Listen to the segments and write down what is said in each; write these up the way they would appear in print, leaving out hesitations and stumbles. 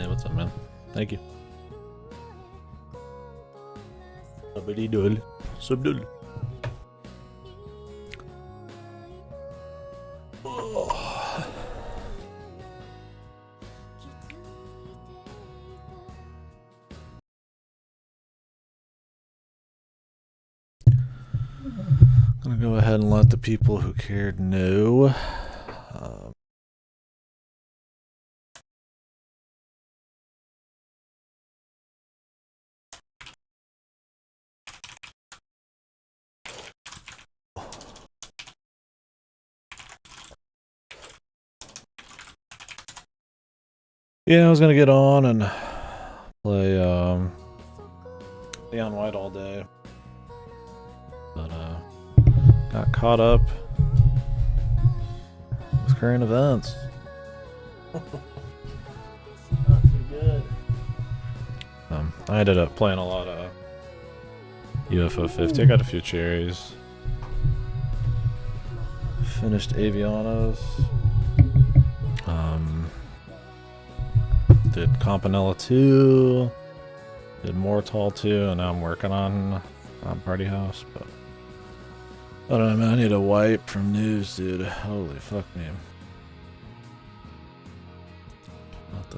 Hey, what's up, man? Thank you. Subdul. Subdul. Gonna go ahead and let the people who cared know. Yeah, I was gonna get on and play Neon White all day, but got caught up with current events. Not too good. I ended up playing a lot of UFO 50. I got a few cherries. Finished Avianos. Did Campanella 2. Did Mortal 2, and now I'm working on Party House. But I don't know, man. I need a wipe from news, dude. Holy fuck me. Not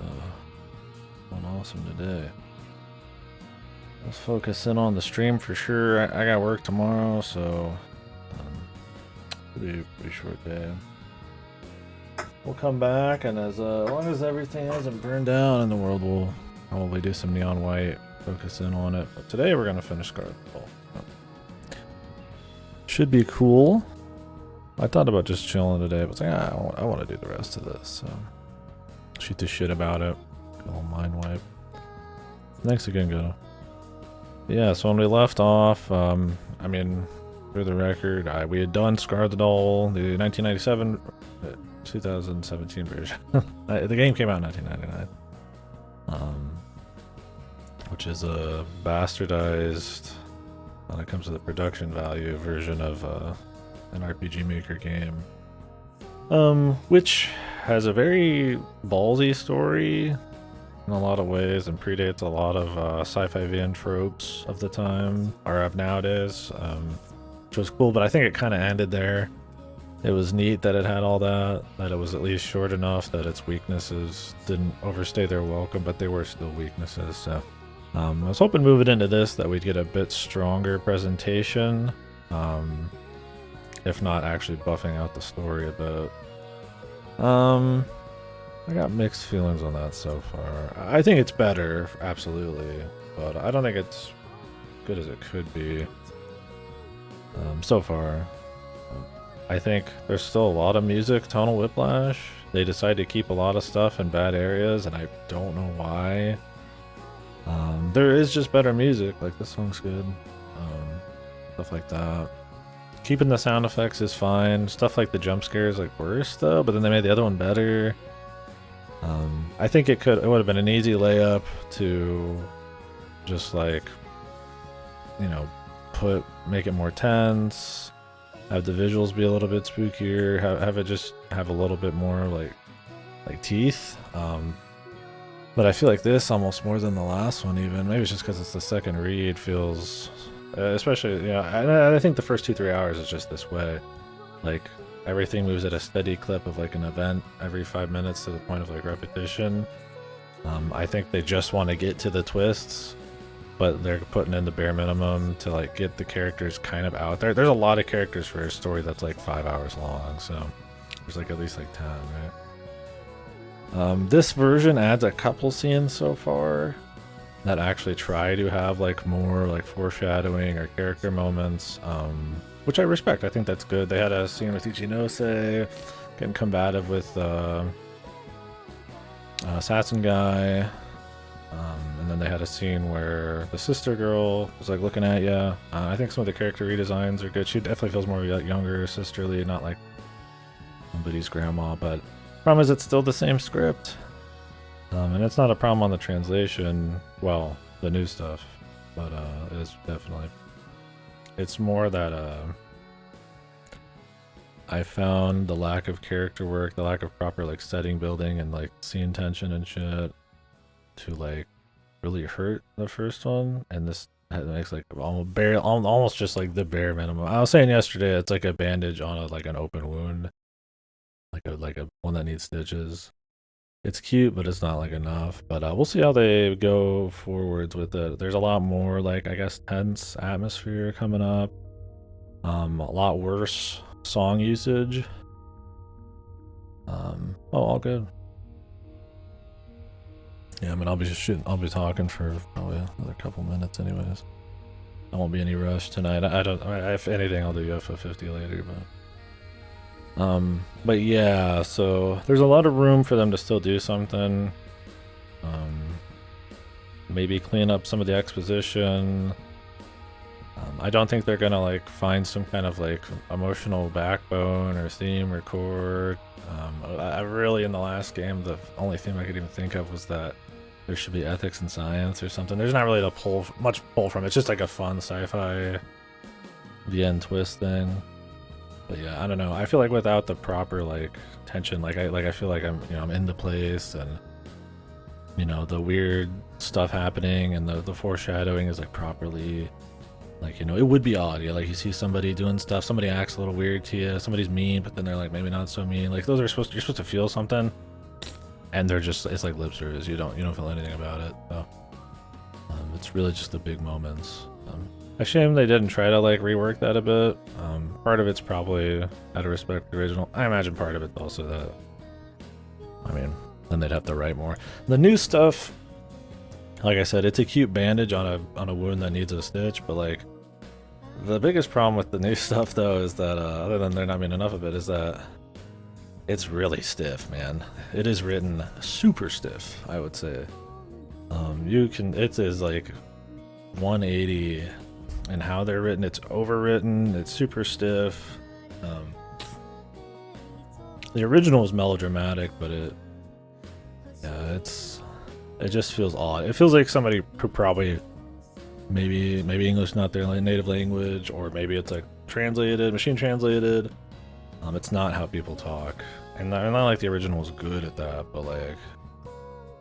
going awesome today. Let's focus in on the stream for sure. I got work tomorrow, so pretty short day. We'll come back, and as long as everything hasn't burned down in the world, we'll probably do some Neon White, focus in on it. But today we're gonna finish Scarlet Ball. Should be cool. I thought about just chilling today, but it's like, I want to do the rest of this. So shoot the shit about it. Good little mind wipe. Thanks again, Goto. Yeah, so when we left off, I mean, for the record, we had done Scar the Doll, the 1997, 2017 version. The game came out in 1999, which is a bastardized, when it comes to the production value, version of an RPG Maker game, which has a very ballsy story in a lot of ways and predates a lot of sci-fi VN tropes of the time, or of nowadays, which was cool, but I think it kind of ended there. It was neat that it had all that it was at least short enough that its weaknesses didn't overstay their welcome, but they were still weaknesses. So I was hoping moving into this that we'd get a bit stronger presentation, if not actually buffing out the story a bit. I got mixed feelings on that so far. I think it's better, absolutely, but I don't think it's good as it could be so far. I think there's still a lot of music, tonal whiplash. They decide to keep a lot of stuff in bad areas, and I don't know why. There is just better music, like this song's good, stuff like that. Keeping the sound effects is fine. Stuff like the jump scares like worse though, but then they made the other one better. I think it would have been an easy layup to just like, you know, make it more tense, have the visuals be a little bit spookier, have it just have a little bit more like teeth. But I feel like this almost more than the last one even. Maybe it's just because it's the second read feels, especially, yeah, I think the first 2-3 hours is just this way. Like, everything moves at a steady clip of like an event every 5 minutes to the point of like repetition. I think they just want to get to the twists, but they're putting in the bare minimum to like get the characters kind of out there. There's a lot of characters for a story that's like 5 hours long, so there's like at least like 10, right? This version adds a couple scenes so far that actually try to have like more like foreshadowing or character moments, which I respect. I think that's good. They had a scene with Ichinose getting combative with assassin guy, and then they had a scene where the sister girl was like looking at you. I think some of the character redesigns are good. She definitely feels more like younger, sisterly, not like somebody's grandma, but problem is it's still the same script, and it's not a problem on the translation, well, the new stuff, but it is definitely, it's more that I found the lack of character work, the lack of proper like setting building and like scene tension and shit to like really hurt the first one, and this makes like almost just like the bare minimum. I was saying yesterday, it's like a bandage on like an open wound, like a one that needs stitches. It's cute, but it's not like enough. But we'll see how they go forwards with it. There's a lot more like I guess tense atmosphere coming up. A lot worse song usage. All good. Yeah, I mean, I'll be shooting. I'll be talking for probably another couple minutes, anyways. There won't be any rush tonight. I don't. If anything, I'll do UFO 50 later, but yeah. So there's a lot of room for them to still do something. Maybe clean up some of the exposition. I don't think they're gonna like find some kind of like emotional backbone or theme or chord. I really in the last game the only theme I could even think of was that there should be ethics and science or something. There's not really much pull from it. It's just like a fun sci-fi the end twist thing. But yeah, I don't know. I feel like without the proper like tension, I feel like I'm in the place, and the weird stuff happening and the foreshadowing is like properly, like, it would be odd. Yeah, like you see somebody doing stuff, somebody acts a little weird to you, somebody's mean, but then they're like maybe not so mean. Like you're supposed to feel something, and it's like lip service. You don't feel anything about it. So it's really just the big moments. A shame they didn't try to like rework that a bit. Part of it's probably out of respect to the original. I imagine part of it's also that, I mean, then they'd have to write more. The new stuff, like I said, it's a cute bandage on a wound that needs a stitch, but like the biggest problem with the new stuff though is that other than there not being enough of it, is that it's really stiff, man. It is written super stiff, I would say. It is like 180 and how they're written. It's overwritten, it's super stiff. The original was melodramatic, but it just feels odd. It feels like somebody who probably maybe English not their native language, or maybe it's like machine translated. It's not how people talk, and not like the original was good at that, but like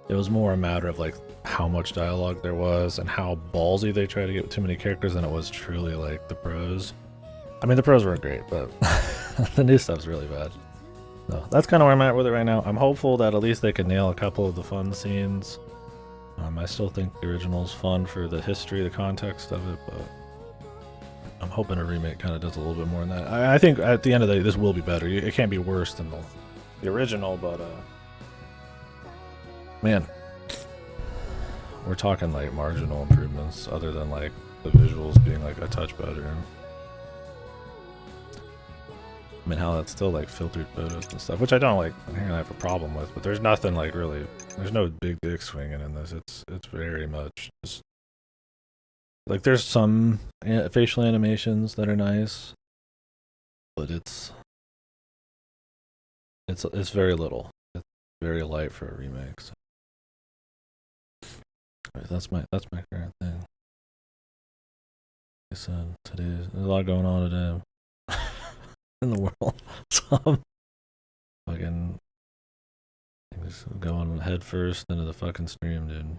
it was more a matter of like how much dialogue there was and how ballsy they tried to get with too many characters than it was truly like the prose. I mean, the prose weren't great, but the new stuff's really bad. So that's kind of where I'm at with it right now. I'm hopeful that at least they can nail a couple of the fun scenes. I still think the original's fun for the history, the context of it, but I'm hoping a remake kind of does a little bit more than that. I think at the end of the day, this will be better. It can't be worse than the original, but man, we're talking like marginal improvements other than like the visuals being like a touch better. I mean, how that's still like filtered photos and stuff, which I don't have a problem with, but there's nothing like really, there's no big dick swinging in this. It's very much just like there's some facial animations that are nice, but it's very little. It's very light for a remake. So. Right, that's my current thing. Like I said, there's a lot going on today in the world. So fucking just going head first into the fucking stream, dude.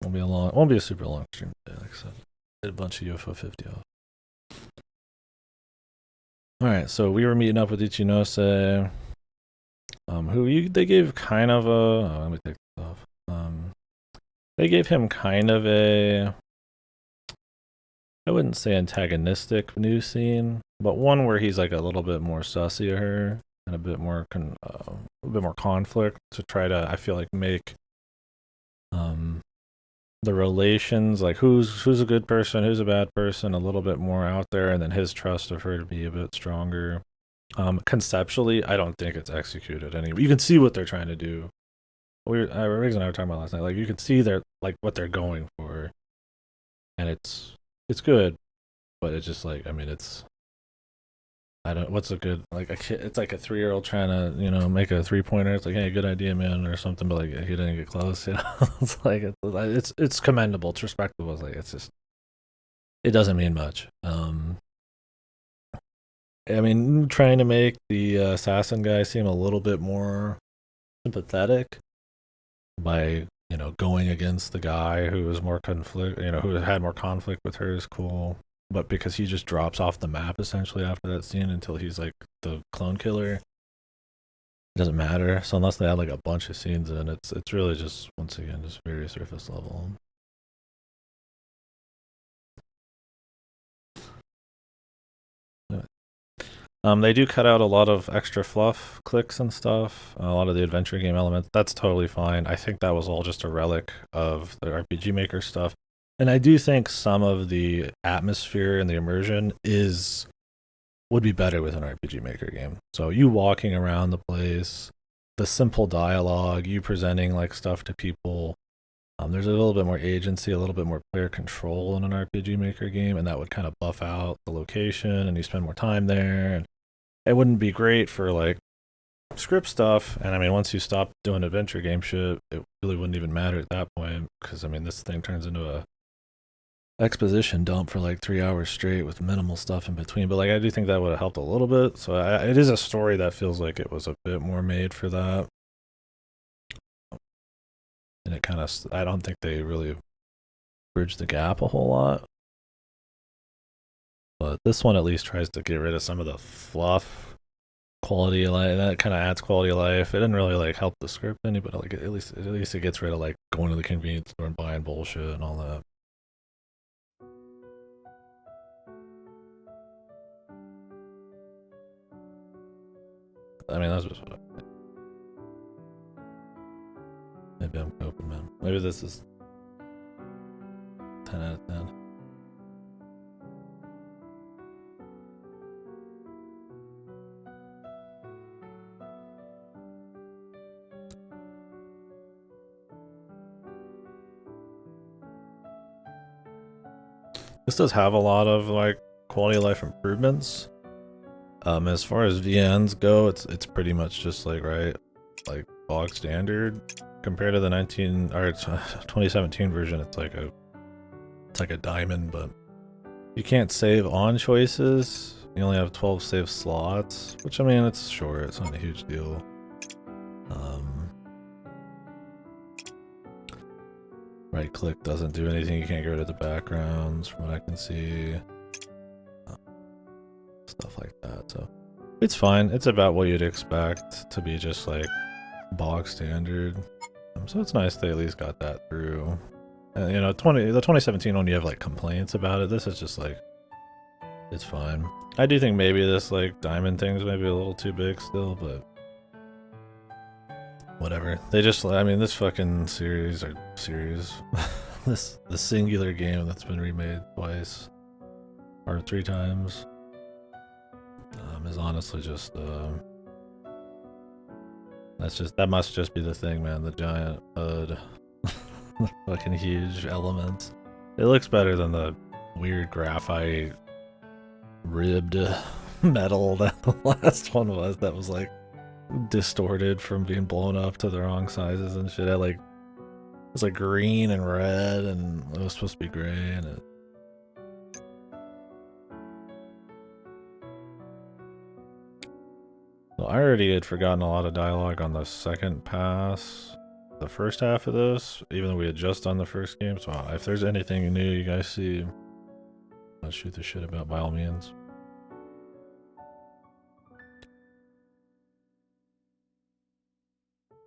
Won't be a super long stream today, like I said. Did a bunch of UFO 50 off. Alright, so we were meeting up with Ichinose. They gave kind of a let me take this off. They gave him kind of a, I wouldn't say antagonistic new scene, but one where he's like a little bit more sussy of her and a bit more conflict to try to, I feel like, make the relations, like who's a good person, who's a bad person, a little bit more out there, and then his trust of her to be a bit stronger. Conceptually, I don't think it's executed anyway. You can see what they're trying to do. Riggs and I were talking about last night. Like you can see what they're going for, and it's good, but it's just like, I mean, what's a good, like a kid, it's like a 3-year-old trying to make a 3-pointer. It's like, hey, good idea, man, or something, but like he didn't get close. It's like it's commendable, it's respectable. It's like it doesn't mean much. I mean, trying to make the assassin guy seem a little bit more sympathetic by you know, going against the guy who was more conflict, you know, who had more conflict with her is cool. But because he just drops off the map essentially after that scene until he's like the clone killer, it doesn't matter. So unless they add like a bunch of scenes in, it's really just once again just very surface level. They do cut out a lot of extra fluff clicks and stuff, a lot of the adventure game elements. That's totally fine. I think that was all just a relic of the RPG Maker stuff. And I do think some of the atmosphere and the immersion would be better with an RPG Maker game. So you walking around the place, the simple dialogue, you presenting like stuff to people. There's a little bit more agency, a little bit more player control in an RPG Maker game, and that would kind of buff out the location, and you spend more time there. And it wouldn't be great for like script stuff. And I mean, once you stop doing adventure game shit, it really wouldn't even matter at that point, because I mean, this thing turns into a exposition dump for like 3 hours straight with minimal stuff in between. But like, I do think that would have helped a little bit. So it is a story that feels like it was a bit more made for that. And it kind of, I don't think they really bridge the gap a whole lot. But this one at least tries to get rid of some of the fluff, quality of life. That kind of adds quality of life. It didn't really like help the script any, but like at least it gets rid of like going to the convenience store and buying bullshit and all that. I mean, that's just what I think. Maybe I'm coping, man. Maybe this is 10 out of 10. This does have a lot of like quality of life improvements. As far as VNs go, it's pretty much just like like bog standard compared to the 2017 version. It's like a diamond, but you can't save on choices. You only have 12 save slots, which I mean it's short. It's not a huge deal. Right click doesn't do anything. You can't get rid of the backgrounds, from what I can see. Stuff like that. So it's fine. It's about what you'd expect to be just like bog standard. So it's nice they at least got that through. And you know, the 2017 one you have like complaints about it. This is just like, it's fine. I do think maybe this like diamond thing's maybe a little too big still, but whatever. They just, I mean, this fucking series the singular game that's been remade twice or 3 times is honestly just that must just be the thing, man. The giant HUD, the fucking huge elements. It looks better than the weird graphite ribbed metal that the last one was. That was like distorted from being blown up to the wrong sizes and shit. It was like green and red, and it was supposed to be gray, and it. So I already had forgotten a lot of dialogue on the second pass, the first half of this, even though we had just done the first game. So if there's anything new you guys see, I'll shoot the shit about by all means.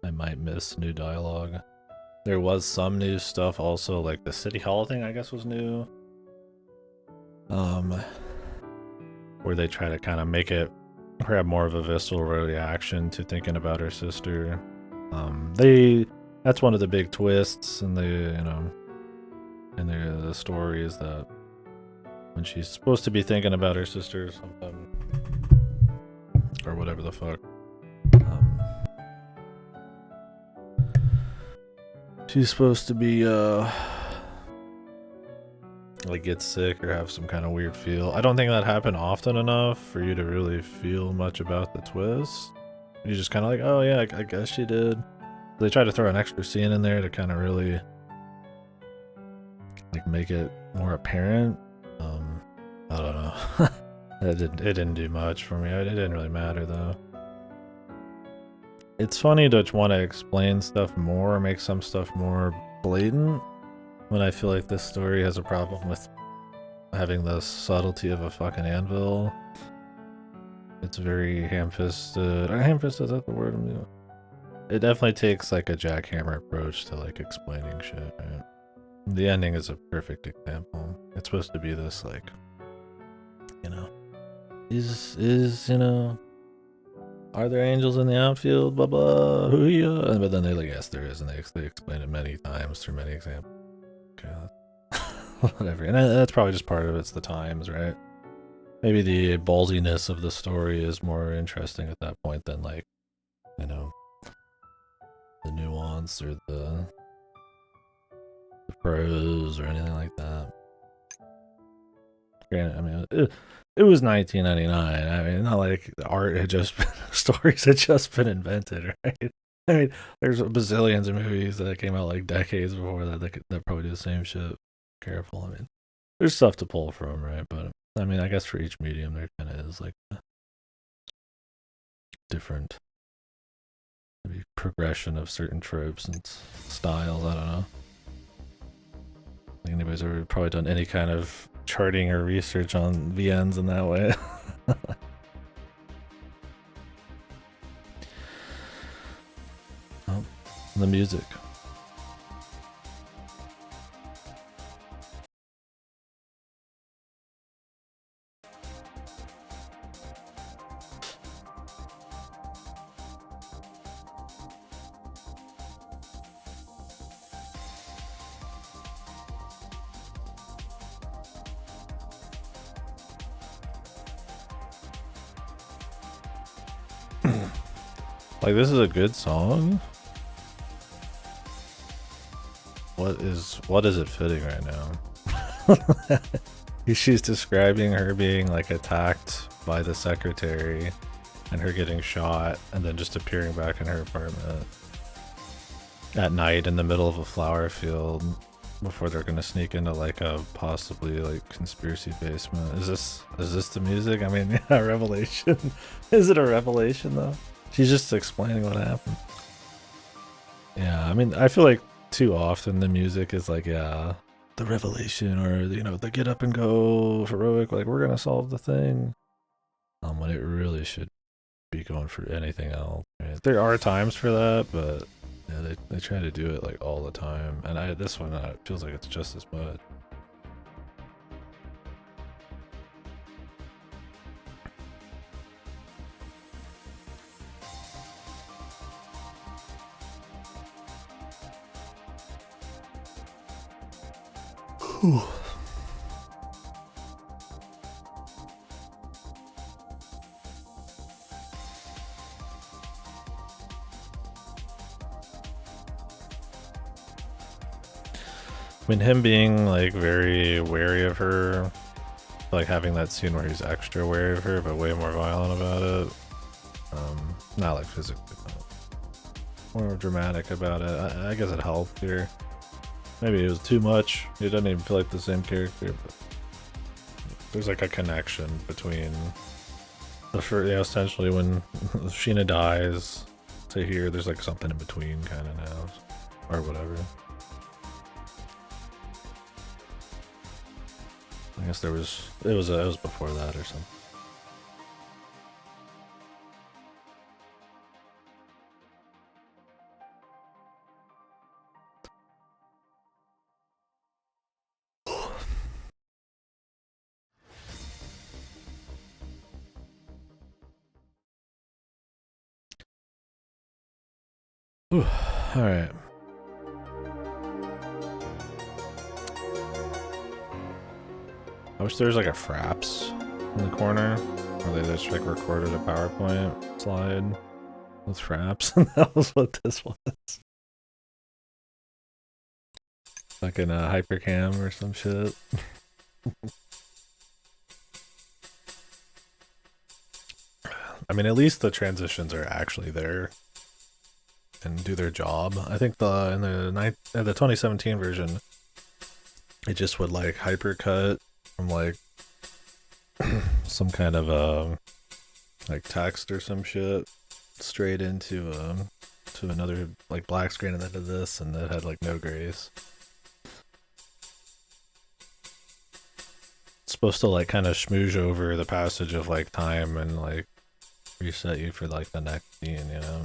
I might miss new dialogue. There was some new stuff also, like the City Hall thing I guess was new. Where they try to kind of make it have more of a visceral reaction to thinking about her sister. That's one of the big twists in the story, is that when she's supposed to be thinking about her sister or something, or whatever the fuck, she's supposed to be like get sick or have some kind of weird feel. I don't think that happened often enough for you to really feel much about the twist. You just kind of like, oh yeah, I guess she did. They try to throw an extra scene in there to kind of really like make it more apparent. I don't know. it didn't do much for me. It didn't really matter though. it's funny to want to explain stuff more or make some stuff more blatant when I feel like this story has a problem with having the subtlety of a fucking anvil. It's very ham-fisted. Ham-fisted, is that the word? It definitely takes like a jackhammer approach to like explaining shit, right? The ending is a perfect example. It's supposed to be this like, you know, are there angels in the outfield? Blah blah. Hoo-yah. But then they're like, yes, there is, and they explain it many times through many examples. Okay, whatever. And that's probably just part of it's the times, right? Maybe the ballsiness of the story is more interesting at that point than like, you know, the nuance or the prose or anything like that. Granted, I mean, it was 1999. I mean, not like art had just been, stories had just been invented, right? I mean, there's bazillions of movies that came out like decades before that probably do the same shit. Careful, I mean, there's stuff to pull from, right? But I mean, I guess for each medium, there kind of is like a different maybe progression of certain tropes and styles. I don't know. I think anybody's ever probably done any kind of charting or research on VNs in that way. Oh, the music. Like, this is a good song. What is it fitting right now? She's describing her being like attacked by the secretary and her getting shot and then just appearing back in her apartment at night in the middle of a flower field before they're gonna sneak into like a possibly like conspiracy basement. Is this the music? I mean, yeah, revelation. Is it a revelation though? She's just explaining what happened. Yeah, I mean, I feel like too often the music is like, yeah, the revelation or, you know, the get up and go heroic, like, we're gonna solve the thing. When it really should be going for anything else. Right? There are times for that, but yeah, they try to do it like all the time. And this one, it feels like it's just as much. Whew. I mean, him being like very wary of her, like having that scene where he's extra wary of her, but way more violent about it. Not like physically, but more dramatic about it. I guess it helped here. Maybe it was too much. It doesn't even feel like the same character, but there's like a connection between the first, yeah, essentially when Sheena dies to here, there's like something in between kind of now, or whatever. I guess it was before that or something. Ooh, all right. I wish there was like a Fraps in the corner where they just like recorded a PowerPoint slide with Fraps, and that was what this was. Like in a hypercam or some shit. I mean, at least the transitions are actually there and do their job. I think in the 2017 version, it just would like hypercut from like some kind of like text or some shit straight into to another like black screen and then to this, and it had like no grace. It's supposed to like kind of schmooze over the passage of like time and like reset you for like the next scene, you know,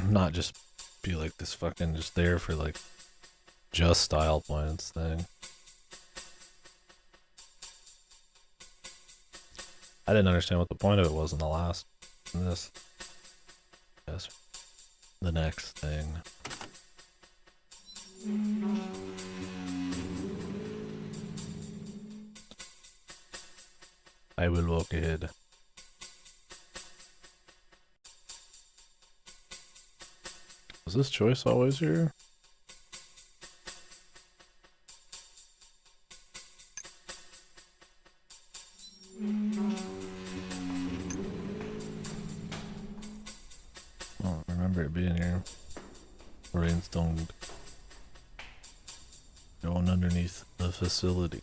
not just be like this fucking just there for like just style points thing. I didn't understand what the point of it was in the last. In this, yes, the next thing. I will walk ahead. Was this choice always here? I don't remember it being here. Rainstoned. Going underneath the facility.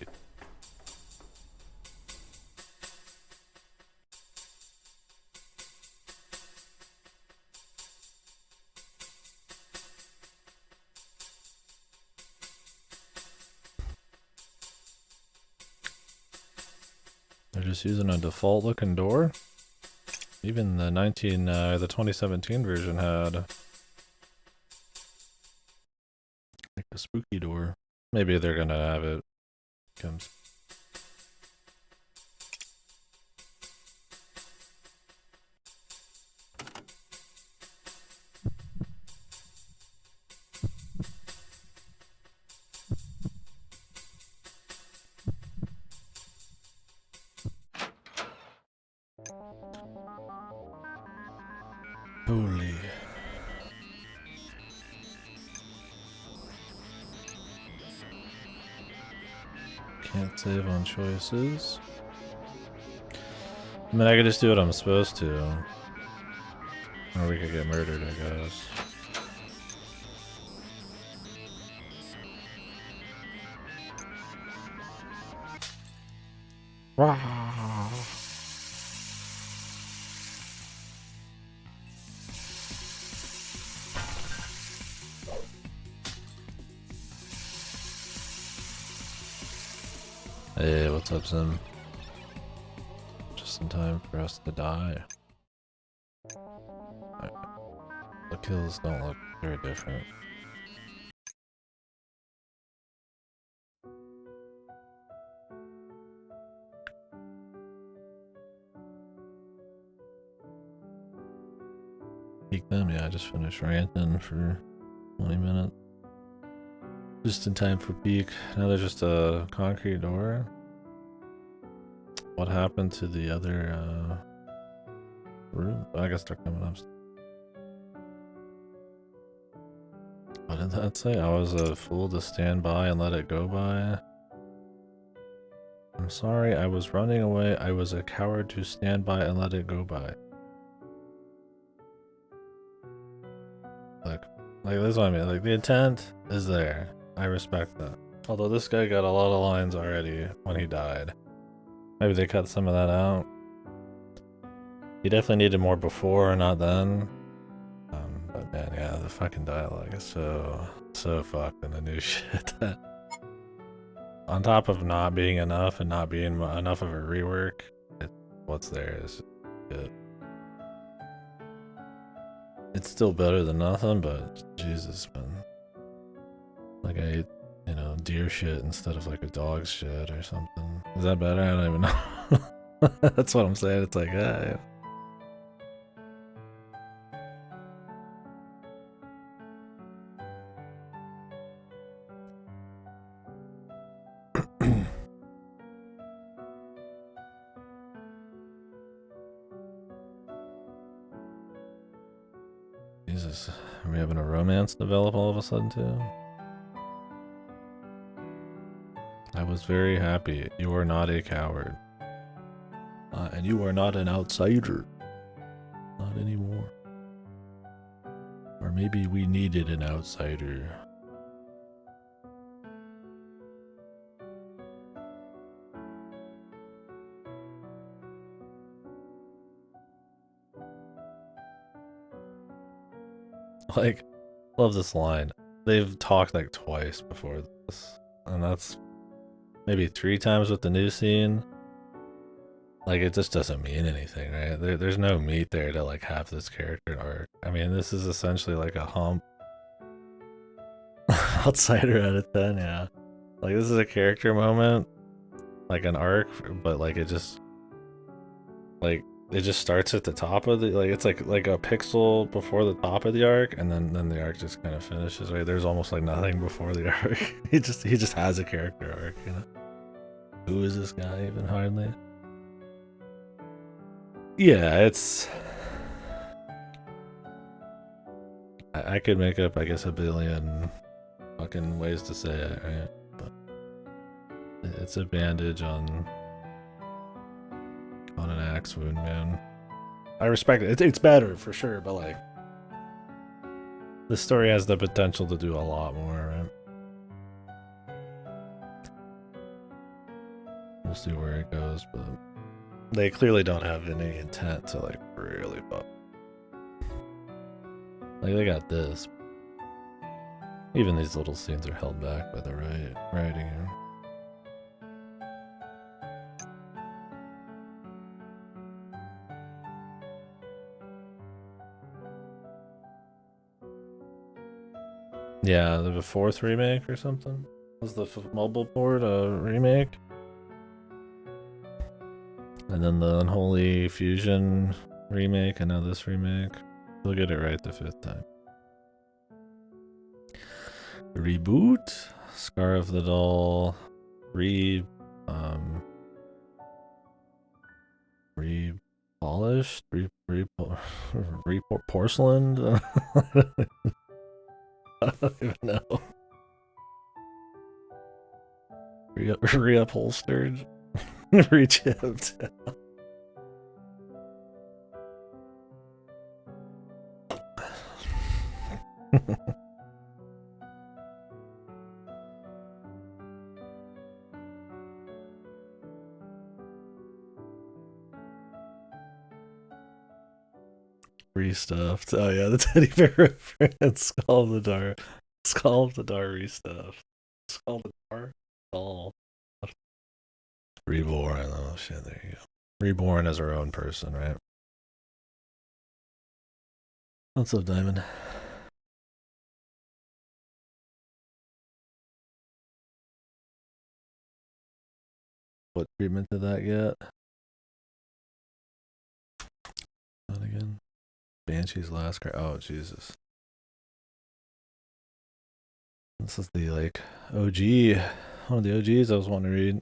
They're just using a default looking door. Even the 2017 version had like a spooky door. Maybe they're gonna have it comes. Holy. Can't save on choices. I mean, I could just do what I'm supposed to. Or we could get murdered, I guess. Hey, what's up, Sim? Just in time for us to die. Right. The kills don't look very different. Peek them, yeah, I just finished ranting for 20 minutes. Just in time for peak. Now there's just a concrete door. What happened to the other room? I guess they're coming up. What did that say? I was a fool to stand by and let it go by. I'm sorry, I was running away. I was a coward to stand by and let it go by. Like that's what I mean. Like the intent is there. I respect that. Although this guy got a lot of lines already when he died. Maybe they cut some of that out. He definitely needed more before, not then. But man, yeah, the fucking dialogue is so fucked in the new shit. On top of not being enough and not being enough of a rework, what's there is good. It's still better than nothing, but Jesus, man. Like I ate, you know, deer shit instead of like a dog shit or something. Is that better? I don't even know. That's what I'm saying. It's like, yeah. Jesus, are we having a romance develop all of a sudden too? I was very happy. You are not a coward. And you are not an outsider. Not anymore. Or maybe we needed an outsider. Like, love this line. They've talked like twice before this, and that's maybe 3 times with the new scene. Like, it just doesn't mean anything, right? There's no meat there to like have this character arc. I mean, this is essentially like a hump. Outsider out of 10, yeah. Like, this is a character moment, like an arc, but like it just starts at the top of the, like, it's like a pixel before the top of the arc, and then the arc just kind of finishes, right? There's almost like nothing before the arc. he just has a character arc, you know? Who is this guy even, hardly? Yeah, it's... I could make up, I guess, a billion fucking ways to say it, right? But it's a bandage on an axe wound, man. I respect it. It's better for sure, but like, this story has the potential to do a lot more, right? We'll see where it goes, but they clearly don't have any intent to like really fuck. Like, they got this. Even these little scenes are held back by the writing. Yeah, the fourth remake or something? Was the mobile port a remake? And then the Unholy Fusion remake, and now this remake. We'll get it right the 5th time. Reboot? Scar of the Doll. Polished? Porcelain? I don't even know. Reupholstered? Rechipped. Restuffed. Oh yeah, the teddy bear reference. Skull of the Dar restuffed. Skull of the Dar? Skull. Reborn. Oh shit, there you go. Reborn as our own person, right? What's up, Diamond? What treatment did that get? Not again. Banshee's Last Cry. Oh, Jesus. This is the, like, OG. One of the OGs I was wanting to read.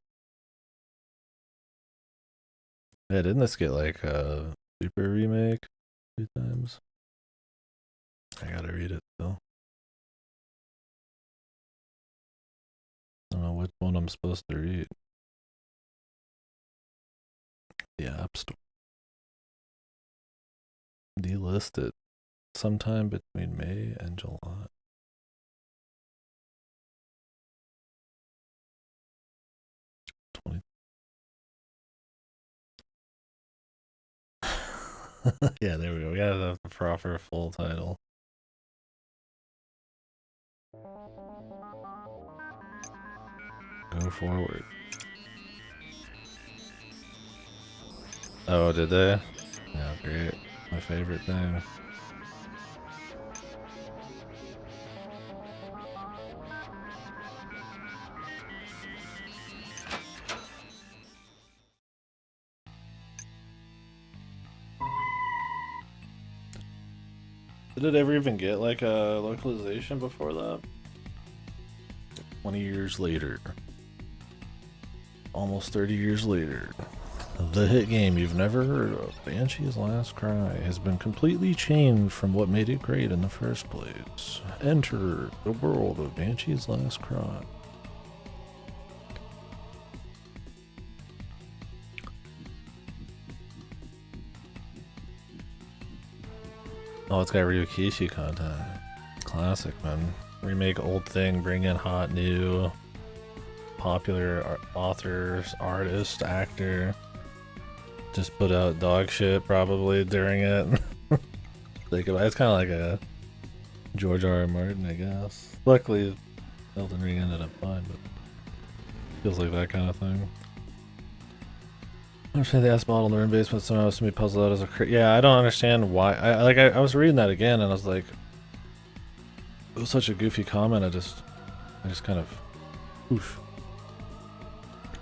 Yeah, didn't this get, like, a super remake 2 times? I gotta read it, though. I don't know which one I'm supposed to read. The App Store. Delisted sometime between May and July. Yeah, there we go. We gotta have the proper full title. Go forward. Oh, did they? Yeah, great. My favorite thing. Did it ever even get like a localization before that? 20 years later. Almost 30 years later. The hit game you've never heard of, Banshee's Last Cry, has been completely changed from what made it great in the first place. Enter the world of Banshee's Last Cry. Oh, it's got Ryukishi content. Classic, man. Remake old thing, bring in hot new popular authors, artist, actor. Just put out dog shit probably during it. Think about it. It's kind of like George R. R. Martin, I guess. Luckily, Elden Ring ended up fine, but feels like that kind of thing. I'm trying the ass model in the room basement somehow has to be puzzled out as a yeah, I don't understand why. I was reading that again and I was like, it was such a goofy comment. I just kind of oof.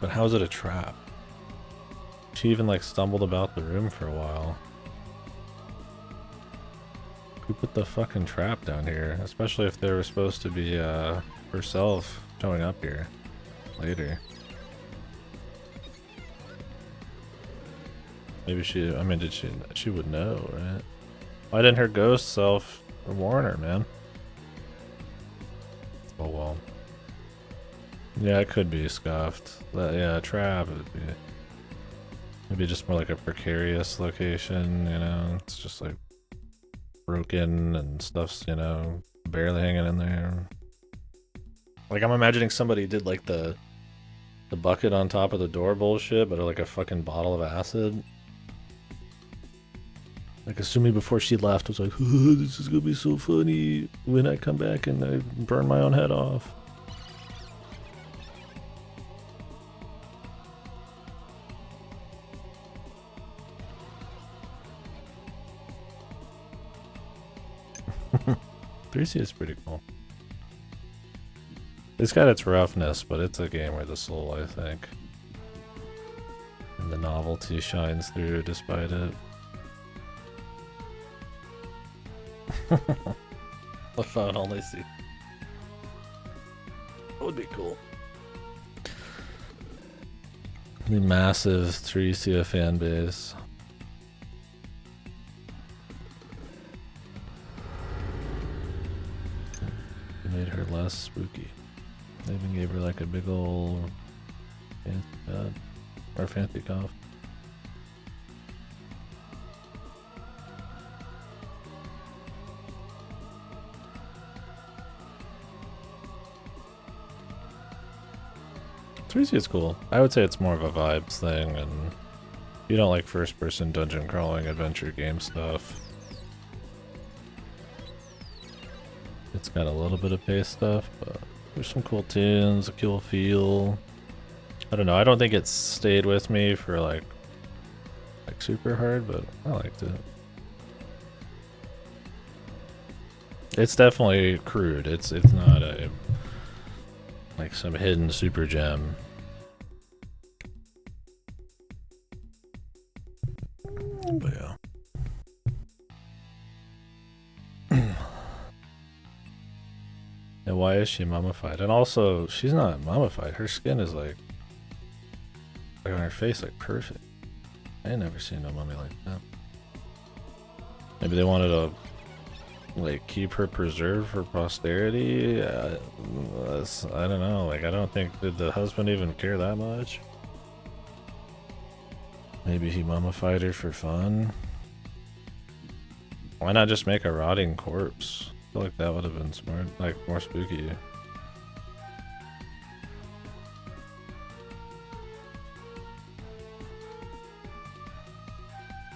But how is it a trap? She even like stumbled about the room for a while. Who put the fucking trap down here? Especially if they were supposed to be herself showing up here later. Maybe she, I mean, she would know, right? Why didn't her ghost self warn her, man? Oh well. Yeah, it could be scuffed. Yeah, a trap would be. Maybe just more like a precarious location, you know? It's just like broken and stuff's, you know, barely hanging in there. Like I'm imagining somebody did like the bucket on top of the door bullshit, but like a fucking bottle of acid. Like assuming before she left was like, oh, this is gonna be so funny when I come back and I burn my own head off. Greasy is pretty cool. It's got its roughness, but it's a game with a soul, I think. And the novelty shines through despite it. The phone only see. That would be cool. The massive Tricia fan base. Made her less spooky. They even gave her like a big ol' fancy bed or fancy cough. Tricia is cool. I would say it's more of a vibes thing, and you don't like first-person dungeon crawling adventure game stuff. It's got a little bit of pace stuff, but there's some cool tunes, a cool feel. I don't know, I don't think it's stayed with me for like super hard, but I liked it. It's definitely crude. It's not a like some hidden super gem. But yeah. And why is she mummified? And also, she's not mummified. Her skin is like on her face, like perfect. I ain't never seen no mummy like that. Maybe they wanted to like keep her preserved for posterity. I don't know. Like I don't think did the husband even care that much. Maybe he mummified her for fun. Why not just make a rotting corpse? I feel like that would have been smart, like more spooky.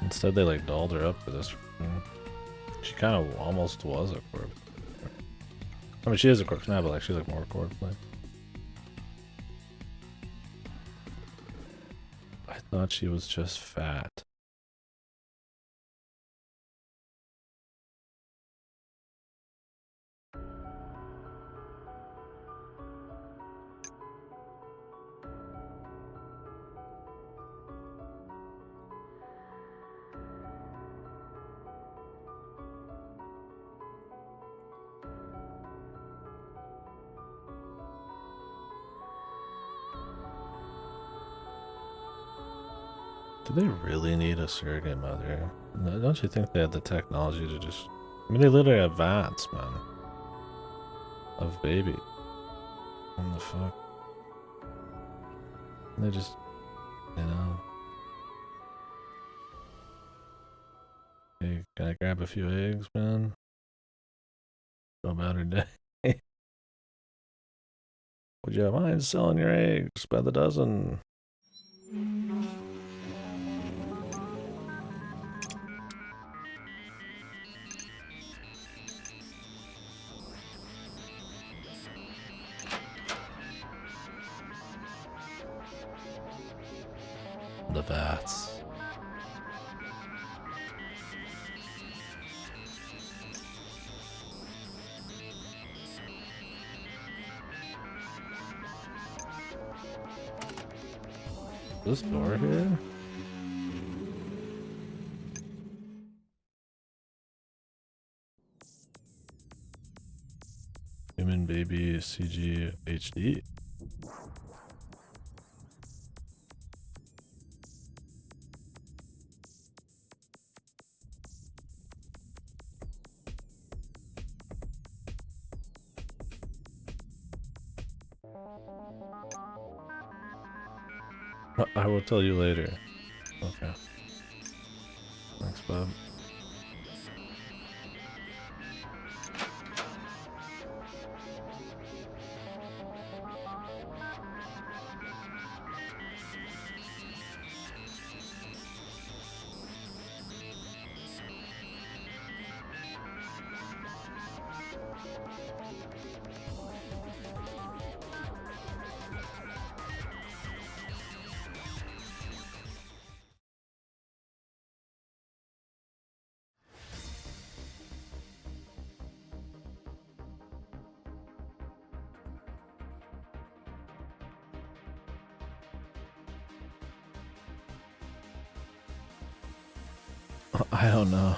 Instead they like dolled her up for this. She kind of almost was a corpse. I mean she is a corpse now, but like she's like more corpse-like. I thought she was just fat. Do they really need a surrogate mother? Don't you think they had the technology to just... I mean, they literally have vats, man. Of baby. What the fuck? They just... You know... Hey, can I grab a few eggs, man? Go about her day. Would you mind selling your eggs by the dozen? This door here? Human baby CG HD. I will tell you later. Okay. Thanks, Bob. I don't know.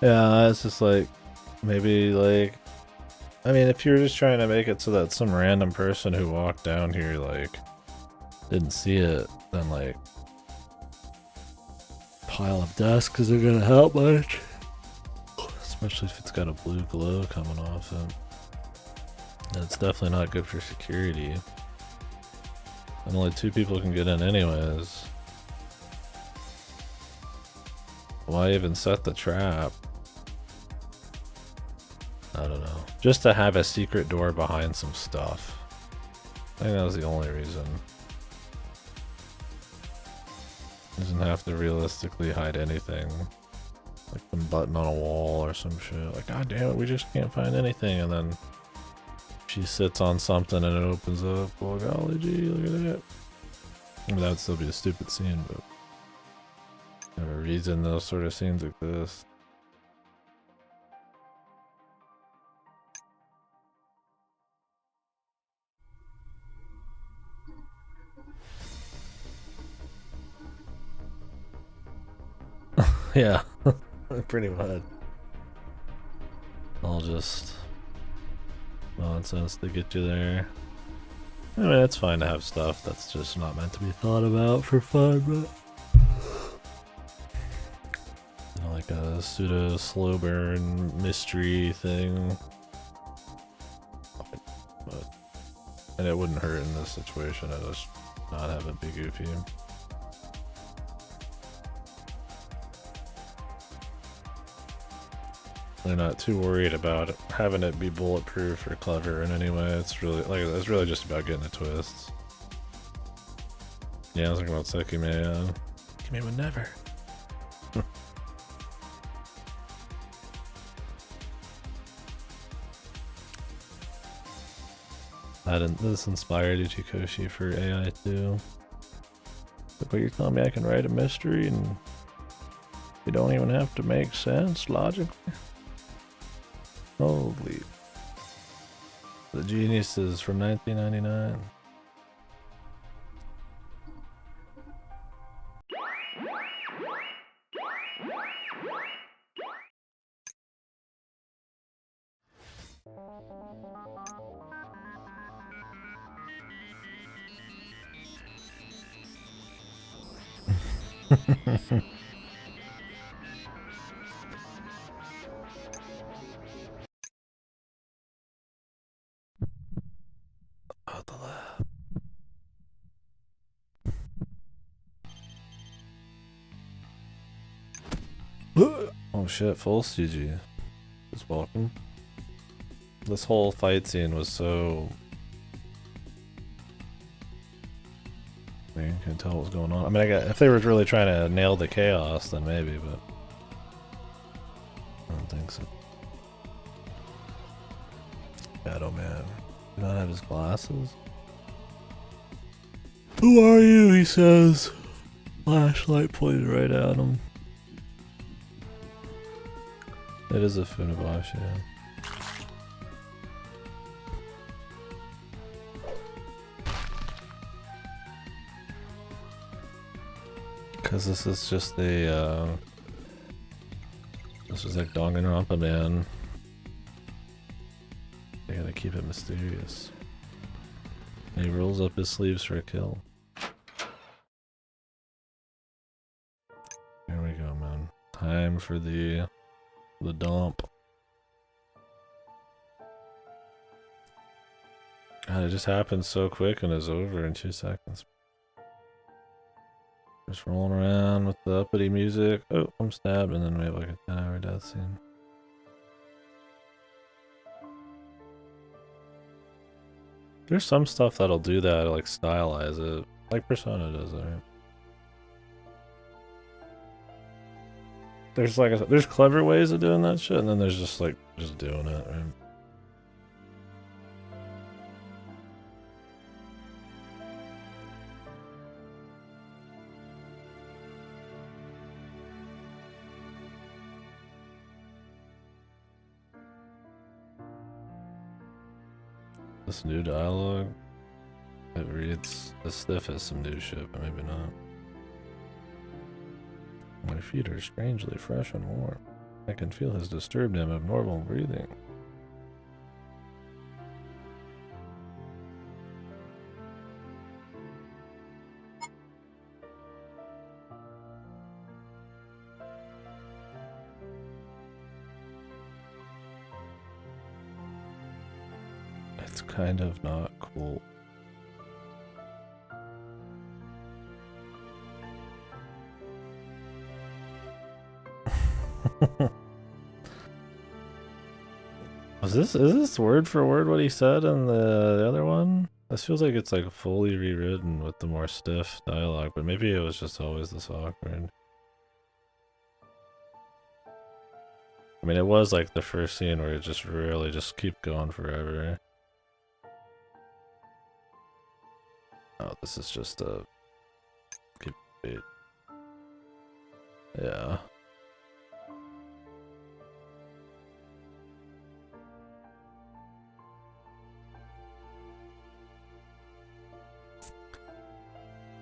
Yeah, it's just like, maybe like, I mean, if you're just trying to make it so that some random person who walked down here, like, didn't see it, then like, pile of dust because they're gonna help much. Especially if it's got a blue glow coming off it. And it's definitely not good for security. And only 2 people can get in anyways. Why even set the trap? I don't know. Just to have a secret door behind some stuff. I think that was the only reason. Doesn't have to realistically hide anything. Like some button on a wall or some shit. Like, god damn it, we just can't find anything. And then she sits on something and it opens up. Oh golly gee, look at that. I mean, that would still be a stupid scene, but there's a reason those sort of scenes exist. Yeah, pretty much. All just nonsense to get you there. I mean, it's fine to have stuff that's just not meant to be thought about for fun, but you know, like a pseudo slow burn mystery thing. But and it wouldn't hurt in this situation. I just not have it be goofy. They're not too worried about it, having it be bulletproof or clever in any way. It's really like it's really just about getting the twists. Yeah, I was thinking about Sekime. Sekime would never. This inspired Ichikoshi for AI too. But you're telling me I can write a mystery and you don't even have to make sense logically? Holy. The Geniuses from 1999. Oh, the lab. Oh shit, full CG. Just welcome. This whole fight scene was so... I can't tell what was going on. I mean, if they were really trying to nail the chaos, then maybe, but... I don't think so. Shadow Man. Do not have his glasses? Who are you? He says. Flashlight pointed right at him. It is a Funabashi, yeah. Because this is just a, this is like Danganronpa, man. They gotta keep it mysterious. And he rolls up his sleeves for a kill. Here we go, man. Time for the dump. God, it just happens so quick and is over in 2 seconds. Just rolling around with the uppity music. Oh, I'm stabbed, and then we have like a 10-hour death scene. There's some stuff that'll do that, like stylize it, like Persona does, right? There's like there's clever ways of doing that shit, and then there's just like just doing it, right? This new dialogue, it reads, the stiff has some new shit, but maybe not. My feet are strangely fresh and warm. I can feel his disturbed and abnormal breathing. It's kind of not cool. Is this word for word what he said in the other one? This feels like it's like fully rewritten with the more stiff dialogue, but maybe it was just always this awkward. I mean, it was like the first scene where it just really just keep going forever. Oh, this is just a keep it. Yeah.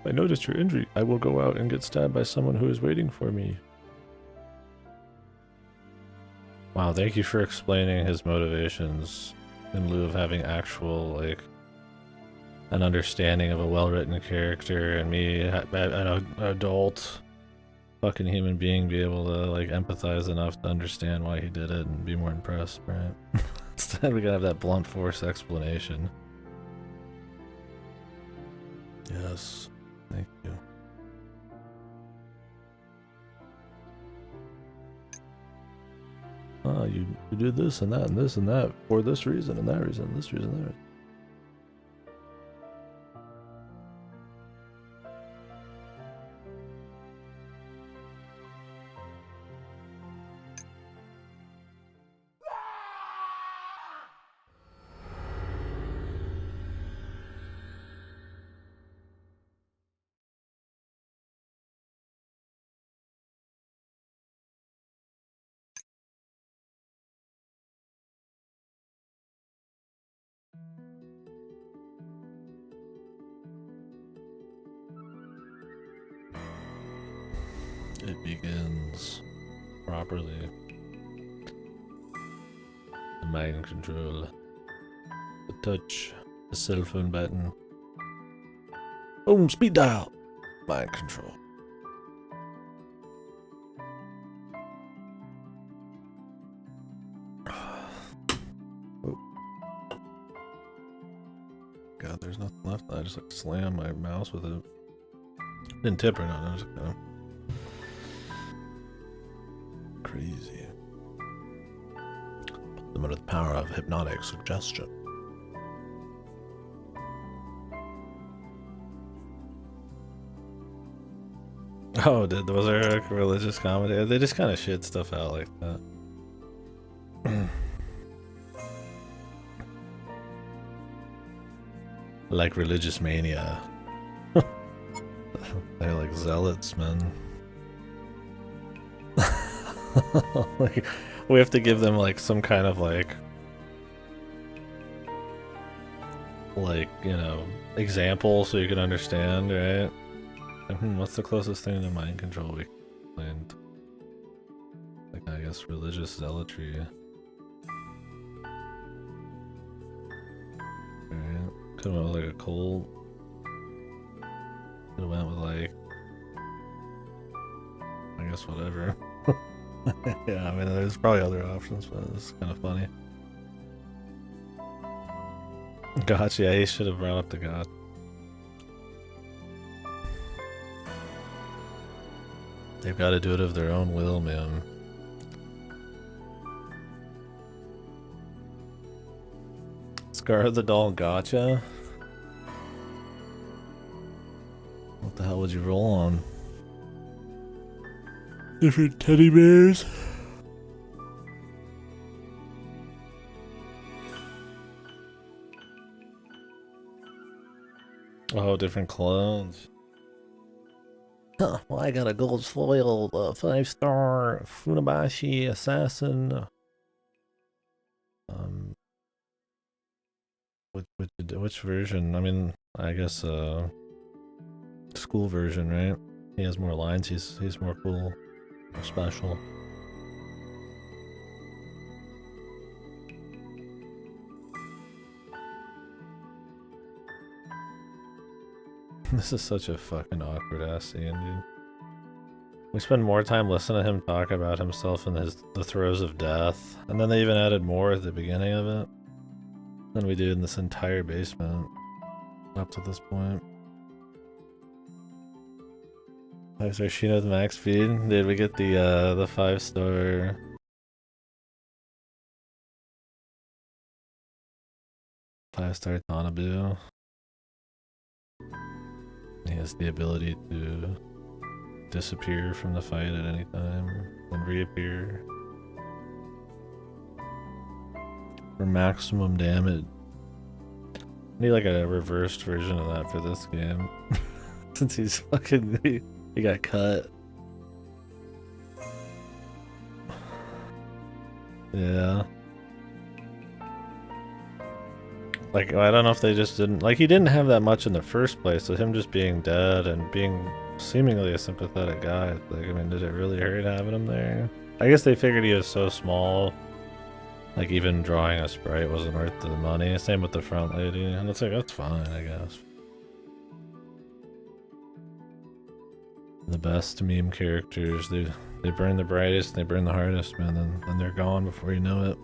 I noticed your injury. I will go out and get stabbed by someone who is waiting for me. Wow, thank you for explaining his motivations in lieu of having actual, like, an understanding of a well-written character and me, an adult fucking human being, be able to, like, empathize enough to understand why he did it and be more impressed, right? Instead, we gotta have that blunt force explanation. Yes. Thank you. Ah, you did this and that and this and that for this reason and that reason and this reason and that reason. It begins properly. The mind control, the touch, the cell phone button. Boom, speed dial. Mind control. Oh. God, there's nothing left. I just like slammed my mouse with it. Didn't tip or nothing. I was just kind of crazy. The under the power of hypnotic suggestion. Oh, was there a religious comedy? They just kind of shit stuff out like that. Like religious mania. They're like zealots, man. Like, we have to give them like some kind of like, you know, example so you can understand, right? What's the closest thing to mind control we can? Like, I guess religious zealotry. Alright. Could've went with like a cult. Could've went with like, I guess whatever. Yeah, I mean there's probably other options, but it's kind of funny. Gotcha, yeah, he should have brought up the god. They've got to do it of their own will, man. Scar of the Doll, gotcha. What the hell would you roll on? Different teddy bears? Oh, different clones. Huh, well, I got a gold foil, 5-star Funabashi assassin. Which version? I mean, I guess school version, right? He has more lines. He's more cool, more special. This is such a fucking awkward ass scene, dude. We spend more time listening to him talk about himself in the throes of death, and then they even added more at the beginning of it than we did in this entire basement up to this point. 5-star Sheena with max speed. Did we get the 5-star? Five-star Tanabu. He has the ability to disappear from the fight at any time and reappear for maximum damage. I need like a reversed version of that for this game. Since he's fucking he got cut. Yeah. Like, I don't know if they just didn't... Like, he didn't have that much in the first place, so him just being dead and being seemingly a sympathetic guy, like, I mean, did it really hurt having him there? I guess they figured he was so small, like, even drawing a sprite wasn't worth the money. Same with the front lady, and it's like, that's fine, I guess. The best meme characters, they burn the brightest, they burn the hardest, man, and they're gone before you know it.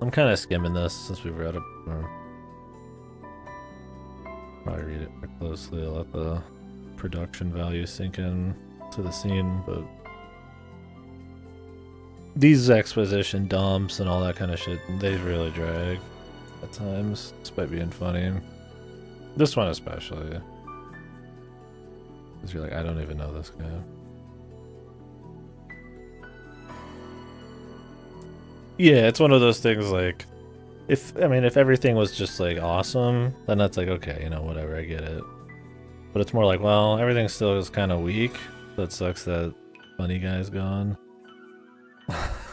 I'm kind of skimming this since we've read it before. Probably read it more closely, let the production value sink in to the scene, but these exposition dumps and all that kind of shit, they really drag at times, despite being funny. This one especially. Because you're like, I don't even know this guy. Yeah, it's one of those things like, if everything was just like awesome, then that's like, okay, you know, whatever, I get it. But it's more like, well, everything still is kind of weak, so it sucks that funny guy's gone.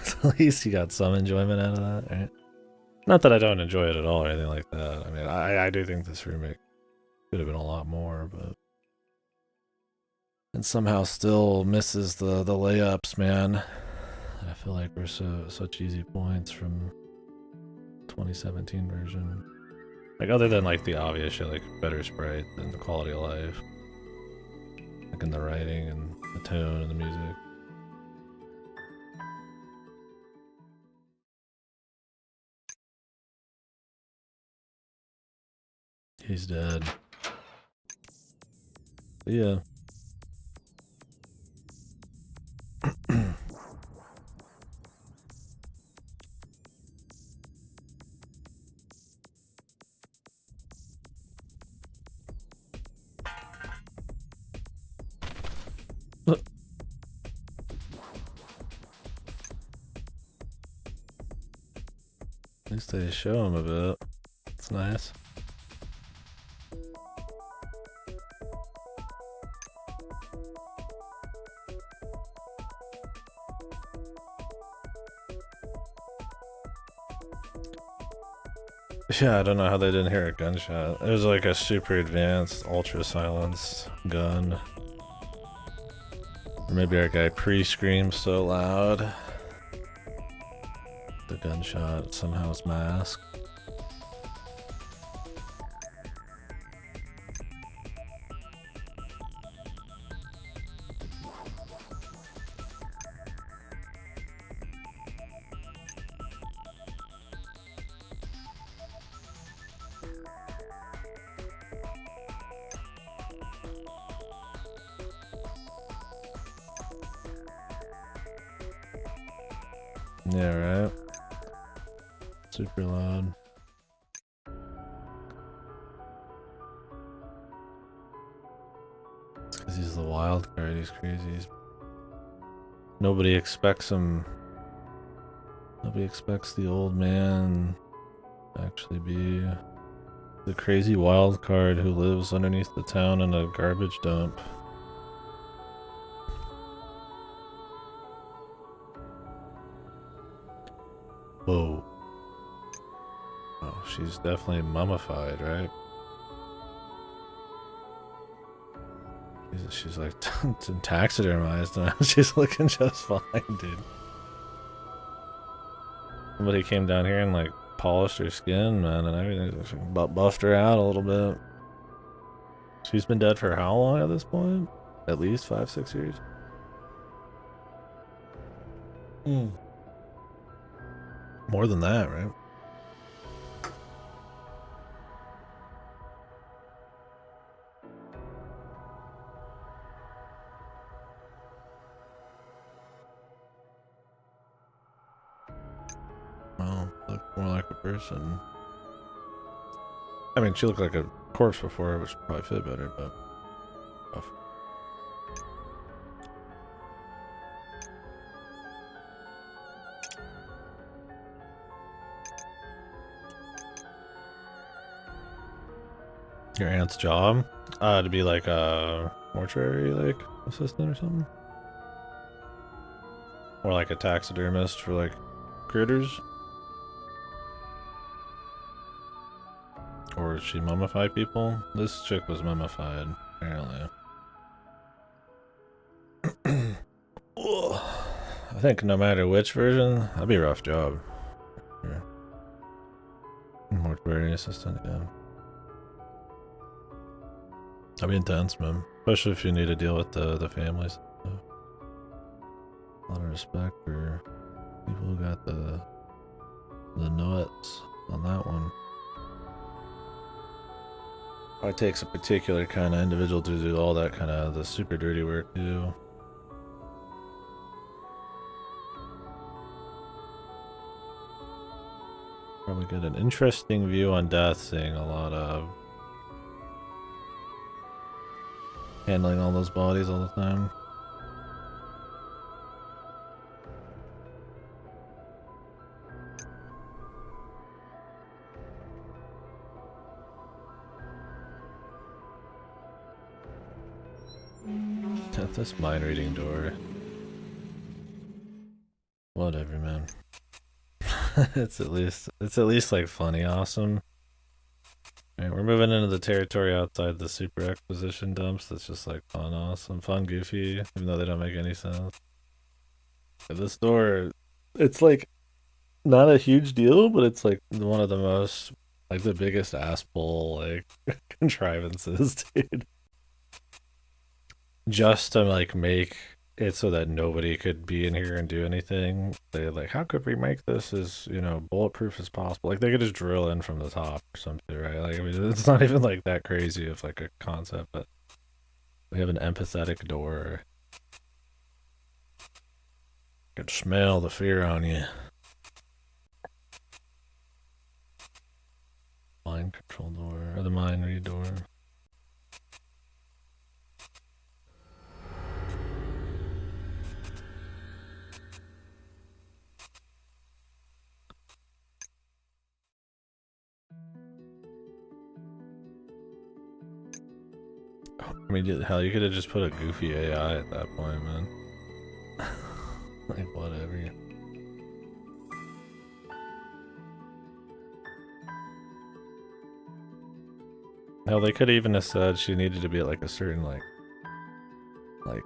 So at least you got some enjoyment out of that, right? Not that I don't enjoy it at all or anything like that. I mean, I do think this remake could have been a lot more, but... And somehow still misses the layups, man. I feel like we're such easy points from 2017 version. Like, other than like the obvious shit, like better sprite and the quality of life. Like in the writing and the tone and the music. He's dead. But yeah. At least they show him a bit. It's nice. Yeah, I don't know how they didn't hear a gunshot. It was like a super advanced, ultra silenced gun. Or maybe our guy pre-screamed so loud. The gunshot somehow is masked. Yeah, right? Super loud. It's because he's the wild card, he's crazy. Nobody expects him. Nobody expects the old man to actually be the crazy wild card who lives underneath the town in a garbage dump. Whoa. Oh, she's definitely mummified, right? She's like taxidermized now. She's looking just fine, dude. Somebody came down here and like polished her skin, man, and everything. Buffed her out a little bit. She's been dead for how long at this point? At least 5-6 years. More than that, right? Well, looked more like a person. I mean, she looked like a corpse before, which would probably fit better, but rough. Your aunt's job? To be like a mortuary like assistant or something? Or like a taxidermist for like critters? Or she mummify people? This chick was mummified, apparently. I think no matter which version, that'd be a rough job. Yeah. Mortuary assistant, yeah. That'd be intense, man. Especially if you need to deal with the families. A lot of respect for people who got the nuts on that one. It takes a particular kind of individual to do all that kind of the super dirty work too. Probably get an interesting view on death, seeing a lot of handling all those bodies all the time. This mind reading door. Whatever, man. it's at least like funny, awesome. Alright, we're moving into the territory outside the super exposition dumps. That's just like fun, awesome, fun, goofy, even though they don't make any sense. And this door, it's like not a huge deal, but it's like one of the most, like the biggest ass pull like contrivances, dude. Just to like make it so that nobody could be in here and do anything. They like, how could we make this as, you know, bulletproof as possible? Like they could just drill in from the top or something, right? Like I mean, it's not even like that crazy of like a concept, but we have an empathetic door. I could smell the fear on you. Mind control door, or the mind read door. I mean, hell, you could have just put a goofy AI at that point, man. Like, whatever. Hell, they could even have said she needed to be at like a certain like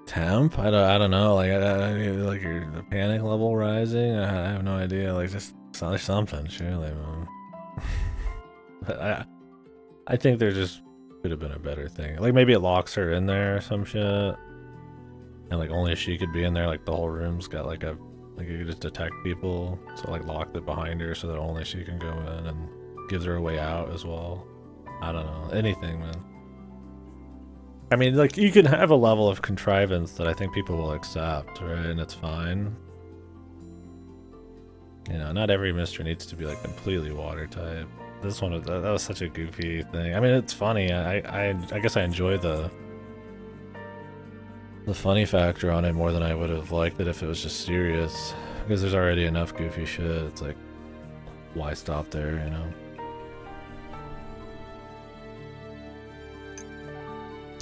temp. I don't know. Like the panic level rising. I have no idea. Like just something. Surely, man. But I think there just could have been a better thing. Like maybe it locks her in there or some shit, and like only she could be in there. Like the whole room's got like you could just detect people, so like locked it behind her so that only she can go in, and gives her a way out as well. I don't know. Anything, man. I mean, like, you can have a level of contrivance that I think people will accept, right? And it's fine. You know, not every mystery needs to be, like, completely watertight. This one, that was such a goofy thing. I mean, it's funny. I guess I enjoy the funny factor on it more than I would have liked it if it was just serious. Because there's already enough goofy shit. It's like, why stop there, you know?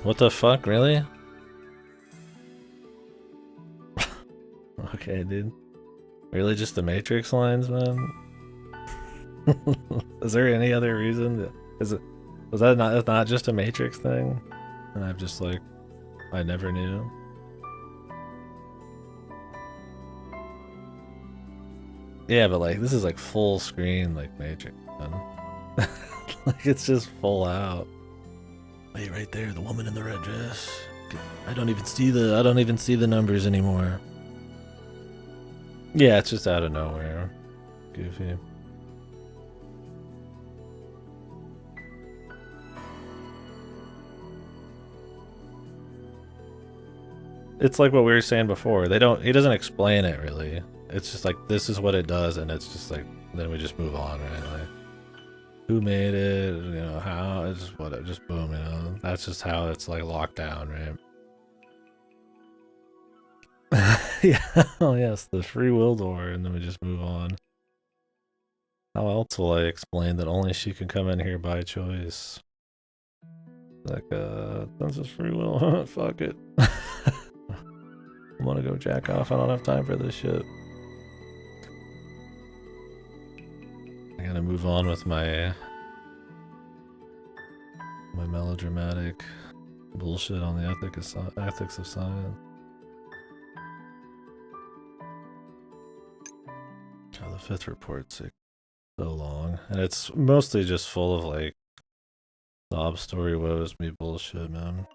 What the fuck, really? Okay, dude. Really just the Matrix lines, man? Is there any other reason? Was that not just a Matrix thing? And I've just like, I never knew. Yeah, but like, this is like full screen, like Matrix, man. Like, it's just full out. Wait, right there, the woman in the red dress. I don't even see the numbers anymore. Yeah, it's just out of nowhere. Goofy. It's like what we were saying before. He doesn't explain it really. It's just like, this is what it does, and it's just like, then we just move on, right? Like, who made it, you know, how, it's just what, just boom, you know? That's just how it's like locked down, right? Yeah, oh yes, the free will door, and then we just move on. How else will I explain that only she can come in here by choice? Like, that's just free will. Fuck it. I wanna go jack off. I don't have time for this shit. I gotta move on with my melodramatic bullshit on the ethics of science. Oh, the fifth report's like so long, and it's mostly just full of like sob story woes me bullshit, man.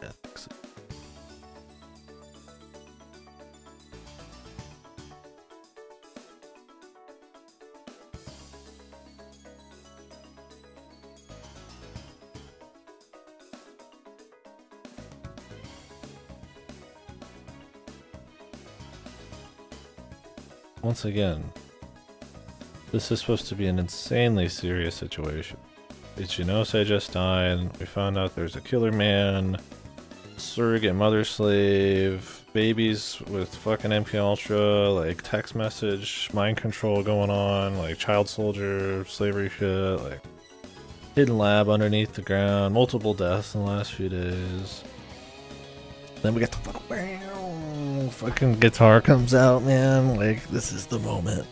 Ethics. Once again, this is supposed to be an insanely serious situation. Ichinose just died. We found out there's a killer man, surrogate mother slave, babies with fucking MK Ultra, like text message, mind control going on, like child soldier, slavery shit, like hidden lab underneath the ground, multiple deaths in the last few days. Then we get the fucking guitar comes out, man. Like, this is the moment.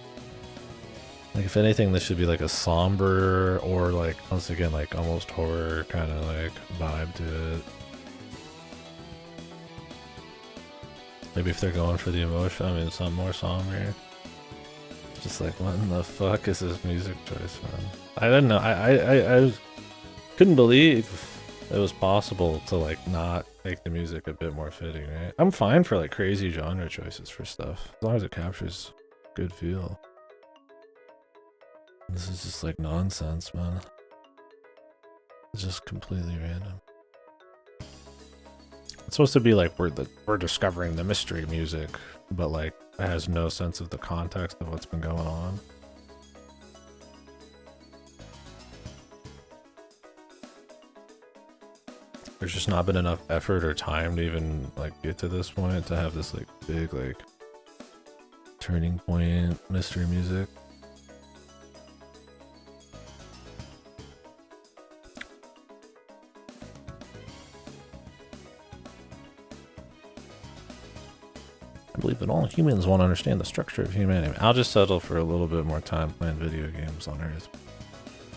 Like, if anything, this should be like a somber or like, once again, like almost horror kind of like vibe to it. Maybe if they're going for the emotion, I mean, something more somber. Just like, what in the fuck is this music choice, man? I didn't know. I couldn't believe it was possible to like not make the music a bit more fitting, right? I'm fine for like crazy genre choices for stuff, as long as it captures good feel. This is just like nonsense, man. It's just completely random. It's supposed to be like we're discovering the mystery music, but like it has no sense of the context of what's been going on. There's just not been enough effort or time to even like get to this point to have this like big like turning point mystery music. I believe that all humans won't understand the structure of humanity. I'll just settle for a little bit more time playing video games on Earth.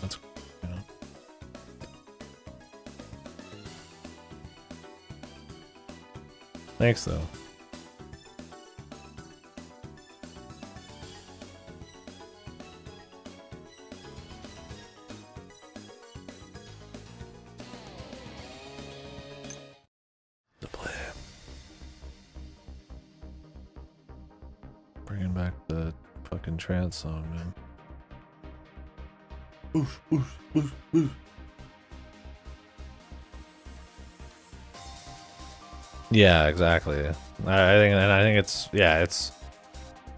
That's, you know. Thanks, though. To play. Bringing back the fucking trance song, man. Oof, oof, oof, oof. Yeah, exactly. I think it's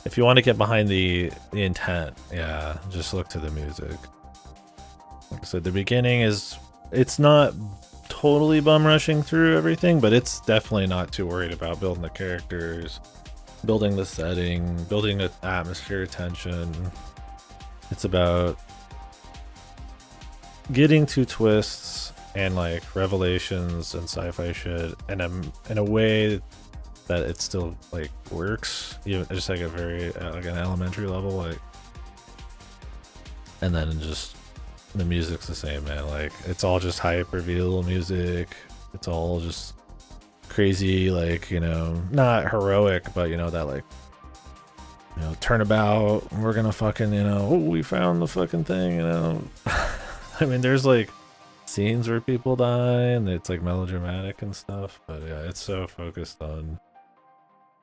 if you want to get behind the intent, yeah, just look to the music. Like I said, the beginning it's not totally bum rushing through everything, but it's definitely not too worried about building the characters, building the setting, building the atmosphere, tension. It's about getting to twists and like revelations and sci-fi shit in a way that it still like works, even just like a very like an elementary level, like. And then just the music's the same, man. Like it's all just hype reveal music. It's all just crazy, like, you know, not heroic, but you know that like, you know, turnabout. We're gonna fucking, you know, oh, we found the fucking thing, you know. I mean, there's like scenes where people die and it's like melodramatic and stuff, but yeah, it's so focused on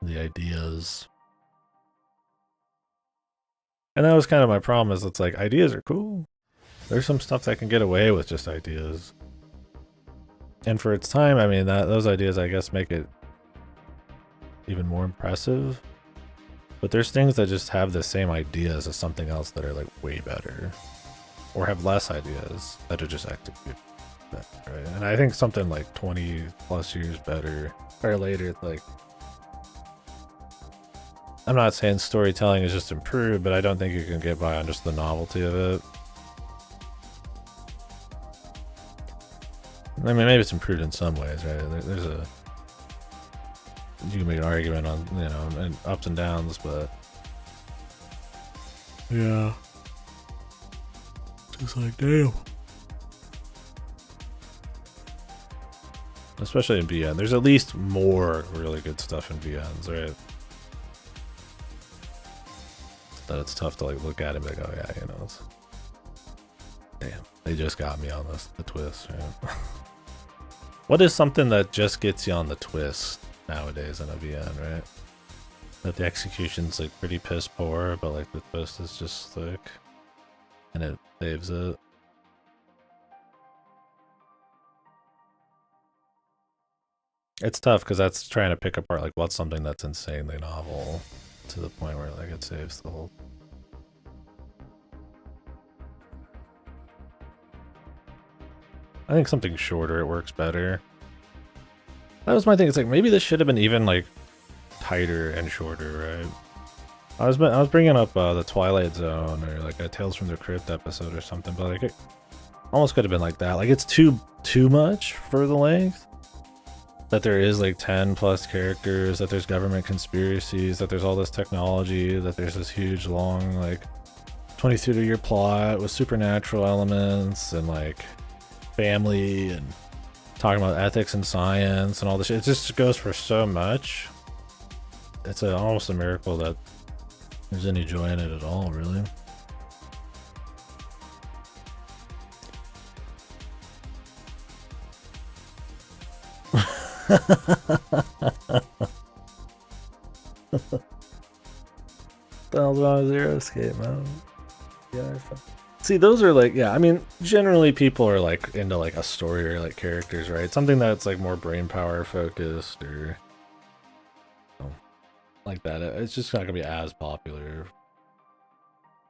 the ideas. And that was kind of my problem, is it's like ideas are cool. There's some stuff that can get away with just ideas. And for its time, I mean, those ideas, I guess, make it even more impressive. But there's things that just have the same ideas as something else that are like way better. Or have less ideas that are just executed better, right? And I think something like 20 plus years better or later, it's like, I'm not saying storytelling is just improved, but I don't think you can get by on just the novelty of it. I mean, maybe it's improved in some ways, right? There's a, you can make an argument on, you know, and ups and downs, but yeah, just like damn. Especially in VN, there's at least more really good stuff in VNs, right? That it's tough to like look at it and be like, oh yeah, you know, it's, damn, they just got me on the twist, right? What is something that just gets you on the twist nowadays in a VN, right? That the execution's like pretty piss poor, but like the twist is just thick and it saves it. It's tough because that's trying to pick apart like what's something that's insanely novel to the point where like it saves the whole. I think something shorter, it works better. That was my thing. It's like maybe this should have been even like tighter and shorter, right? I was bringing up the Twilight Zone or like a Tales from the Crypt episode or something, but like it almost could have been like that. Like it's too much for the length. That there is like 10 plus characters, that there's government conspiracies, that there's all this technology, that there's this huge long like 22-year plot with supernatural elements and like family and talking about ethics and science and all this shit. It just goes for so much. It's almost a miracle that there's any joy in it at all, really. The hell's wrong with Zero Escape, man? Yeah, see, those are like, yeah, I mean, generally people are like into like a story or like characters, right? Something that's like more brain power focused or like that. It's just not gonna be as popular.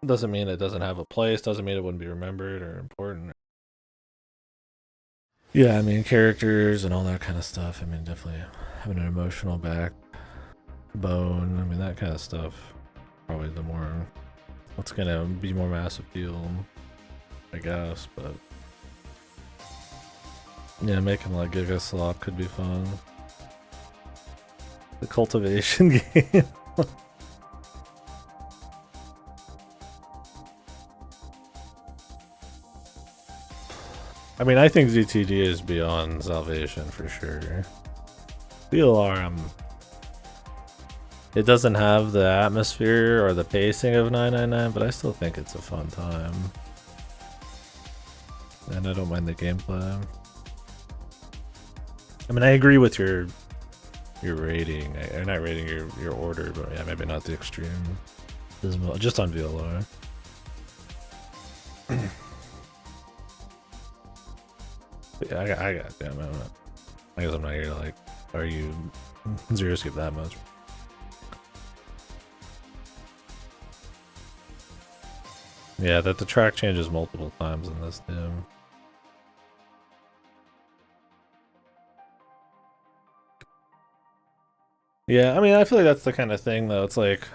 Doesn't mean it doesn't have a place, doesn't mean it wouldn't be remembered or important. Yeah, I mean, characters and all that kind of stuff. I mean, definitely having an emotional backbone. I mean, that kind of stuff. probably the more, what's gonna be more mass appeal, I guess, but yeah, making like Giga Slop could be fun. The cultivation game. I mean, I think ZTD is beyond salvation for sure. VLR, it doesn't have the atmosphere or the pacing of 999, but I still think it's a fun time. And I don't mind the gameplay. I mean, I agree with your rating. I'm not rating your order, but yeah, maybe not the extreme. Just on VLR. Yeah, I got damn it. I guess I'm not here to like argue zero skip that much. Yeah, that the track changes multiple times in this game. Yeah, I mean, I feel like that's the kind of thing though. It's like,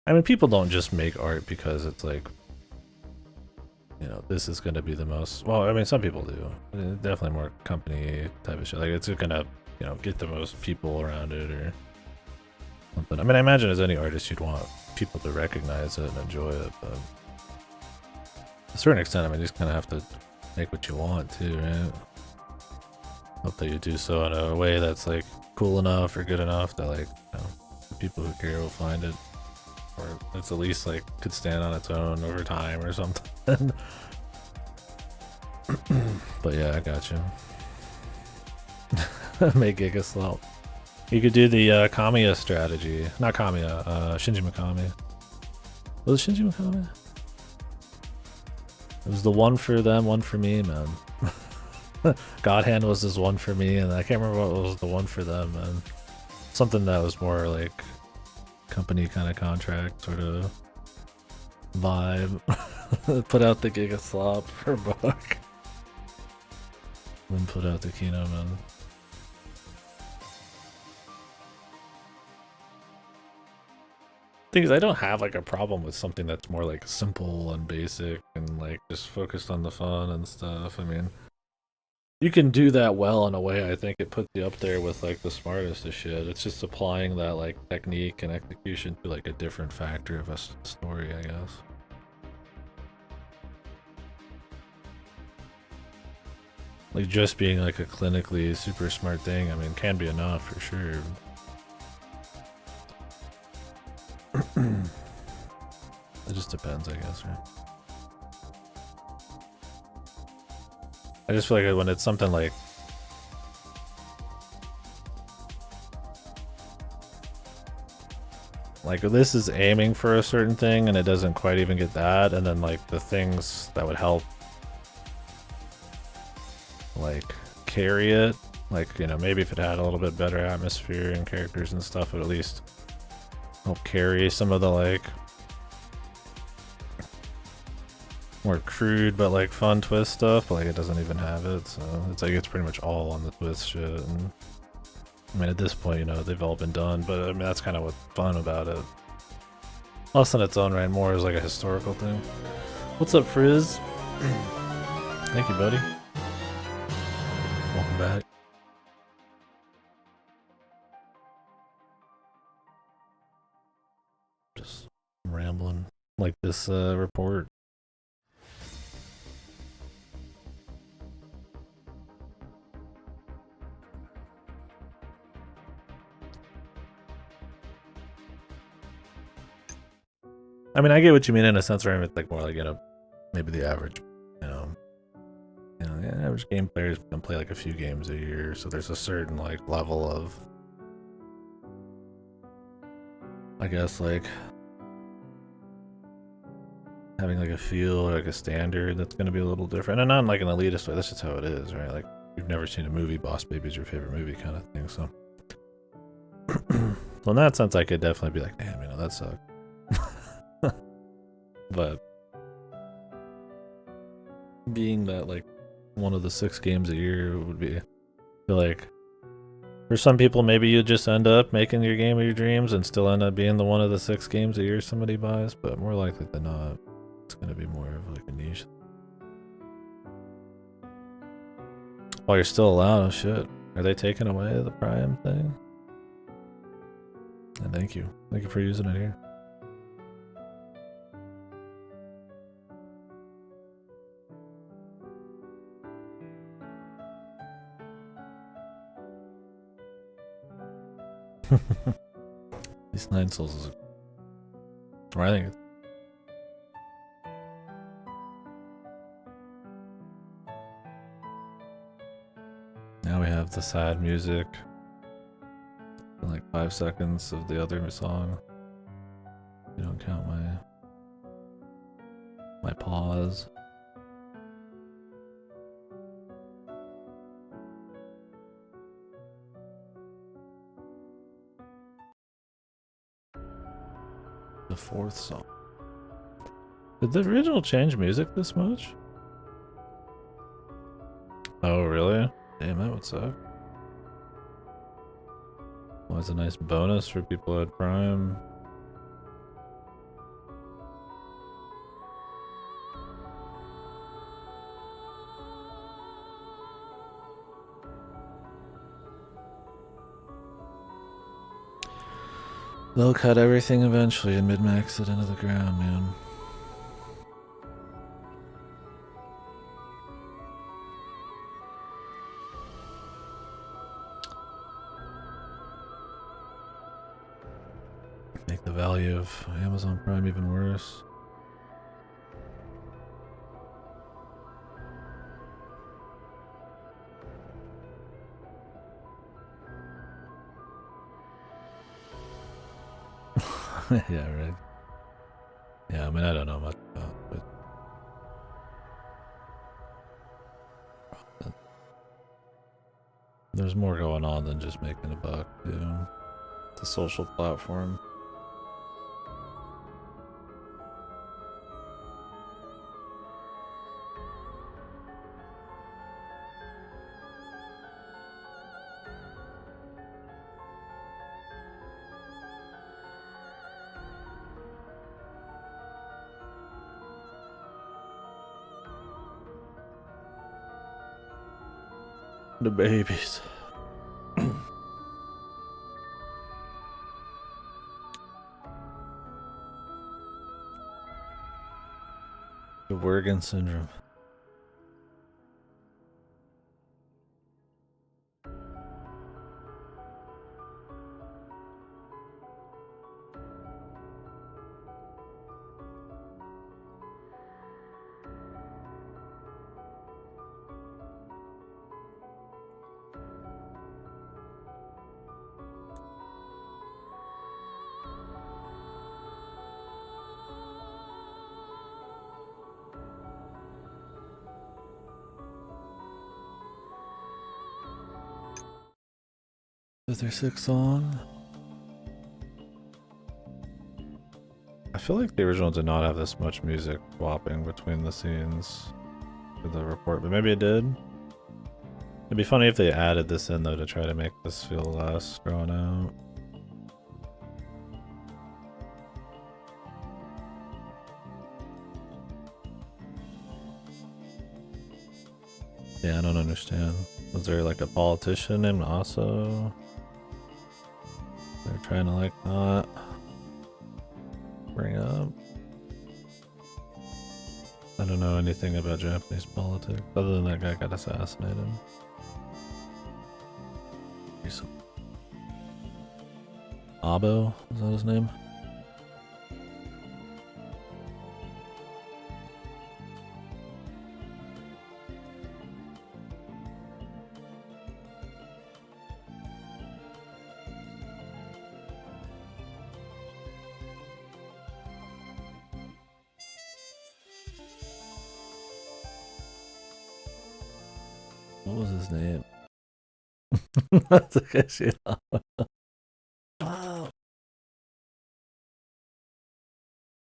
I mean, people don't just make art because it's like, you know, this is going to be the most, well, I mean, some people do. Definitely more company type of shit. Like, it's going to, you know, get the most people around it or something. I mean, I imagine as any artist, you'd want people to recognize it and enjoy it, but to a certain extent, I mean, you just kind of have to make what you want too, right? Hope that you do so in a way that's like cool enough or good enough that like, you know, the people who care will find it. Or it's at least like could stand on its own over time or something. But yeah, I got you. Make Giga Slop. You could do the Kamiya strategy. Not Kamiya, Shinji Mikami. Was it Shinji Mikami? It was the one for them, one for me, man. God Hand was this one for me, and I can't remember what was the one for them, man. Something that was more like company kind of contract sort of vibe. Put out the Giga Slop for a buck. Then put out the Kino, man. Thing is, I don't have like a problem with something that's more like simple and basic and like just focused on the fun and stuff. I mean, you can do that well in a way. I think it puts you up there with like the smartest of shit. It's just applying that like technique and execution to like a different factor of a story, I guess. Like just being like a clinically super smart thing, I mean, can be enough for sure. It just depends, I guess, right? I just feel like when it's something like this is aiming for a certain thing and it doesn't quite even get that, and then like the things that would help like carry it, like, you know, maybe if it had a little bit better atmosphere and characters and stuff, it would at least help carry some of the like more crude but like fun twist stuff, but like it doesn't even have it, so it's like it's pretty much all on the twist shit. And I mean, at this point, you know, they've all been done, but I mean, that's kind of what's fun about it. Less in its own right, more as like a historical thing. What's up, Frizz? Thank you, buddy. Welcome back. Just rambling like this report. I mean, I get what you mean in a sense, where it's like more like, you know, maybe the average, the average game players can play like a few games a year, so there's a certain like level of, I guess, like having like a feel or like a standard that's going to be a little different, and not in like an elitist way. That's just how it is, right? Like, you've never seen a movie, Boss Baby's your favorite movie kind of thing. So, so in that sense, I could definitely be like, damn, you know, that sucked. But being that like one of the 6 games a year would be, I feel like For some people, maybe you just end up making your game of your dreams and still end up being the one of the 6 games a year somebody buys, but more likely than not, it's gonna be more of like a niche. While you're still allowed, oh shit. Are they taking away the Prime thing? And thank you. Thank you for using it here. These 9 souls is... Or I think it's... Now we have the sad music. And like 5 seconds of the other song. You don't count my pause. The 4th song. Did the original change music this much? Oh, really? Damn, that would suck. Well, it's a nice bonus for people at Prime. They'll cut everything eventually and mid-max it into the ground, man. Make the value of Amazon Prime even worse. Yeah, right. Yeah, I mean, I don't know much about it, but there's more going on than just making a buck, too. It's a social platform. The babies. The Wergen syndrome. Is there 6 song? I feel like the original did not have this much music swapping between the scenes for the report, but maybe it did. It'd be funny if they added this in though to try to make this feel less drawn out. Yeah, I don't understand. Was there like a politician named Aso? They're trying to like not bring up. I don't know anything about Japanese politics other than that guy got assassinated. Abo, is that his name? What was his name? That's a good shit.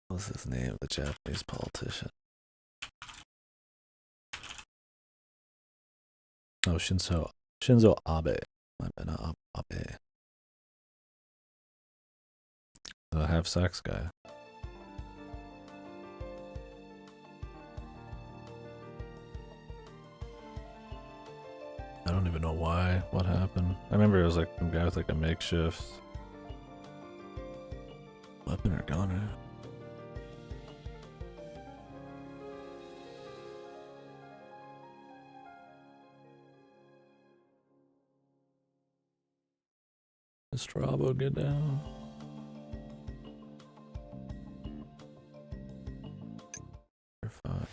What was his name? The Japanese politician. Oh, Shinzo Abe. Might have been a Abe. The have sex guy. I don't even know why. What happened? I remember it was like some guy with like a makeshift weapon or gun. Strabo, get down. You're fine.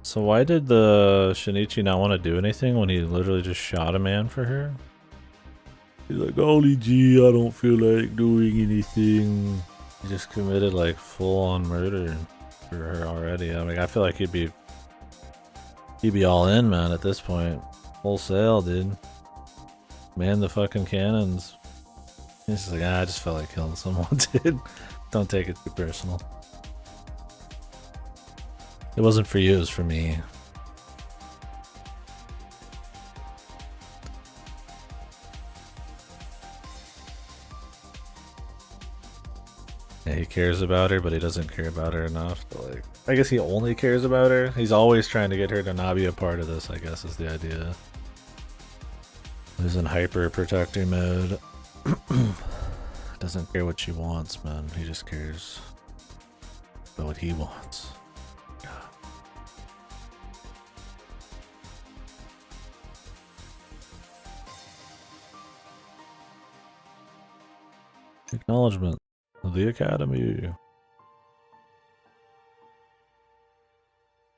So why did the Shinichi not want to do anything when he literally just shot a man for her? He's like, Ollie G, I don't feel like doing anything. He just committed like full-on murder for her already. I mean, I feel like he'd be all in, man, at this point. Wholesale, dude. Man the fucking cannons. He's just like, I just felt like killing someone, dude. Don't take it too personal. It wasn't for you, it was for me. Yeah, he cares about her, but he doesn't care about her enough to, like... I guess he only cares about her. He's always trying to get her to not be a part of this, I guess, is the idea. He's in hyper protector mode. Doesn't care what she wants, man. He just cares about what he wants. Acknowledgement of the Academy.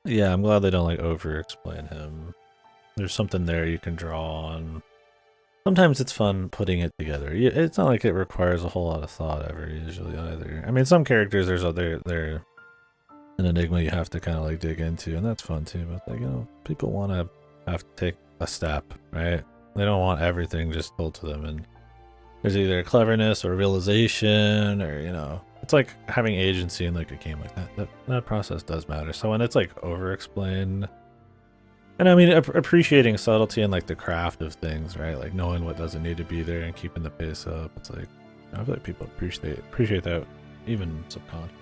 Yeah, I'm glad they don't like over-explain him. There's something there you can draw on. Sometimes it's fun putting it together. It's not like it requires a whole lot of thought ever, usually, either. I mean, some characters, they're an enigma you have to kind of like dig into, and that's fun too, but like, you know, people want to have to take a step, right? They don't want everything just told to them, and there's either cleverness or realization, or, you know, it's like having agency in like a game like that. That process does matter. So when it's like over-explained, and I mean, appreciating subtlety and like the craft of things, right? Like knowing what doesn't need to be there and keeping the pace up. It's like, I feel like people appreciate that, even subconsciously.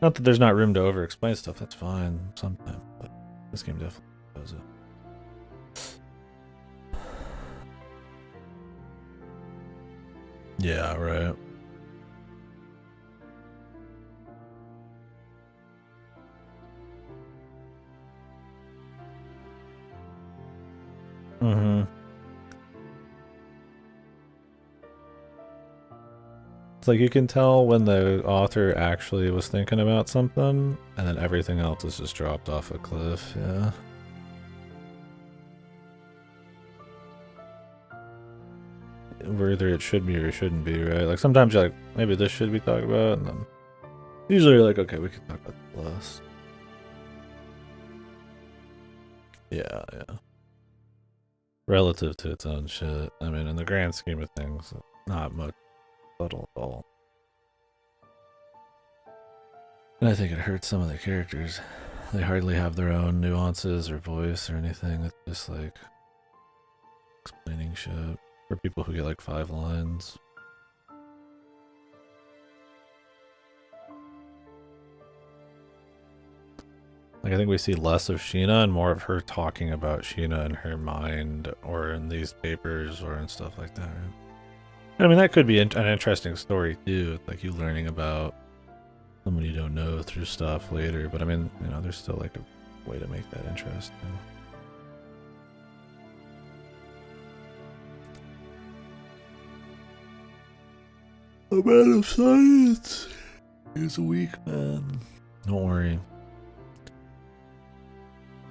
Not that there's not room to over-explain stuff. That's fine sometimes, but this game definitely does it. Yeah, right. Mm-hmm. It's like you can tell when the author actually was thinking about something, and then everything else is just dropped off a cliff, yeah. Whether it should be or shouldn't be, right? Like sometimes you're like, maybe this should be talked about, and then usually you're like, okay, we can talk about the last. Yeah, yeah. Relative to its own shit. I mean, in the grand scheme of things, not much subtle at all. And I think it hurts some of the characters. They hardly have their own nuances or voice or anything. It's just like explaining shit for people who get like 5 lines. Like, I think we see less of Sheena and more of her talking about Sheena in her mind or in these papers or in stuff like that. Right? I mean, that could be an interesting story too, like you learning about someone you don't know through stuff later. But I mean, you know, there's still like a way to make that interesting. A man of science is a weak man. Don't worry.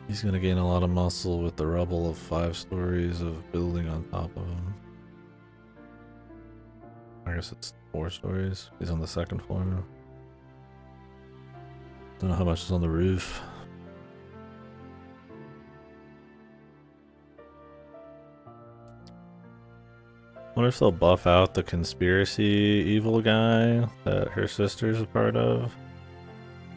He's gonna gain a lot of muscle with the rubble of 5 stories of building on top of him. I guess it's 4 stories. He's on the 2nd floor now. Don't know how much is on the roof. Wonder if they'll buff out the conspiracy evil guy that her sister's a part of.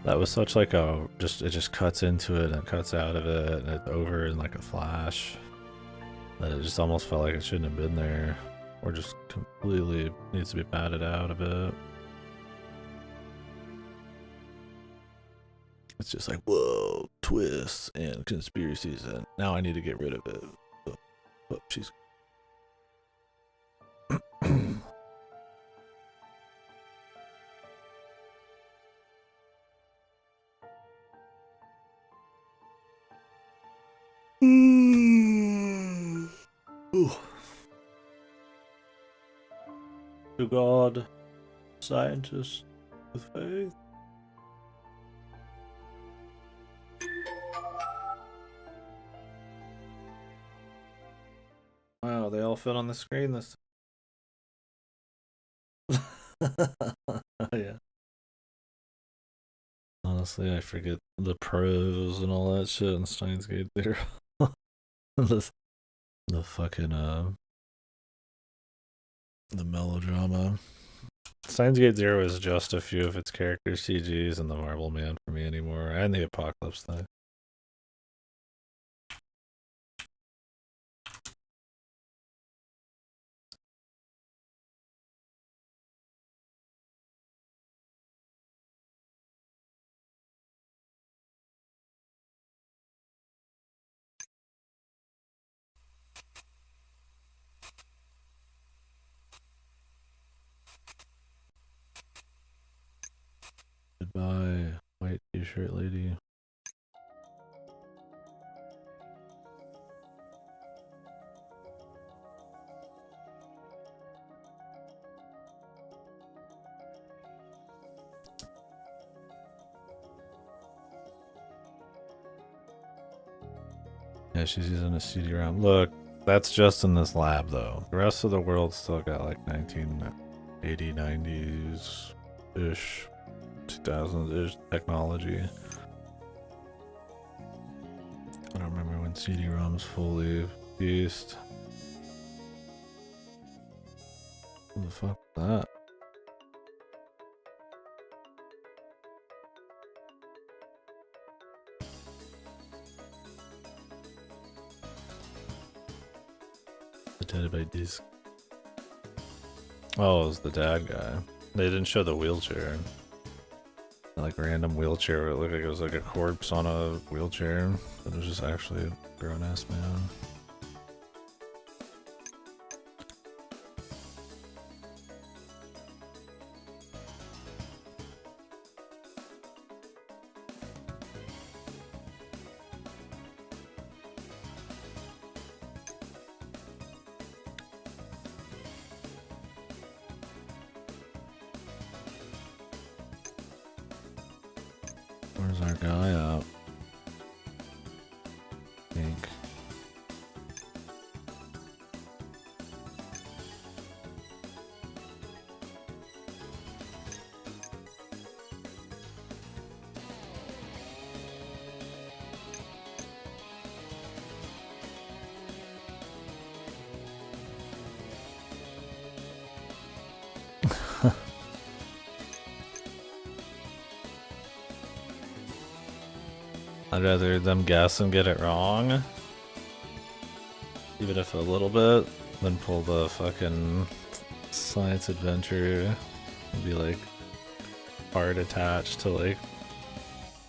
That was such like a it just cuts into it and cuts out of it and it's over in like a flash. That it just almost felt like it shouldn't have been there. Or just completely needs to be padded out a bit. It's just like, whoa, twists and conspiracies, and now I need to get rid of it. Oh, she's. Ooh. To God, scientists with faith. Wow, they all fit on the screen this. Yeah. Honestly, I forget the pros and all that shit in Steins Gate there. the fucking the melodrama. Steins Gate Zero is just a few of its characters CGs and the Marble Man for me anymore, and the Apocalypse thing. Goodbye, white t-shirt lady. Yeah, she's using a CD-ROM. Look, that's just in this lab, though. The rest of the world still got like 1980s, 90s-ish, 2000s-ish technology. I don't remember when CD-ROMs fully used. What the fuck was that? The terabyte disc. Oh, it was the dad guy. They didn't show the wheelchair. Like random wheelchair. It looked like it was like a corpse on a wheelchair. But it was just actually a grown-ass man. Where's our guy at? Pink. I'd rather them guess and get it wrong, even if a little bit, than pull the fucking science adventure and be like hard attached to like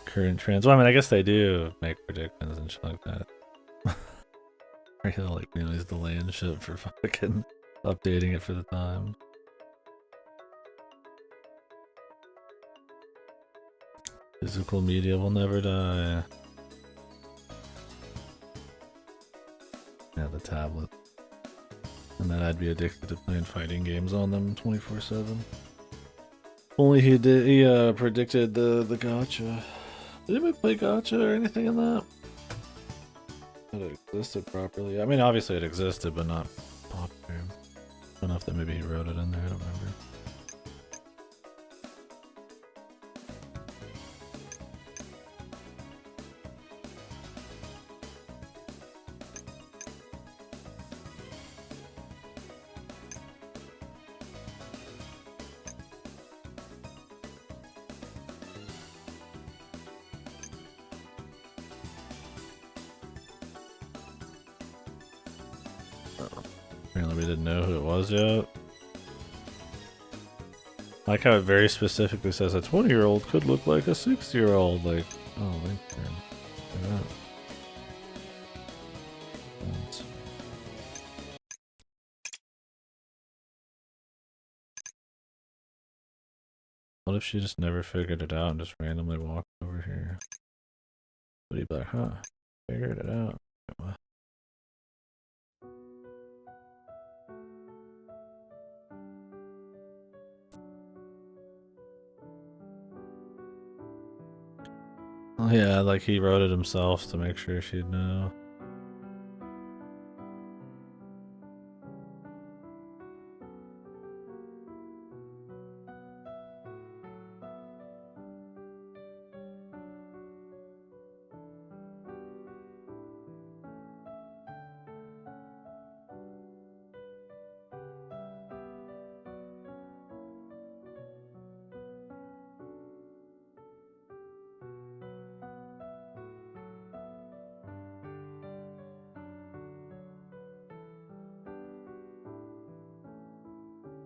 current trends. Well, I mean, I guess they do make predictions and shit like that. Or he'll like, you know, he's delaying shit for fucking updating it for the time. Physical media will never die. Yeah, the tablet. And then I'd be addicted to playing fighting games on them 24/7. Only he did. He predicted the gacha. Did anybody play gacha or anything in that? That it existed properly. I mean, obviously it existed, but not popular. I don't know if that maybe he wrote it in there. I don't remember. Apparently we didn't know who it was yet. I like how it very specifically says a 20-year-old could look like a 60-year-old. Like, oh, thank you. Look at that. What if she just never figured it out and just randomly walked over here? Would he be like, huh? Figured it out. Oh yeah, like he wrote it himself to make sure she'd know.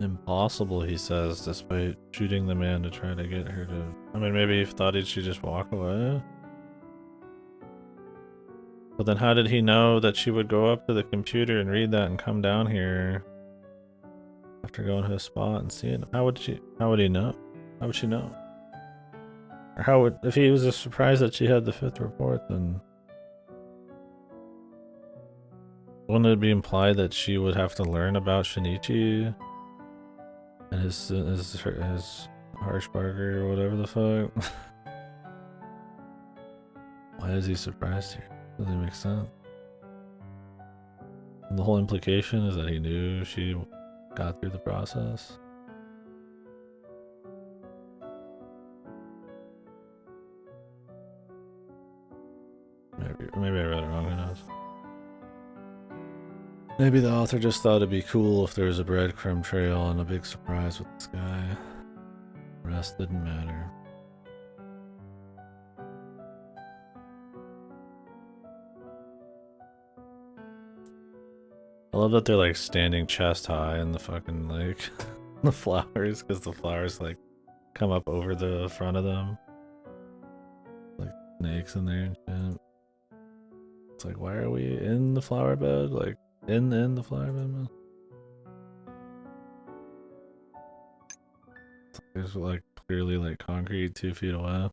Impossible, he says, despite shooting the man to try to get her to... I mean, maybe he thought she'd just walk away? But then how did he know that she would go up to the computer and read that and come down here after going to a spot and seeing it? How would he know? How would she know? Or how would... If he was just surprised that she had the 5th report, then... Wouldn't it be implied that she would have to learn about Shinichi and his Harshbarger or whatever the fuck? Why is he surprised here? Doesn't make sense. And the whole implication is that he knew she got through the process. Maybe I read it wrong, who knows? Maybe the author just thought it'd be cool if there was a breadcrumb trail and a big surprise with this guy. The rest didn't matter. I love that they're like standing chest high in the fucking like the flowers, because the flowers like come up over the front of them. Like snakes in there and shit. It's like, why are we in the flower bed? Like in the flower bed, man? There's like clearly like concrete 2 feet away.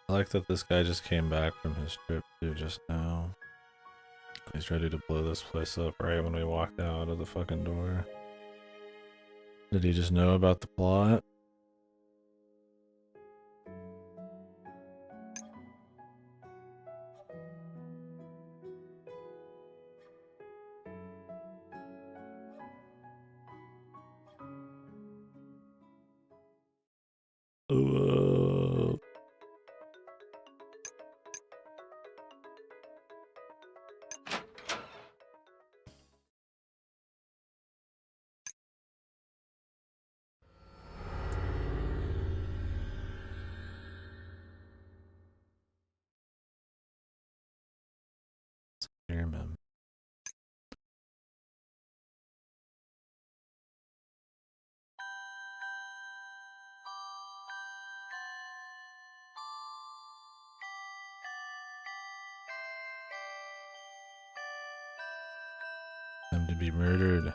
I like that this guy just came back from his trip too just now. He's ready to blow this place up right when we walked out of the fucking door. Did he just know about the plot? Airman. Time to be murdered.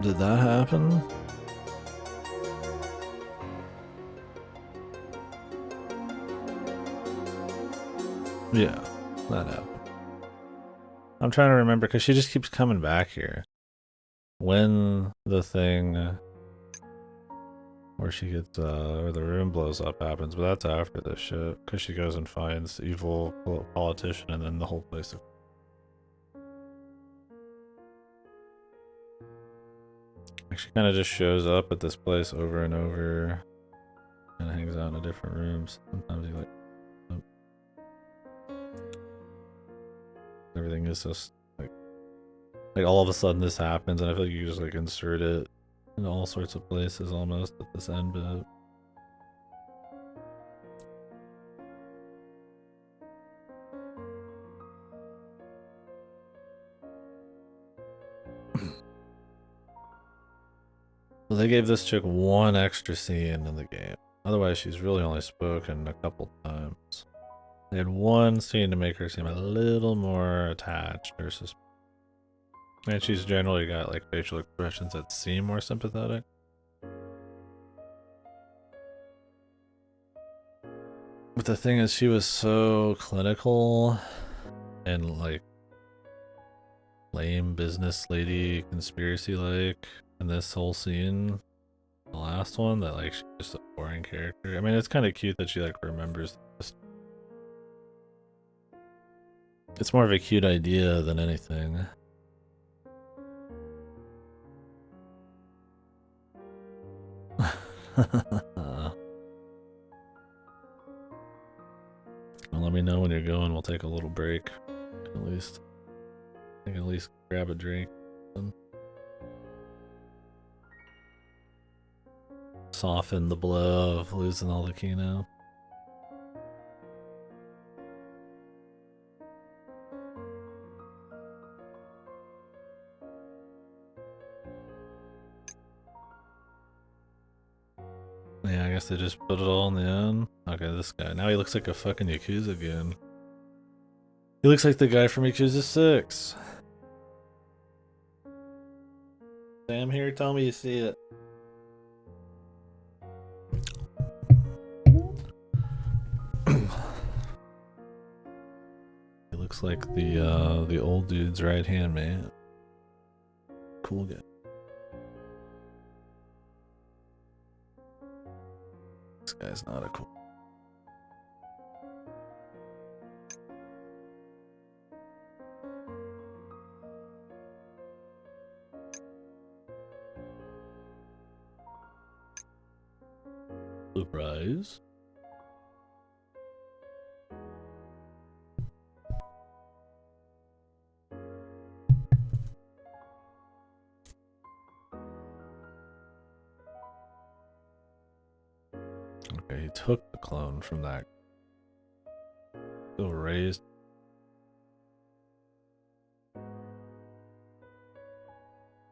Did that happen? Yeah, that happened. I'm trying to remember because she just keeps coming back here. When the thing where she gets, where the room blows up happens, but that's after this shit. Because she goes and finds the evil politician and then the whole place. She kind of just shows up at this place over and over and hangs out in different rooms. Sometimes you like, everything is just like all of a sudden this happens, and I feel like you just like insert it in all sorts of places almost at this end bit. So they gave this chick one extra scene in the game. Otherwise, she's really only spoken a couple times. They had one scene to make her seem a little more attached or suspicious. And she's generally got like facial expressions that seem more sympathetic. But the thing is, she was so clinical and like lame business lady conspiracy like in this whole scene, the last one, that like she's just a boring character. I mean, it's kind of cute that she like remembers this. It's more of a cute idea than anything. Well, let me know when you're going. We'll take a little break. At least. I can at least grab a drink. Soften the blow of losing all the Kino. Yeah, I guess they just put it all in the end. Okay, this guy. Now he looks like a fucking Yakuza again. He looks like the guy from Yakuza 6. Sam here, tell me you see it. He looks like the old dude's right hand man. Cool guy. This guy's not a cool. Surprise. Okay, he took the clone from that. Still raised.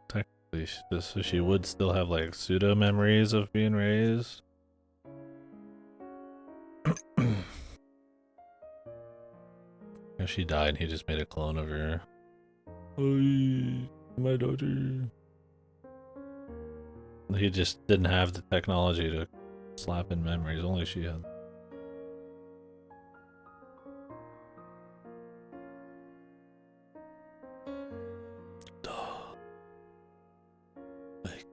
Technically, so she would still have like pseudo memories of being raised. If she died, he just made a clone of her. Oi, my daughter. He just didn't have the technology to slap in memories, only she had. Like,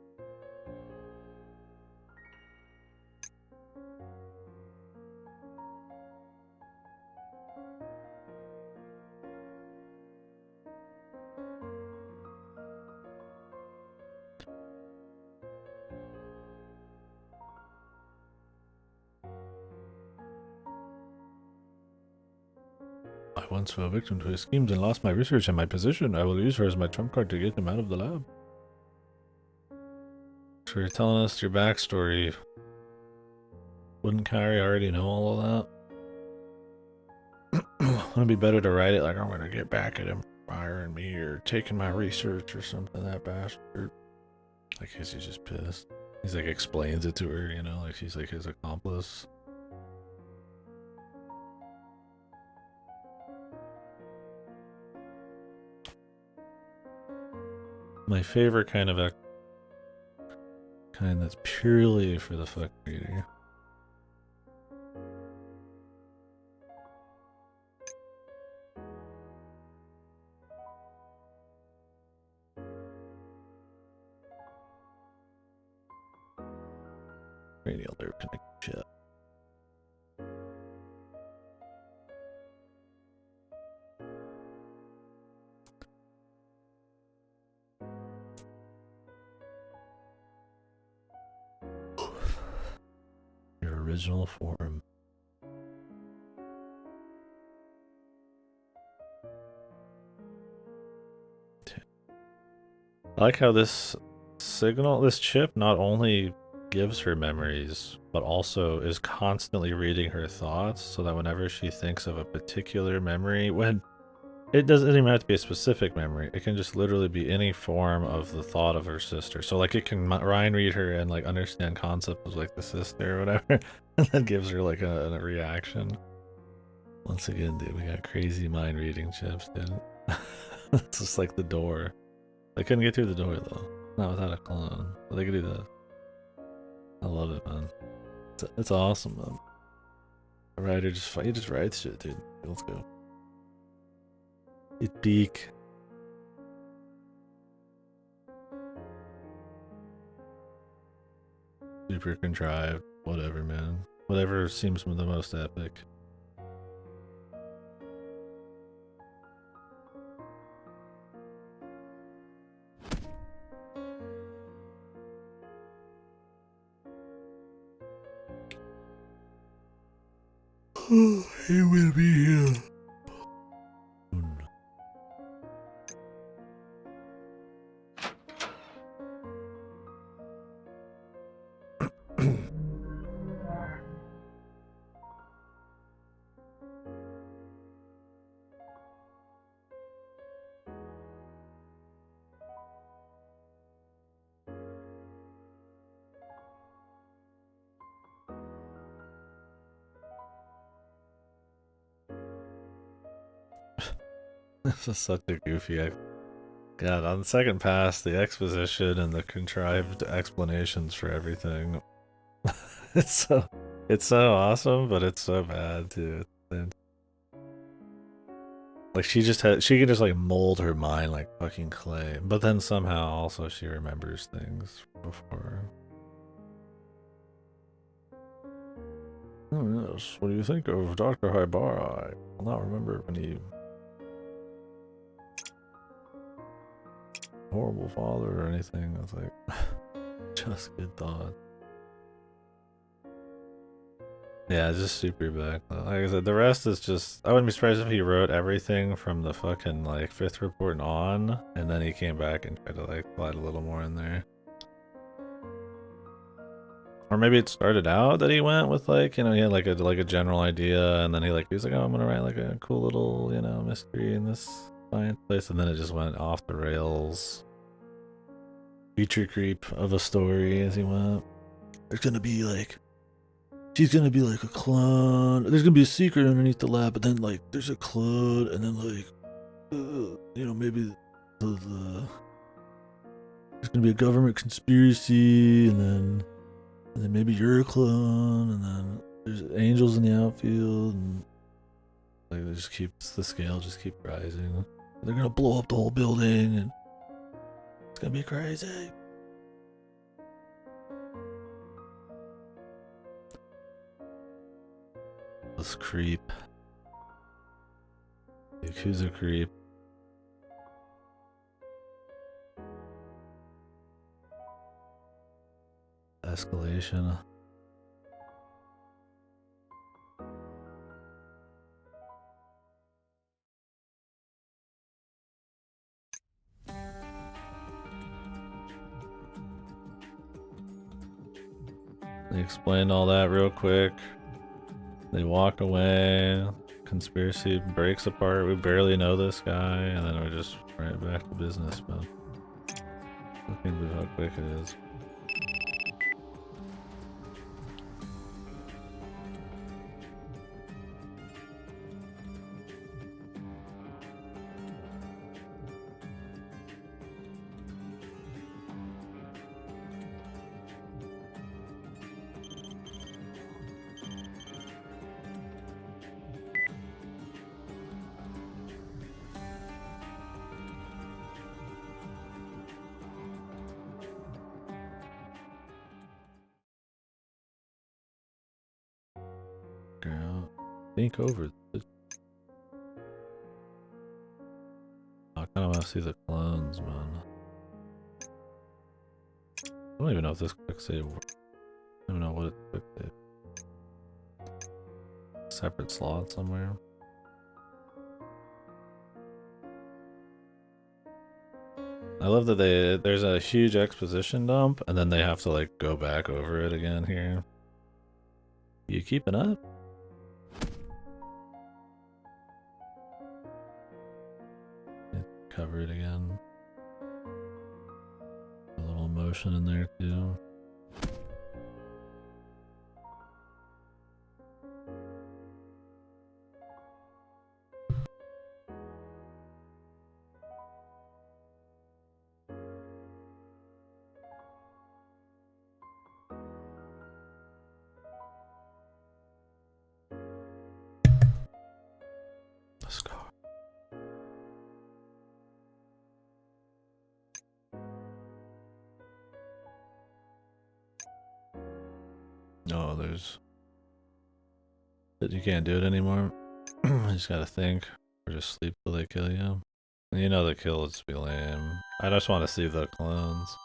I once fell victim to his schemes and lost my research and my position. I will use her as my trump card to get him out of the lab. So you're telling us your backstory. Wouldn't Kyrie already know all of that? Wouldn't it be better to write it like I'm gonna get back at him for firing me or taking my research or something? That bastard. I guess he's just pissed. He's like explains it to her, you know, like she's like his accomplice. My favorite kind of kind that's purely for the fuck reader. Radial nerve connection. Your original form. I like how this chip not only gives her memories, but also is constantly reading her thoughts so that whenever she thinks of a particular memory, when it doesn't even have to be a specific memory, it can just literally be any form of the thought of her sister. So like it can Ryan read her and like understand concepts of like the sister or whatever, and then gives her like a reaction. Once again, dude, we got crazy mind reading chips, dude. It's just like the door. They couldn't get through the door though. Not without a clone. But they could do that. I love it, man. It's awesome, man. A writer he just writes shit, dude. Let's go. It peak. Super contrived. Whatever, man. Whatever seems the most epic. He will be here. This is such a goofy. God, on the second pass, the exposition and the contrived explanations for everything. it's so awesome, but it's so bad too. Like she can just like mold her mind like fucking clay, but then somehow also she remembers things before. Oh yes, what do you think of Dr. Haibara? I will not remember any horrible father or anything. I was like, just good thought. Yeah, just super back. Like I said, the rest is just. I wouldn't be surprised if he wrote everything from the fucking like fifth report and on, and then he came back and tried to like slide a little more in there. Or maybe it started out that he went with like, you know, he had like a general idea, and then he was like, oh, I'm gonna write like a cool little, you know, mystery in this science place, and then it just went off the rails. Feature creep of a story as he went. There's gonna be like, she's gonna be like a clone. There's gonna be a secret underneath the lab, but then like there's a clone, and then like, you know, maybe there's gonna be a government conspiracy, and then maybe you're a clone, and then there's angels in the outfield, and like the scale just keeps rising. They're gonna blow up the whole building, and it's gonna be crazy. This creep. Yakuza creep. Escalation. They explained all that real quick. They walk away. conspiracy breaks apart. We barely know this guy, and then we're just right back to business, man. I can't believe how quick it is. Girl, think over this. I kind of want to see the clones, man. I don't even know if this quick save works. I don't know what it's quick save. Separate slot somewhere. I love that there's a huge exposition dump, and then they have to like go back over it again here. You keeping up? Cover it again. A little emotion in there too. Let's go. Oh, there's... You can't do it anymore. You just gotta think. Or just sleep till they kill you. And you know the kills be lame. I just want to see the clones.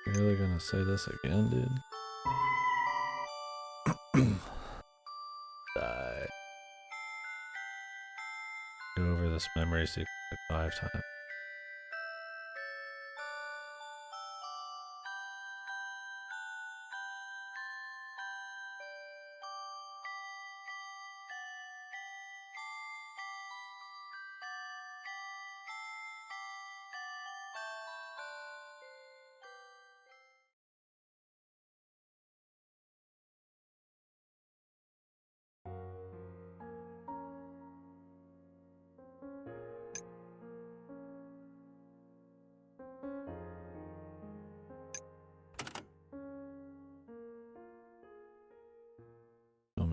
You're really gonna say this again, dude? Die. Go over this memory sequence like 5 times.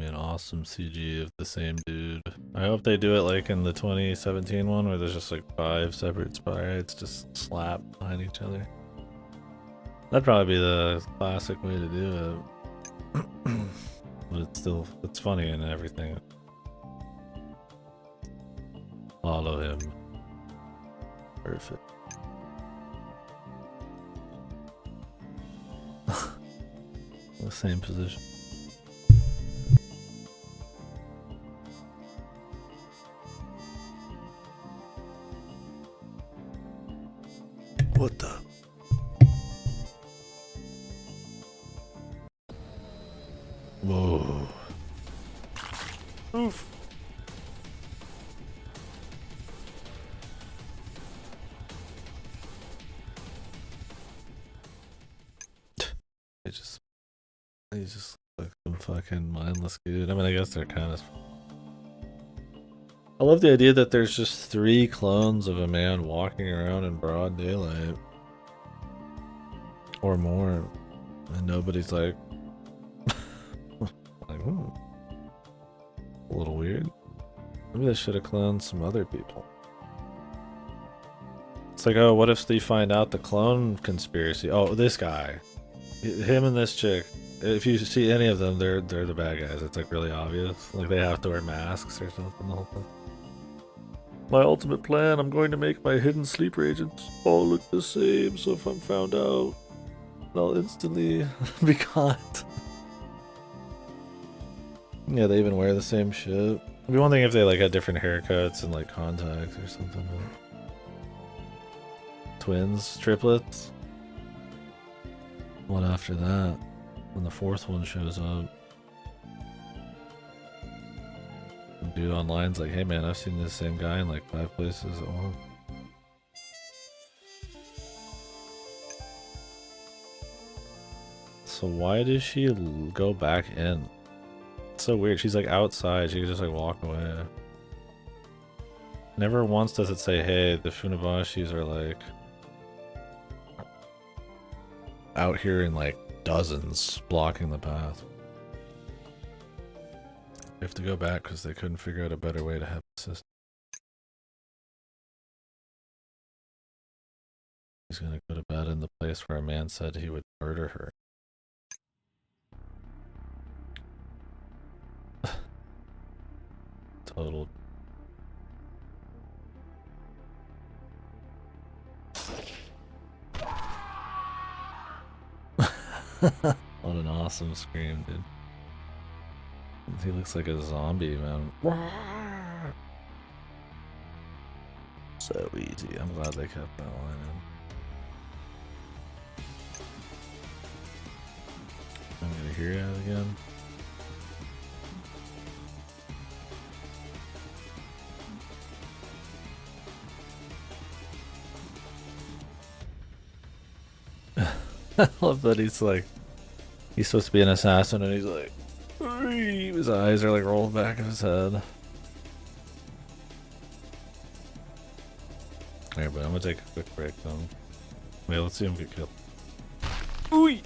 An awesome CG of the same dude. I hope they do it like in the 2017 one where there's just like 5 separate sprites just slapped behind each other. That'd probably be the classic way to do it. But it's funny and everything. Follow him. Perfect. The same position. What the? Whoa. Oof. He's just like some fucking mindless dude. I mean, I guess they're kind of... I love the idea that there's just 3 clones of a man walking around in broad daylight. Or more. And nobody's like... like, a little weird. Maybe they should have cloned some other people. It's like, oh, what if they find out the clone conspiracy? Oh, this guy. Him and this chick. If you see any of them, they're the bad guys. It's like really obvious. Like they have to wear masks or something the whole time. My ultimate plan, I'm going to make my hidden sleeper agents all look the same, so if I'm found out, I'll instantly be caught. Yeah, they even wear the same shit. It'd be one thing if they like had different haircuts and like contacts or something. But... twins, triplets. What after that? When the fourth one shows up. Some dude online's like, hey man, I've seen this same guy in like 5 places at once. So why does she go back in? It's so weird. She's like outside. She can just like walk away. Never once does it say, hey, the Funabashis are like out here in like dozens blocking the path. They have to go back because they couldn't figure out a better way to have the system. He's gonna go to bed in the place where a man said he would murder her. Total. What an awesome scream, dude. He looks like a zombie, man. So easy. I'm glad they kept that line in. I'm gonna hear that again. I love that he's like, he's supposed to be an assassin and he's like, his eyes are like rolled back in his head. Alright, but I'm gonna take a quick break though. Wait, let's see him get killed. Ooh!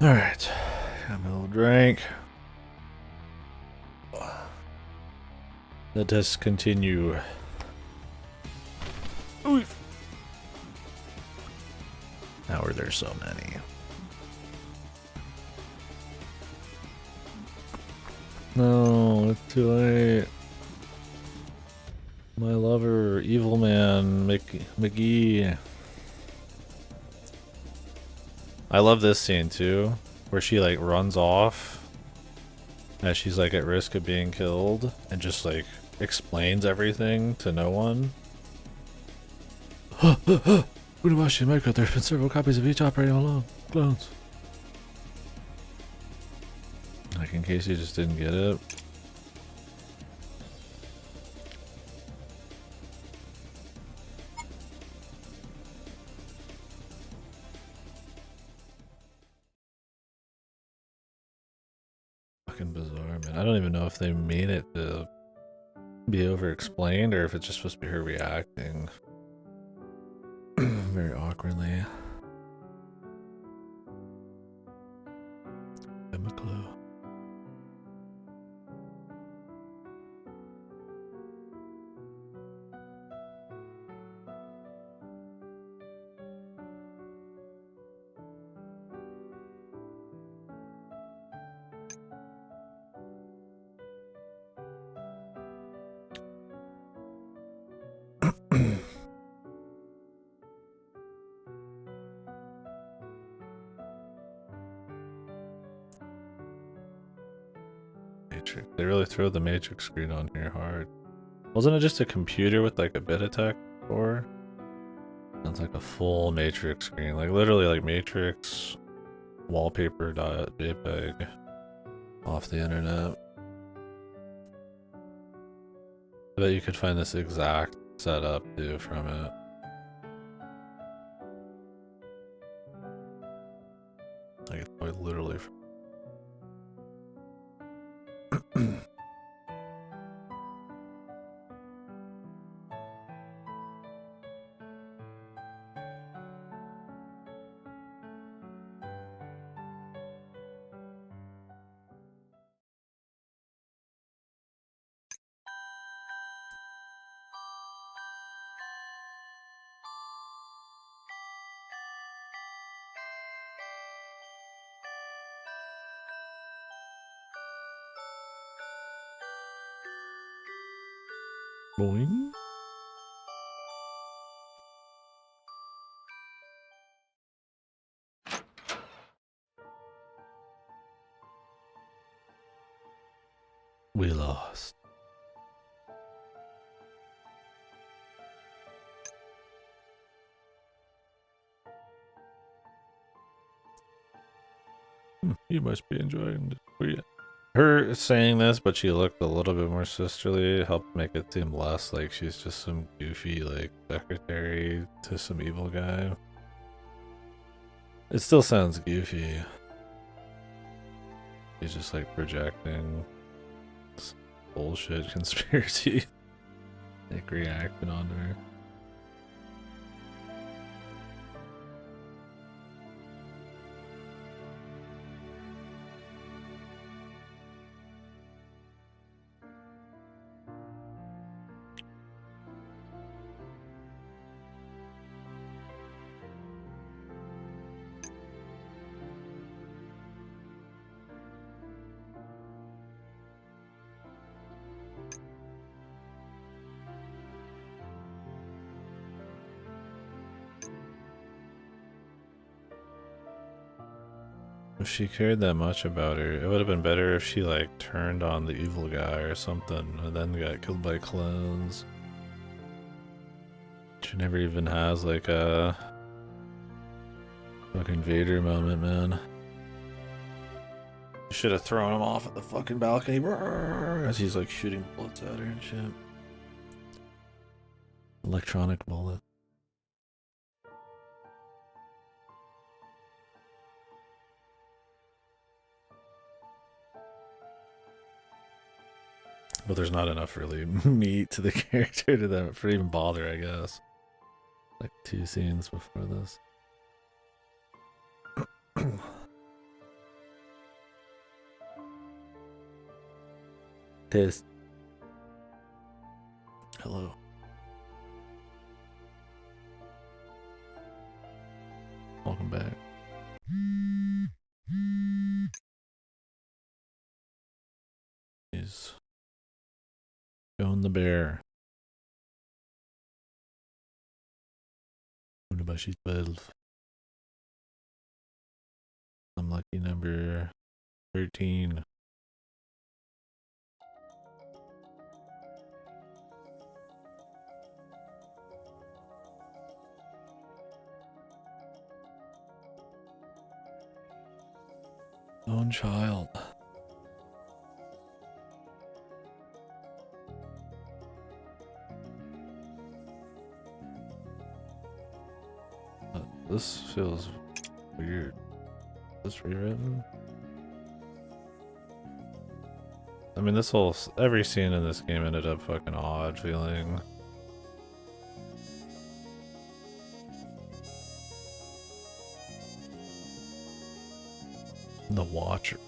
Alright. Got my little drink. Let us continue. Oof. How are there so many? No, it's too late. My lover, evil man, McGee. I love this scene too, where she like runs off as she's like at risk of being killed and just like explains everything to no one. Unawashi and Micro, there's been several copies of each operating alone. Clones. Like in case you just didn't get it. Fucking bizarre, man. I don't even know if they made it to be over explained or if it's just supposed to be her reacting very awkwardly. Give him a clue. Matrix. They really throw the Matrix screen on here hard. Wasn't it just a computer with like a bit of tech before? Sounds like a full Matrix screen. Like literally like Matrix wallpaper.jpg off the internet. I bet you could find this exact setup too from it. Like it's probably literally from Boing. We lost. You must be enjoying it. Her saying this, but she looked a little bit more sisterly, helped make it seem less like she's just some goofy, like, secretary to some evil guy. It still sounds goofy. He's just, like, projecting this bullshit conspiracy, like, reacting onto her. If she cared that much about her, it would have been better if she, like, turned on the evil guy or something and then got killed by clones. She never even has, like, a fucking Vader moment, man. Should have thrown him off at the fucking balcony as he's, like, shooting bullets at her and shit. Electronic bullet. But there's not enough really meat to the character to them for even bother, I guess. Like 2 scenes before this. test. Hello. Welcome back. He's showing the bear. Unabashi 12. I'm lucky number 13. Own child. This feels weird. Is this rewritten? I mean, every scene in this game ended up fucking odd feeling. The Watcher.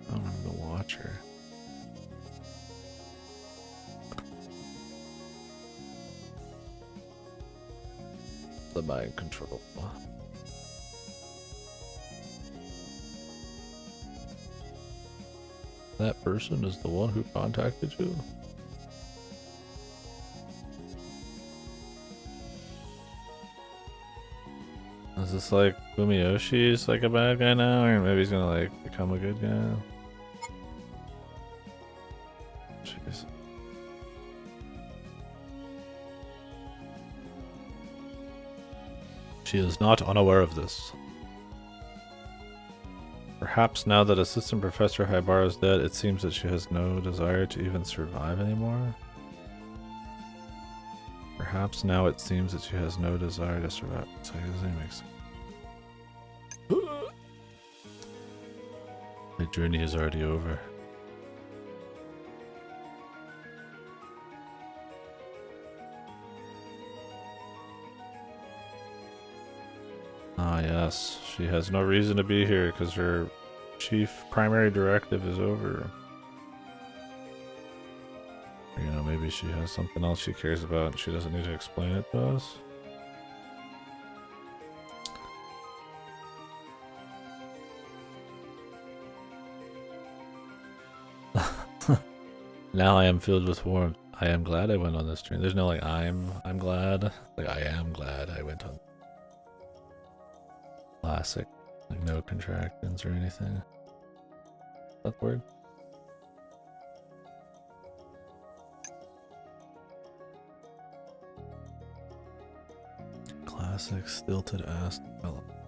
I don't remember the Watcher. The mind control. That person is the one who contacted you? Is this like Fumiyoshi's like a bad guy now, or maybe he's gonna like become a good guy? Jeez. She is not unaware of this. Perhaps now that Assistant Professor Haibara is dead, it seems that she has no desire to even survive anymore. Perhaps now it seems that she has no desire to survive. So his name makes sense. The journey is already over. Ah yes, she has no reason to be here because her chief primary directive is over. You know, maybe she has something else she cares about and she doesn't need to explain it to us. Now I am filled with warmth. I am glad I went on this journey. There's no like I'm glad. Like I am glad I went on. Classic. Like no contractions or anything. That word. Classic stilted ass development.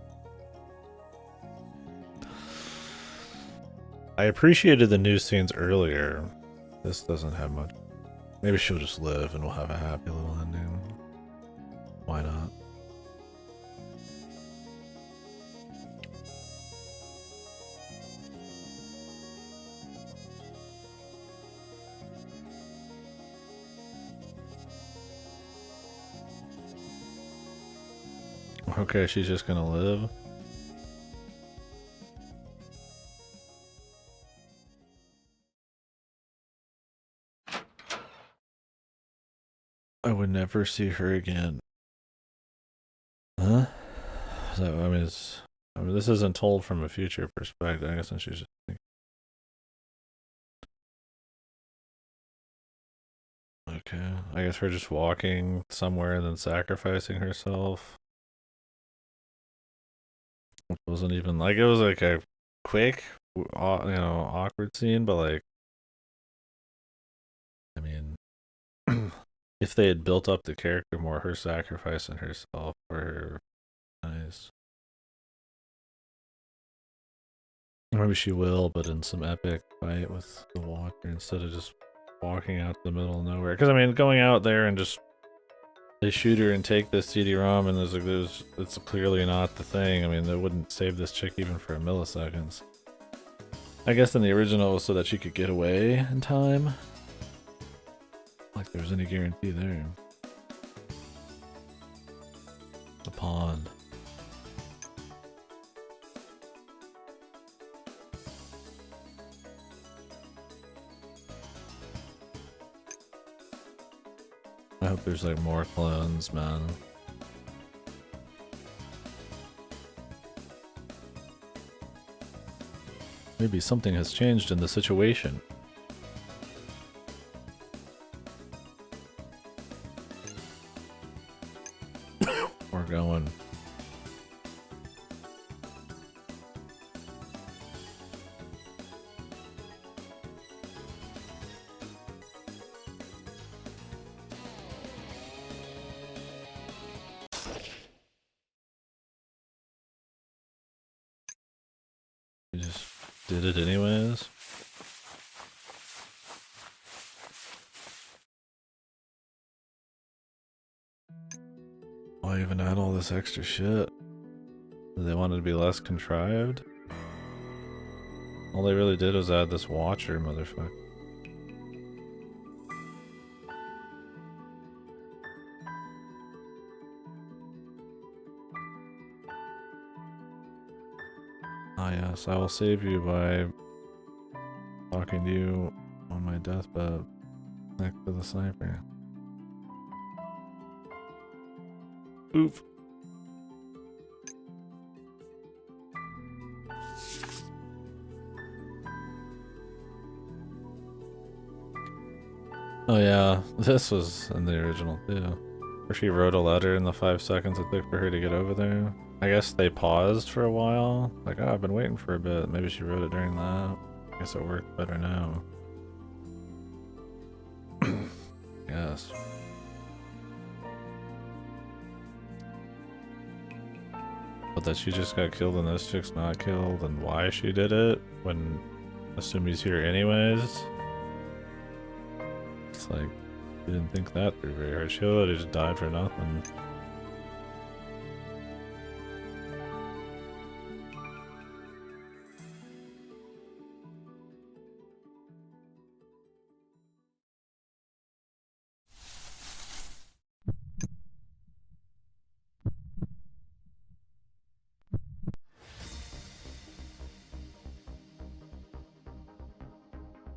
I appreciated the new scenes earlier. This doesn't have much. Maybe she'll just live and we'll have a happy little ending. Why not? Okay, she's just gonna live. I would never see her again. Huh? So, I mean, this isn't told from a future perspective. I guess she's just like, okay. I guess her just walking somewhere and then sacrificing herself. It wasn't even like it was like a quick, awkward scene, but like, I mean, if they had built up the character more, her sacrificing herself for her, nice. Maybe she will, but in some epic fight with the Walker instead of just walking out the middle of nowhere. Because I mean, going out there and just they shoot her and take this CD-ROM, and it's clearly not the thing. I mean, they wouldn't save this chick even for a milliseconds. I guess in the original it was so that she could get away in time. Like there was any guarantee there. The pond. hope there's like more clones, man. Maybe something has changed in the situation. We're going. We just did it anyways. Why even add all this extra shit? They wanted to be less contrived? All they really did was add this watcher, motherfucker. Ah yes, I will save you by talking to you on my deathbed next to the sniper. Oof. Oh yeah, this was in the original too. Where she wrote a letter in the 5 seconds it took for her to get over there. I guess they paused for a while. Like, oh, I've been waiting for a bit. Maybe she wrote it during that. I guess it worked better now. Yes. But that she just got killed and this chick's not killed, and why she did it, when assume he's here anyways. It's like, you didn't think that through very hard. She literally just died for nothing.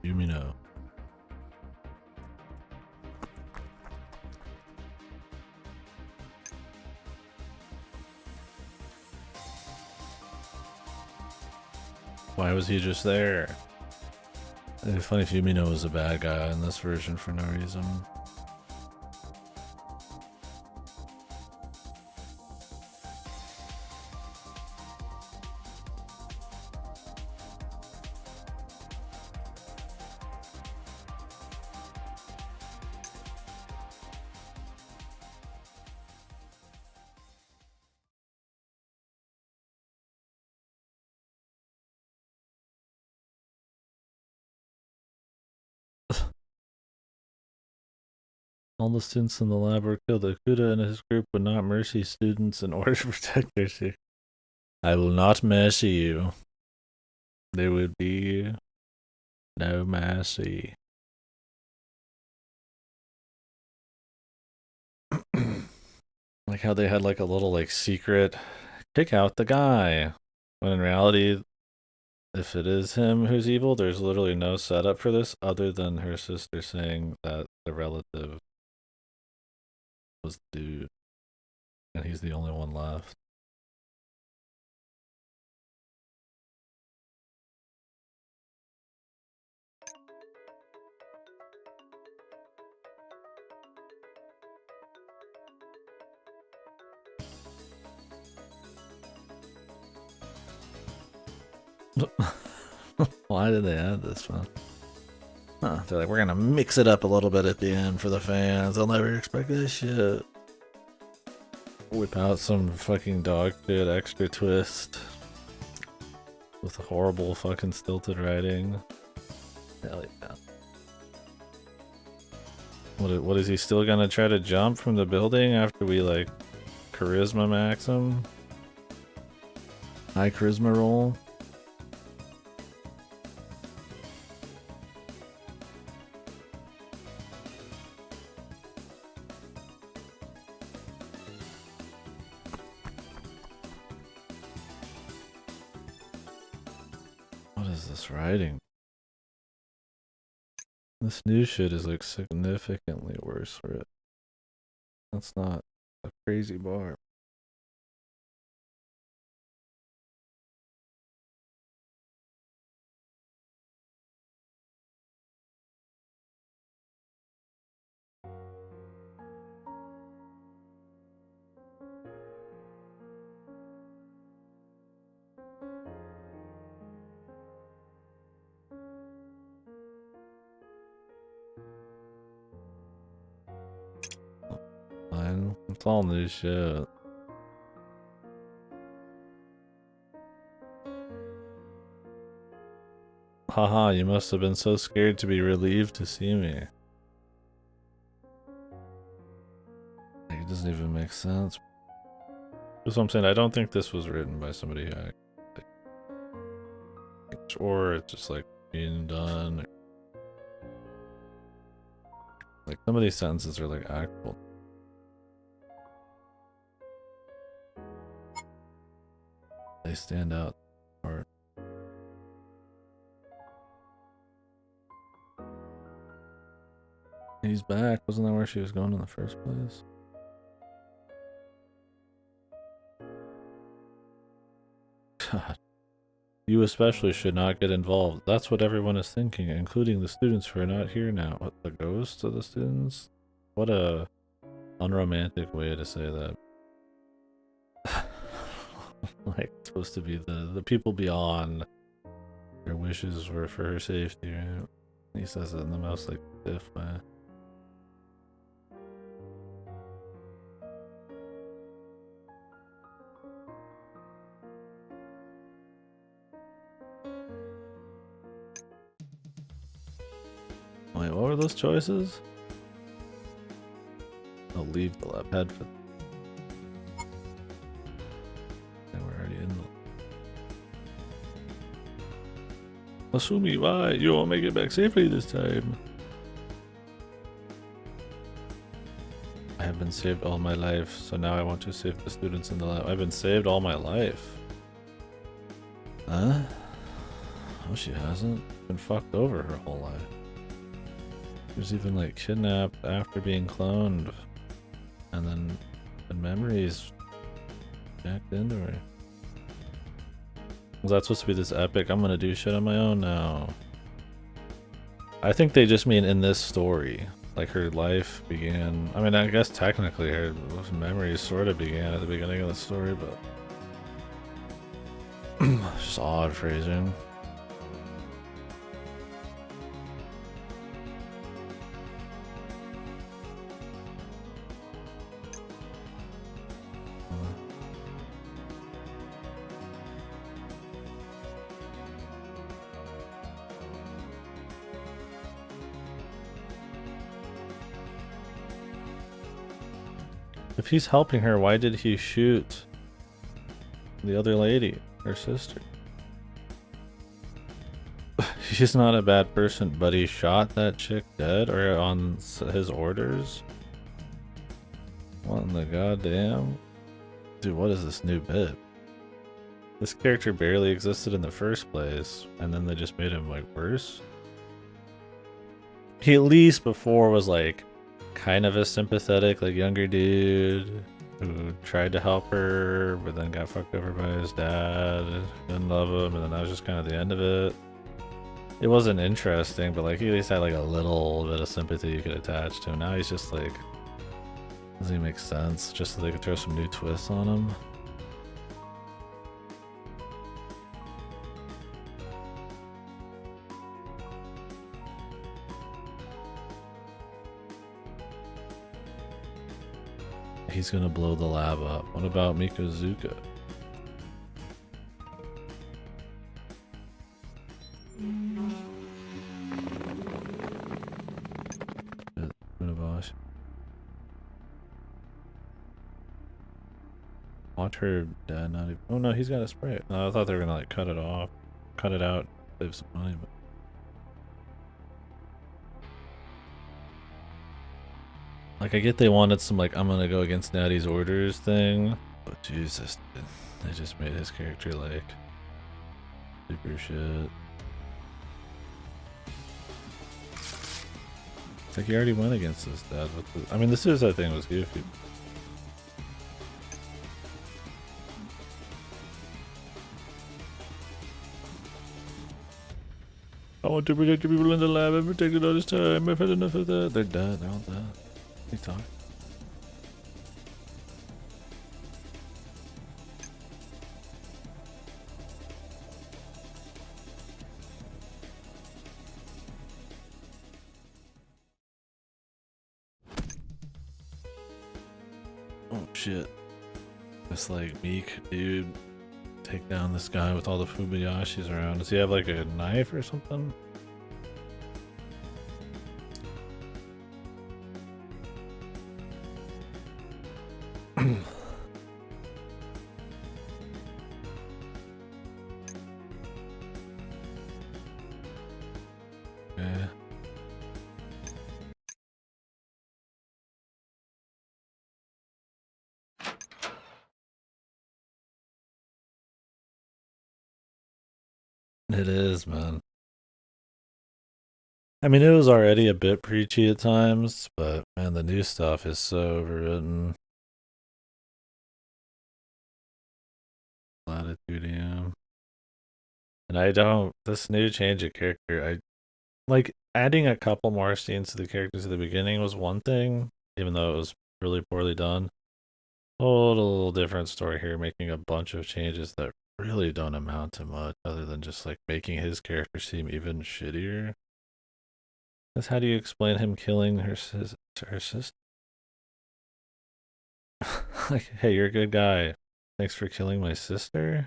You know. Why was he just there? It'd be funny if Yumino was a bad guy in this version for no reason. All the students in the lab were killed. Akuda and his group would not mercy students in order to protect their safety. I will not mercy you. There would be no mercy. Like how they had like a little like secret kick out the guy. When in reality, if it is him who's evil, there's literally no setup for this other than her sister saying that the relative was the dude. And he's the only one left. Why did they add this one? Huh, they're like, we're gonna mix it up a little bit at the end for the fans. They'll never expect this shit. Whip out some fucking dog shit extra twist. With horrible fucking stilted writing. Hell yeah. What is he still gonna try to jump from the building after we like charisma max him? High charisma roll? What is this writing? This new shit is like significantly worse for it. That's not a crazy bar. Fine. It's all new shit. Haha, you must have been so scared to be relieved to see me. Like, it doesn't even make sense. That's what I'm saying. I don't think this was written by somebody or it's just like being done. Like some of these sentences are like actual. They stand out hard. He's back. Wasn't that where she was going in the first place? God. You especially should not get involved. That's what everyone is thinking, including the students who are not here now. What, the ghosts of the students? What a unromantic way to say that. Like, it's supposed to be the people beyond. Their wishes were for her safety, right? He says it in the most, like, stiff way. Wait, what were those choices? I'll leave the lab. Head for. They were already in the. Asumi, why? You won't make it back safely this time. I have been saved all my life, so now I want to save the students in the lab. I've been saved all my life. Huh? Oh, she hasn't. Been fucked over her whole life. She was even like kidnapped after being cloned. And then the memories jacked into her. Was that supposed to be this epic? I'm gonna do shit on my own now. I think they just mean in this story. Like her life began. I mean, I guess technically her memories sort of began at the beginning of the story, but. Just odd phrasing. If he's helping her, why did he shoot the other lady, her sister? She's not a bad person, but he shot that chick dead or on his orders? What in the goddamn? Dude, what is this new bit? This character barely existed in the first place, and then they just made him, like, worse? He at least before was, like, kind of a sympathetic, like, younger dude who tried to help her, but then got fucked over by his dad, didn't love him, and then that was just kind of the end of it. It wasn't interesting, but, like, he at least had, like, a little bit of sympathy you could attach to him. Now he's just, like, doesn't even make sense, just so they could throw some new twists on him. He's gonna blow the lab up. What about Mikozuka? Watch her dad not even. Oh no, he's got a spray. No, I thought they were gonna like cut it off, cut it out, save some money, but. Like, I get they wanted some, like, I'm gonna go against Natty's orders thing, but Jesus, they just made his character, like, super shit. It's like he already went against this dad. I mean, the suicide thing was goofy. I want to protect the people in the lab. I've protected all this time. I've had enough of that. They're dead. They're all dead. What are you talking? Oh shit. This like meek dude take down this guy with all the Fubayashis around. Does he have like a knife or something? Okay. It is, man. I mean, it was already a bit preachy at times, but man, the new stuff is so overwritten. Latitude, yeah. And I don't, this new change of character, I like adding a couple more scenes to the characters at the beginning was one thing, even though it was really poorly done. Total different story here, making a bunch of changes that really don't amount to much other than just like making his character seem even shittier. That's how do you explain him killing her sister? Like, hey, you're a good guy. Thanks for killing my sister?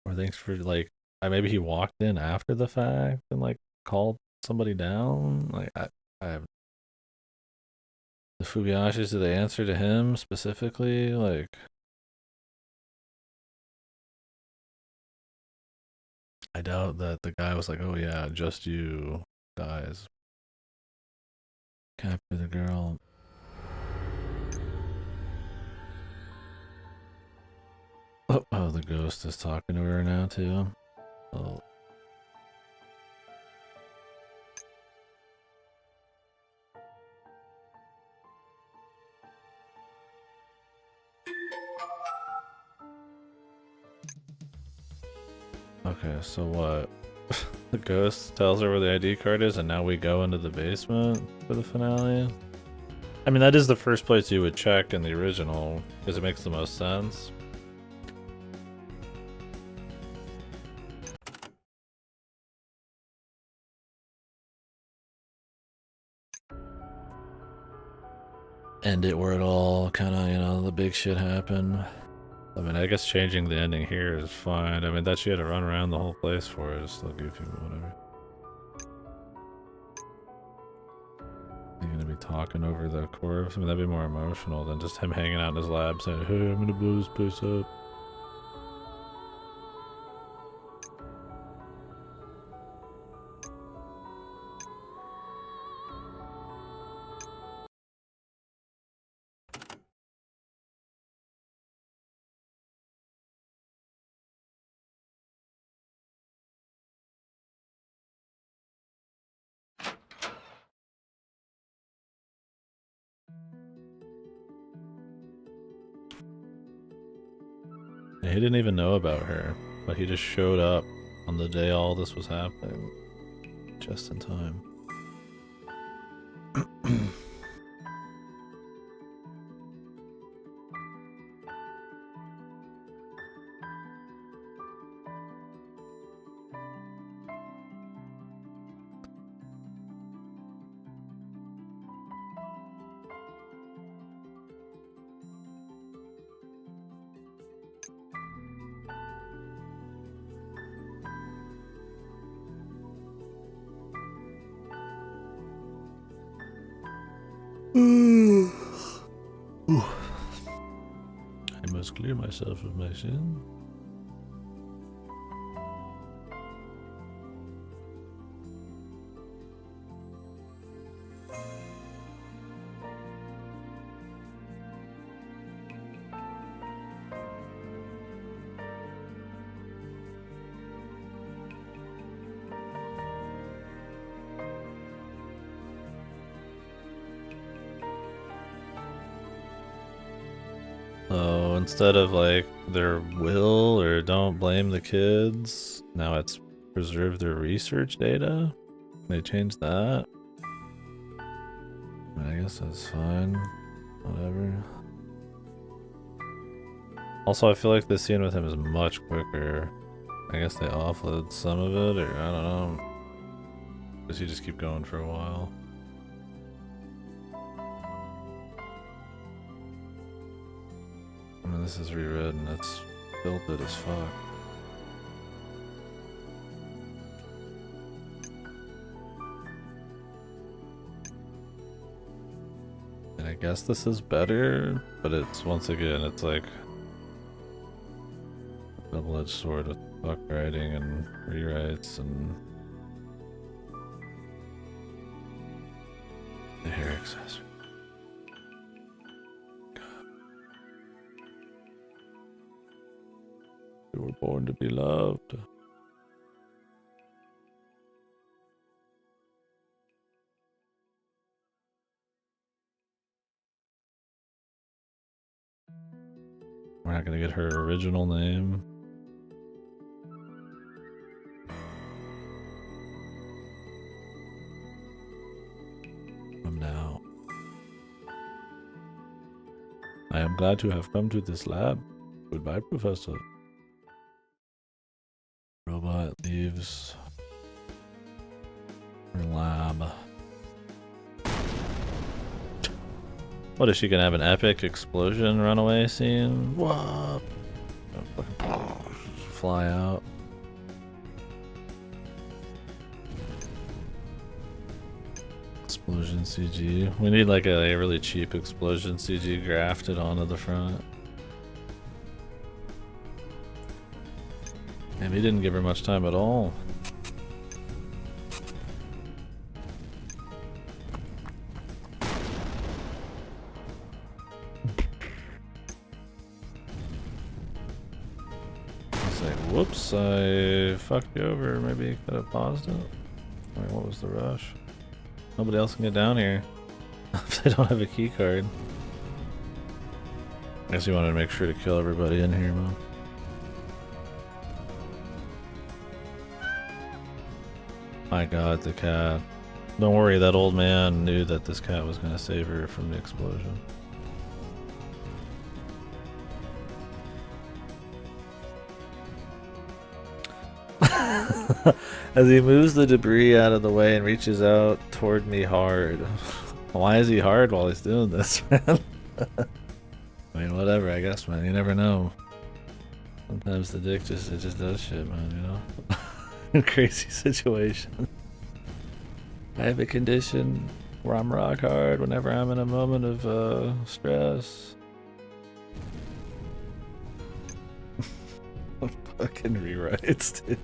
Or thanks for like maybe he walked in after the fact and like called somebody down? Like I have the Fubiyashis, do they answer to him specifically? Like I doubt that the guy was like, oh yeah, just you guys. Capture the girl. Oh, the ghost is talking to her now too. Oh. Okay, so what? The ghost tells her where the ID card is, and now we go into the basement for the finale? I mean, that is the first place you would check in the original, because it makes the most sense. End it where it all kind of, you know, the big shit happened. I mean, I guess changing the ending here is fine. I mean, that she had to run around the whole place for it is still goofy, but whatever. You're gonna be talking over the corpse? I mean, that'd be more emotional than just him hanging out in his lab saying, hey, I'm gonna blow this place up. And he didn't even know about her, but he just showed up on the day all this was happening. Just in time. I must clear myself of my sin. Oh, instead of like their will or don't blame the kids, now it's preserve their research data. They changed that. I mean, I guess that's fine. Whatever. Also, I feel like this scene with him is much quicker. I guess they offload some of it, or I don't know. Does he just keep going for a while? I mean, this is reread and it's filtered as fuck. And I guess this is better, but it's, once again, it's like a double-edged sword with fuck writing and rewrites and the hair accessory. We were born to be loved. We're not gonna get her original name. From now. I am glad to have come to this lab. Goodbye, Professor. Robot leaves her lab. What, is she gonna have an epic explosion runaway scene? What? Fly out. Explosion CG. We need like a really cheap explosion CG grafted onto the front. And he didn't give her much time at all. He's like, whoops, I fucked you over. Maybe you could have paused it. Wait, what was the rush? Nobody else can get down here. If they don't have a key card. I guess you wanted to make sure to kill everybody in here, man. My god, the cat. Don't worry, that old man knew that this cat was gonna save her from the explosion. As he moves the debris out of the way and reaches out toward me hard. Why is he hard while he's doing this, man? I mean, whatever, I guess, man. You never know. Sometimes the dick just does shit, man, you know? In crazy situation. I have a condition where I'm rock hard whenever I'm in a moment of stress. Fucking rewrites, dude.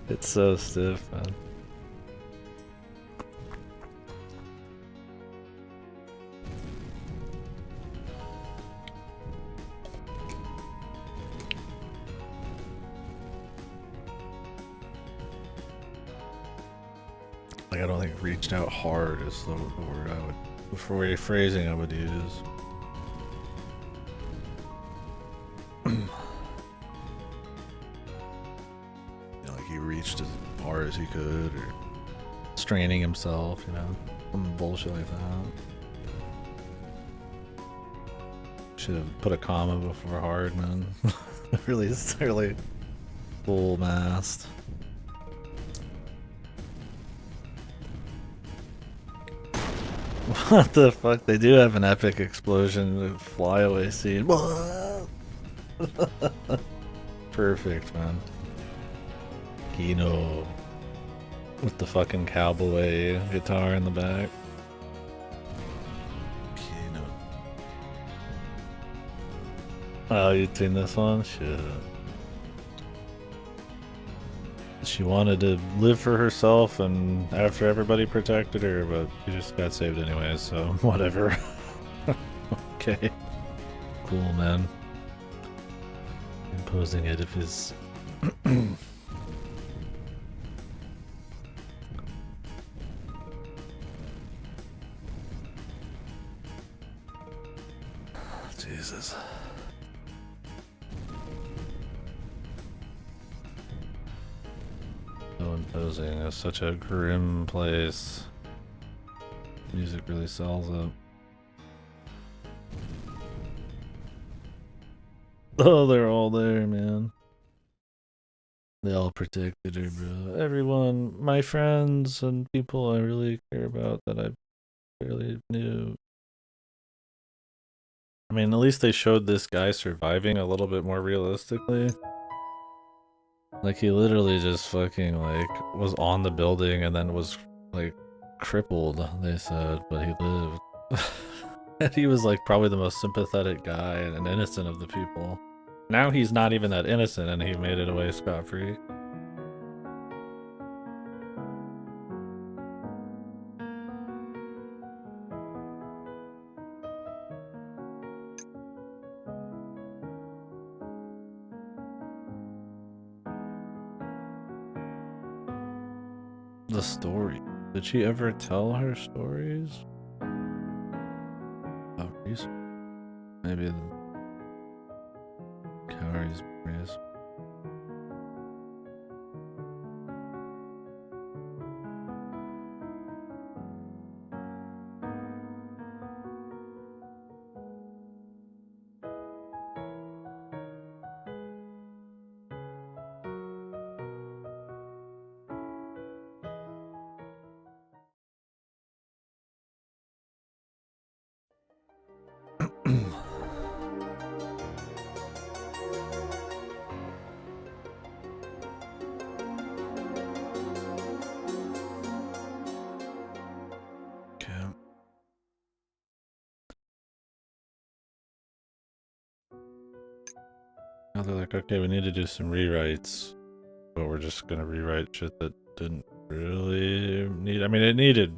It's so stiff, man. Like, I don't think reached out hard is the word I would, for phrasing I would use. He reached as far as he could, or straining himself, you know, some bullshit like that. Should have put a comma before hard, man. really full mast. What the fuck? They do have an epic explosion flyaway scene. Perfect, man. Kino with the fucking cowboy guitar in the back. Kino. Oh, you'd seen this one? Shit. She wanted to live for herself and after everybody protected her, but she just got saved anyway, so whatever. Okay. Cool, man. Imposing edifice. Jesus. Posing is such a grim place. Music really sells it. Oh, they're all there, man. They all protected her, bro. Everyone, my friends and people I really care about that I barely knew. I mean, at least they showed this guy surviving a little bit more realistically. Like, he literally just fucking, like, was on the building and then was, like, crippled, they said, but he lived. And he was, like, probably the most sympathetic guy and innocent of the people. Now he's not even that innocent and he made it away scot-free. The story. Did she ever tell her stories? Oh, Reese? Maybe the Cowries Reese. Now they're like, okay, we need to do some rewrites, but we're just gonna rewrite shit that didn't really need. I mean, it needed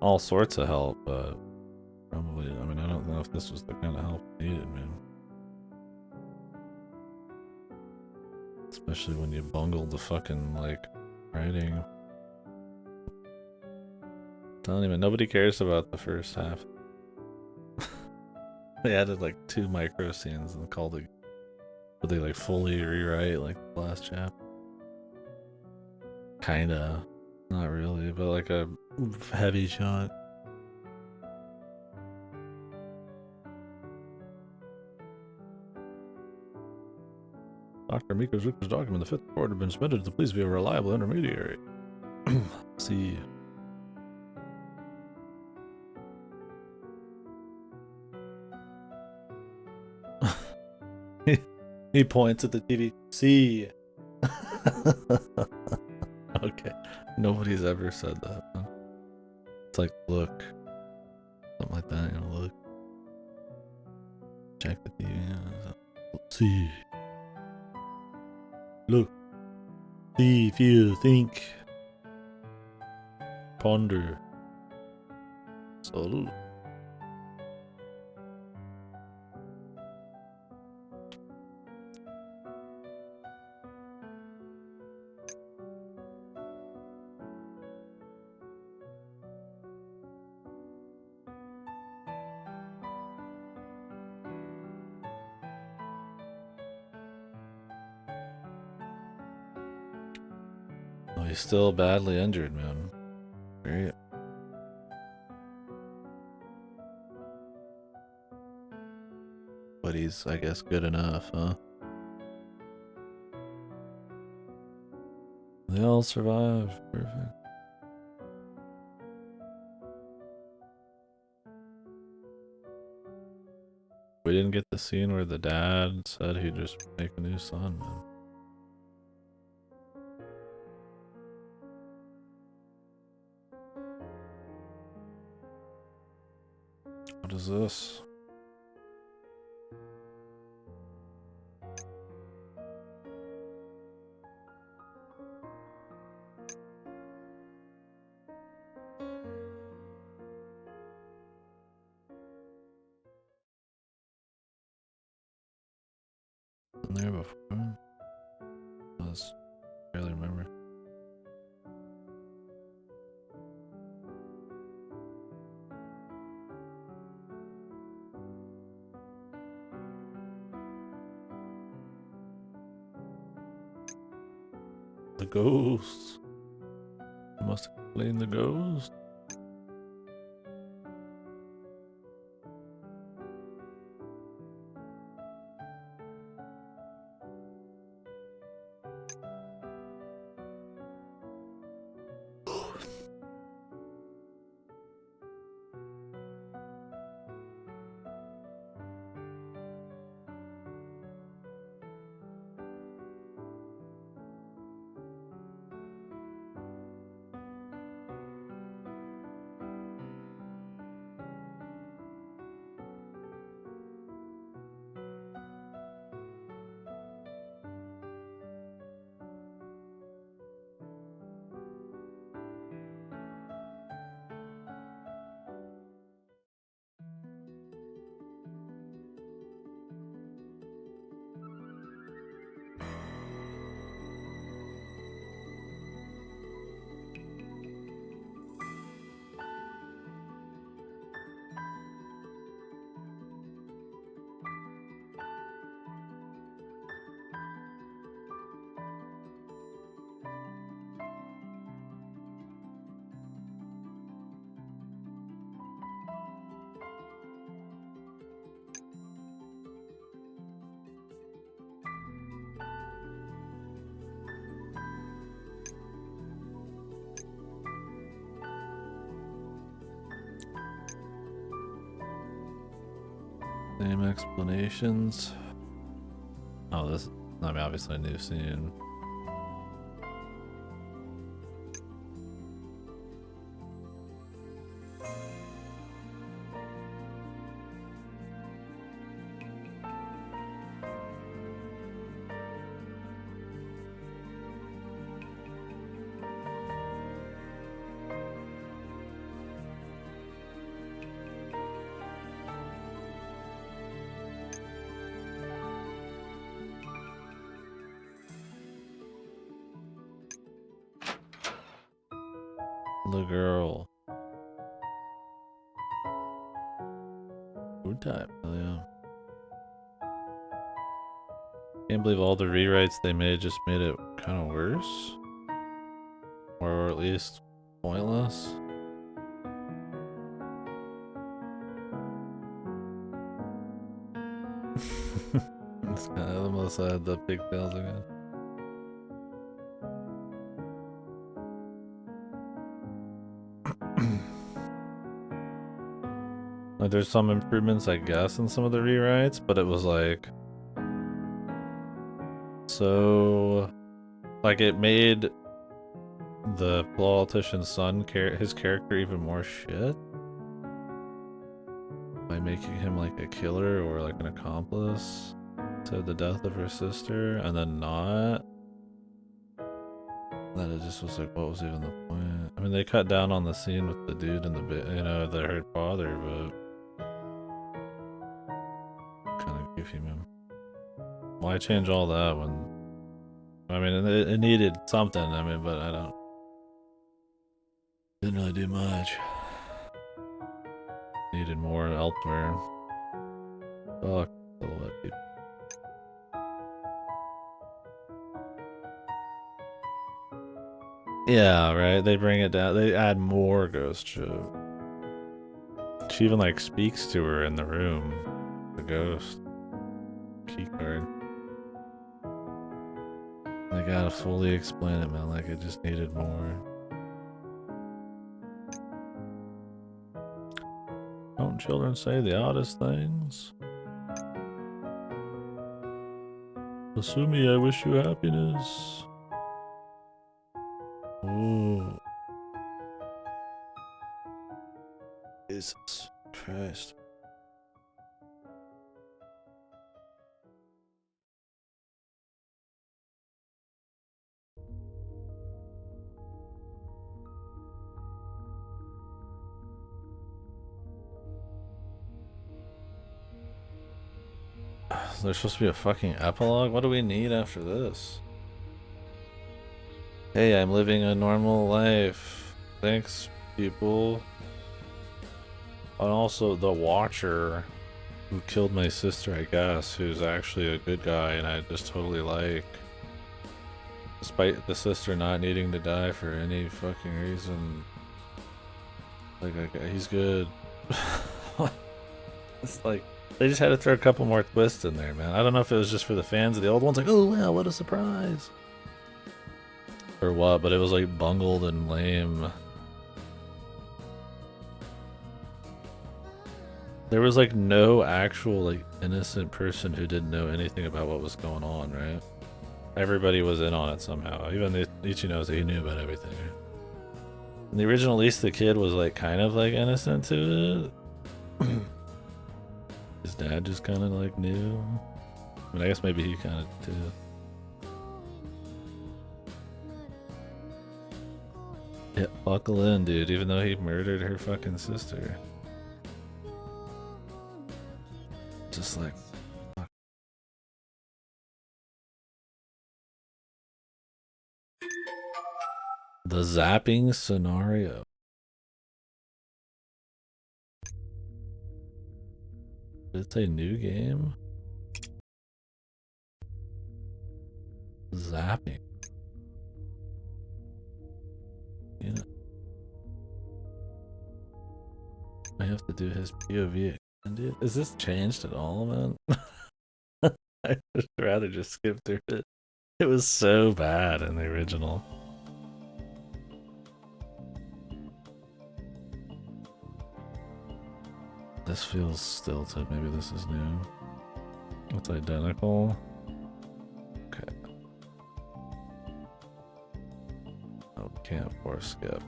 all sorts of help, but probably. I mean, I don't know if this was the kind of help needed, man. Especially when you bungled the fucking like writing. Telling you, nobody cares about the first half. They added like 2 micro scenes and called it. Would they like fully rewrite like the last chapter? Kinda. Not really, but like a heavy shot. Dr. Miko's Richter's document, the fifth report had been submitted to the police via a reliable intermediary. See. He points at the TV. See. Okay. Nobody's ever said that. Huh? It's like, look. Something like that, you know, look. Check the TV. See. Look. See, feel, think. Ponder. Salute. Oh, he's still badly injured, man. Great. But he's, I guess, good enough, huh? They all survived. Perfect. We didn't get the scene where the dad said he'd just make a new son, man. What is this? Been there before? I just barely remember. The ghosts. You must explain the ghost. Same explanations. Oh, this, I mean, obviously a new scene. The girl. Good time. Oh, yeah. Can't believe all the rewrites they made just made it kind of worse. Or at least pointless. It's kind of almost had the pigtails again. Like, there's some improvements, I guess, in some of the rewrites, but it was like... So... Like, it made the politician's son, his character, even more shit. By making him like a killer or like an accomplice to the death of her sister, and then not. Then it just was like, what was even the point? I mean, they cut down on the scene with the dude and the the her father, but kind of goofy, man. Why change all that when? I mean, it needed something. I mean, but I don't. Didn't really do much. Needed more elsewhere. Fuck all that people. Yeah, right. They bring it down. They add more ghost shit. She even like speaks to her in the room. The ghost. Keycard. They gotta fully explain it, man. Like it just needed more. Don't children say the oddest things? Asumi, I wish you happiness. Ooh. Jesus Christ. There's supposed to be a fucking epilogue? What do we need after this? Hey, I'm living a normal life. Thanks, people. And also the Watcher who killed my sister, I guess, who's actually a good guy and I just totally like. Despite the sister not needing to die for any fucking reason. Like, he's good. It's like, they just had to throw a couple more twists in there, man. I don't know if it was just for the fans of the old ones, like, oh wow, what a surprise. Or what, but it was like bungled and lame. There was like no actual like innocent person who didn't know anything about what was going on, right? Everybody was in on it somehow. Even Ichi knows that he knew about everything. In the original, at least the kid was like kind of like innocent to it. His dad just kind of like knew. I mean, I guess maybe he kind of did. Yeah, buckle in, dude, even though he murdered her fucking sister. Just like, fuck. The zapping scenario. Did it say new game? Zapping. Yeah. I have to do his POV again, dude. Is this changed at all, man? I'd rather just skip through it. It was so bad in the original. This feels stilted. Maybe this is new. It's identical. Okay. Oh, can't force skip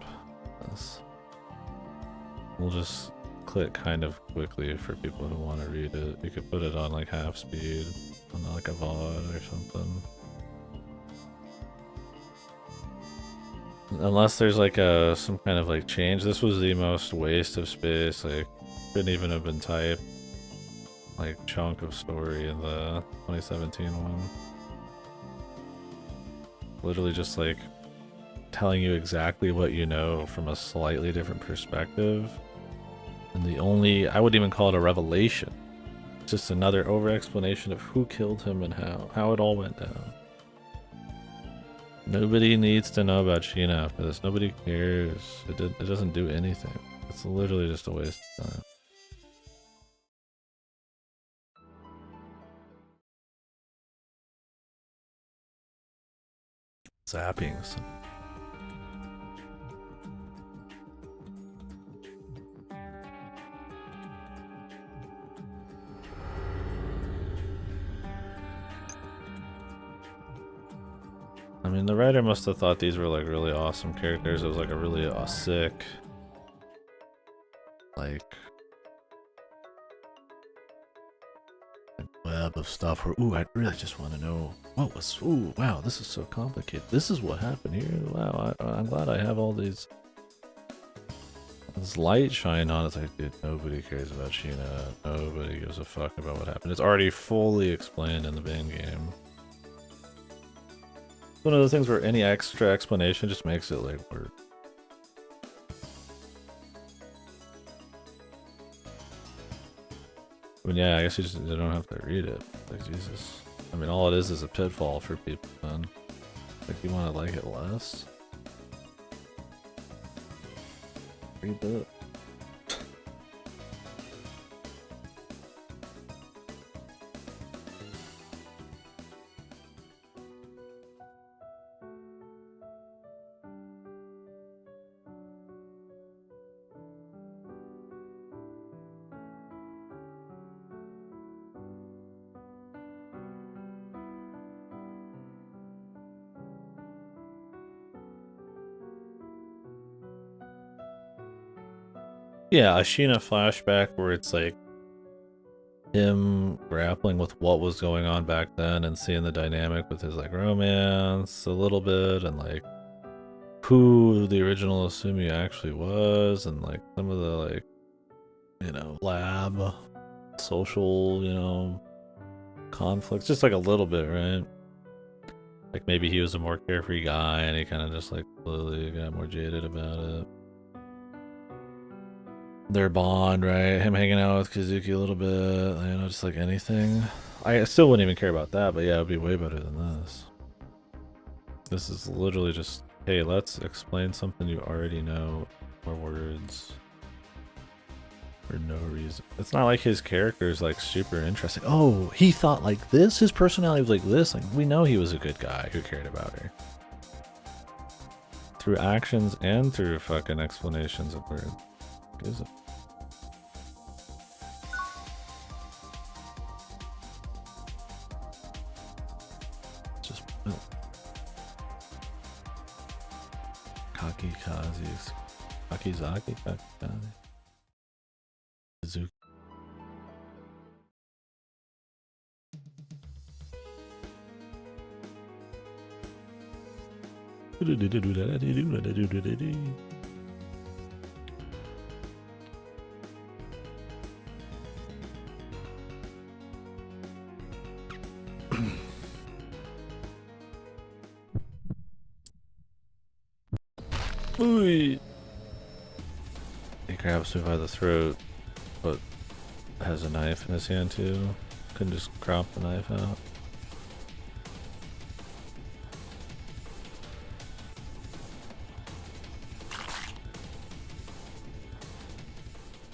this. We'll just click kind of quickly for people who want to read it. You could put it on like half speed, on like a VOD or something. Unless there's like some kind of like change. This was the most waste of space. Like, couldn't even have been typed. Like chunk of story in the 2017 one. Literally just like telling you exactly what you know from a slightly different perspective. And the only, I wouldn't even call it a revelation. It's just another over explanation of who killed him and how it all went down. Nobody needs to know about Sheena after this. Nobody cares. It doesn't do anything. It's literally just a waste of time. Zappings. I mean, the writer must have thought these were like really awesome characters. It was like a really sick, like web of stuff where, ooh, I really just want to know what was, ooh, wow, this is so complicated. This is what happened here. Wow, I'm glad I have all these, this light shine on. It's like, dude, nobody cares about Sheena. Nobody gives a fuck about what happened. It's already fully explained in the main game. One of those things where any extra explanation just makes it like weird. I mean, yeah, I guess you don't have to read it. Like, Jesus. I mean, all it is a pitfall for people, then. Like, you want to like it less? Read it. Yeah, a Sheena flashback where it's like him grappling with what was going on back then and seeing the dynamic with his like romance a little bit and like who the original Asumi actually was and like some of the like, you know, lab social, you know, conflicts, just like a little bit, right? Like maybe he was a more carefree guy and he kind of just like slowly got more jaded about it. Their bond, right? Him hanging out with Kazuki a little bit, you know, just like anything. I still wouldn't even care about that, but yeah, it would be way better than this. This is literally just, hey, let's explain something you already know. More words. For no reason. It's not like his character is like super interesting. Oh, he thought like this? His personality was like this? Like, we know he was a good guy who cared about her. Through actions and through fucking explanations of words. Is it? Just Kakikazi. Kakizaki? Kakikazi. Suzuki. Ooh. He grabs me by the throat, but has a knife in his hand too. Couldn't just crop the knife out.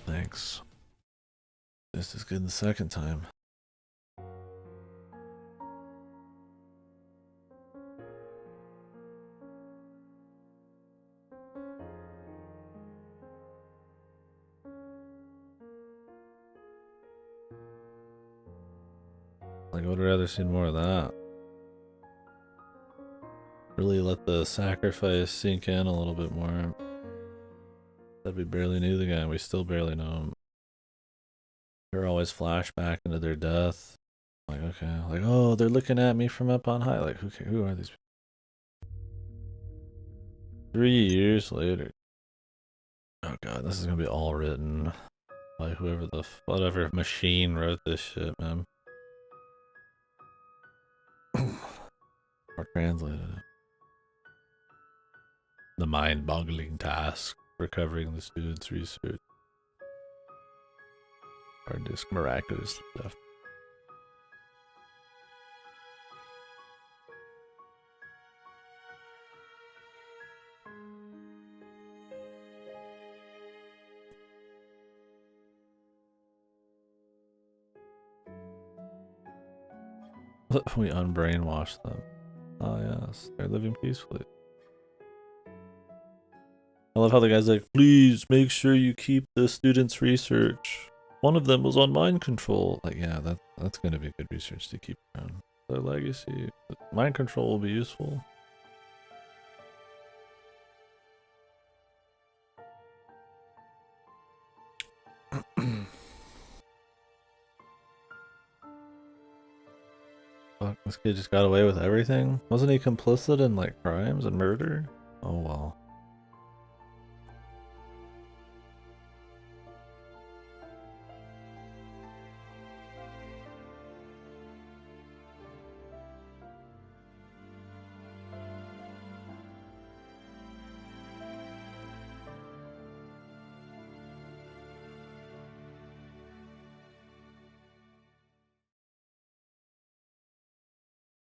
Thanks. Just as good the second time. Like, I would rather see more of that. Really let the sacrifice sink in a little bit more. That we barely knew the guy, we still barely know him. They're always flashback into their death. Like, okay, like, oh, they're looking at me from up on high. Like, who are these people? 3 years later. Oh god, this is gonna be all written by whatever machine wrote this shit, man. Or translated it. The mind-boggling task recovering the student's research. Hard disk miraculous stuff. We unbrainwashed them. Oh yes, they're living peacefully. I love how the guy's like, please make sure you keep the students' research. One of them was on mind control. Like, yeah, that's gonna be good research to keep around. Their legacy. Mind control will be useful. Fuck, this kid just got away with everything? Wasn't he complicit in, like, crimes and murder? Oh well.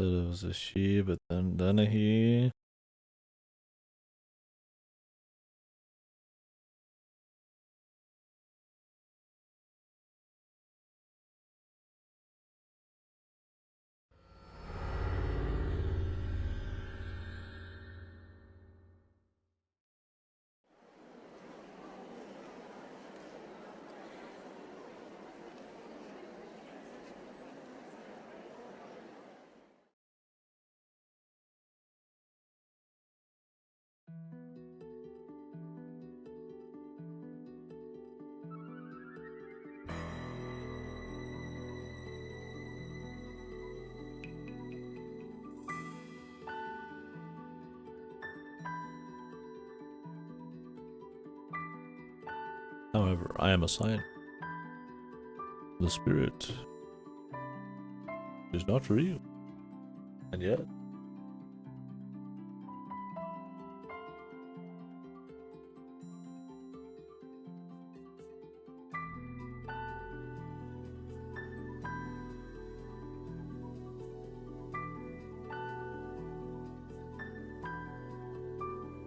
Said it was a she, but then a he. However, I am a scientist. The spirit is not real. And yet.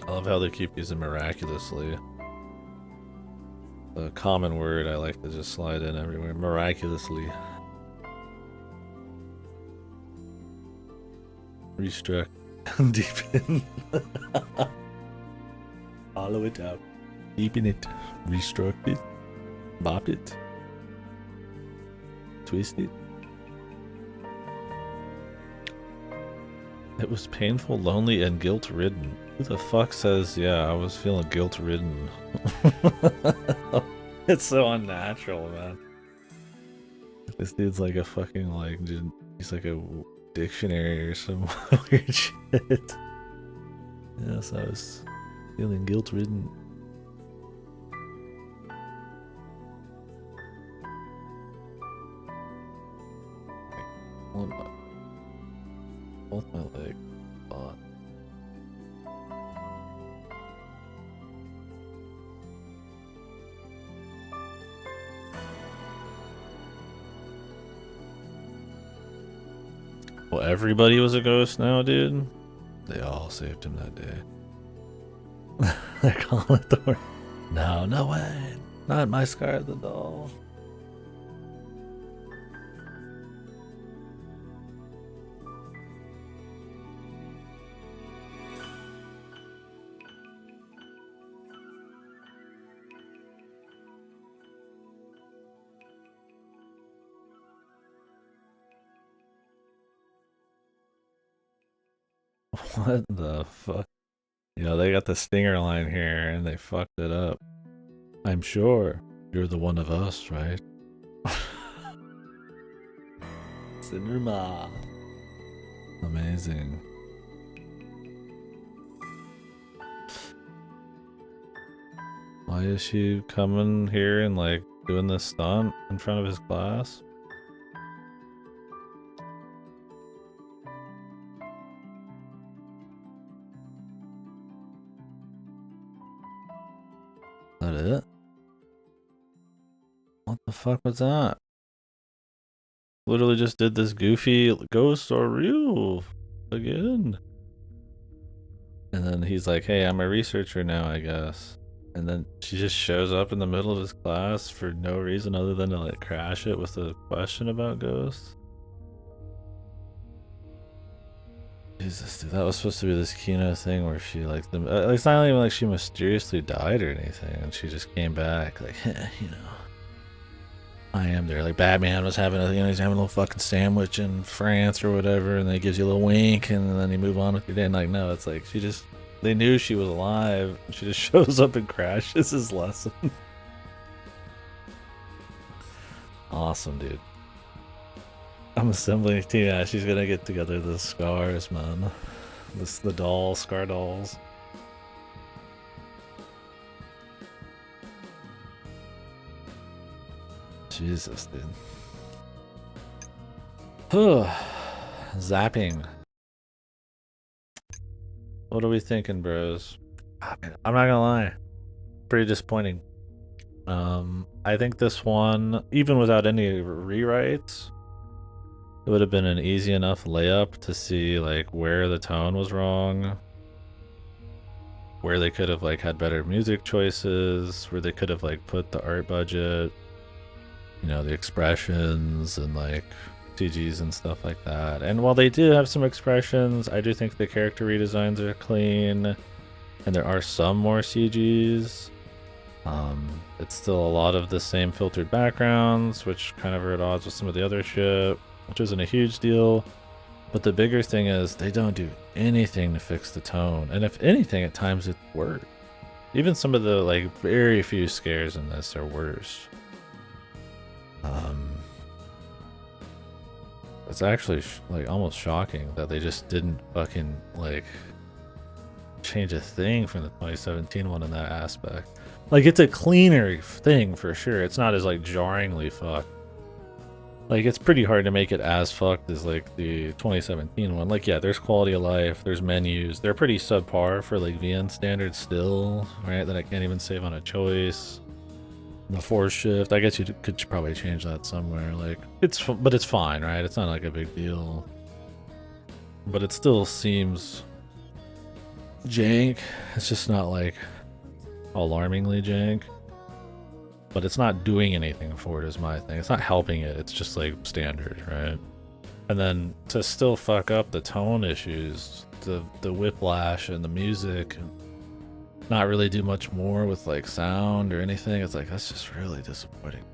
I love how they keep using miraculously. The common word I like to just slide in everywhere. Miraculously. Restruct. Deepen. Hollow it out. Deepen it. Restruct it. Bop it. Twist it. It was painful, lonely, and guilt-ridden. Who the fuck says, yeah, I was feeling guilt-ridden? It's so unnatural, man. This dude's like a fucking, like, he's like a dictionary or some weird shit. Yes, I was feeling guilt-ridden. Both my legs. Well, everybody was a ghost now, dude. They all saved him that day. They're calling it the word. No, no way. Not my Scar the doll. What the fuck? You know, they got the stinger line here and they fucked it up. I'm sure you're the one of us, right? Cinema. Amazing. Why is she coming here and like doing this stunt in front of his class? That it? What the fuck was that? Literally just did this goofy ghost or real again. And then he's like, hey, I'm a researcher now, I guess. And then she just shows up in the middle of his class for no reason other than to like crash it with a question about ghosts. Jesus, dude, that was supposed to be this Kino thing where she like it's not even like she mysteriously died or anything, and she just came back like, you know, I am there. Like Batman was having a, he's having a little fucking sandwich in France or whatever, and then he gives you a little wink, and then you move on with your day. And like, no, it's like they knew she was alive. She just shows up and crashes his lesson. Awesome, dude. I'm assembling a team. Yeah, she's gonna get together the scars, man. The dolls, Scar dolls. Jesus, dude. Zapping. What are we thinking, bros? I'm not gonna lie. Pretty disappointing. I think this one, even without any rewrites, it would have been an easy enough layup to see like where the tone was wrong, where they could have like had better music choices, where they could have like put the art budget, you know, the expressions and like CGs and stuff like that. And while they do have some expressions, I do think the character redesigns are clean, and there are some more CGs. It's still a lot of the same filtered backgrounds, which kind of are at odds with some of the other shit, which isn't a huge deal. But the bigger thing is they don't do anything to fix the tone, and if anything, at times it's worse. Even some of the like very few scares in this are worse. It's actually like almost shocking that they just didn't fucking like change a thing from the 2017 one in that aspect. Like, it's a cleaner thing for sure. It's not as like jarringly fucked. Like, it's pretty hard to make it as fucked as like the 2017 one. Like, yeah, there's quality of life, there's menus. They're pretty subpar for like VN standards still, right? That I can't even save on a choice. The force shift, I guess you could probably change that somewhere. Like, but it's fine, right? It's not like a big deal. But it still seems jank. It's just not like alarmingly jank. But it's not doing anything for it is my thing. It's not helping it. It's just like standard, right? And then to still fuck up the tone issues, the whiplash and the music, and not really do much more with like sound or anything. It's like that's just really disappointing.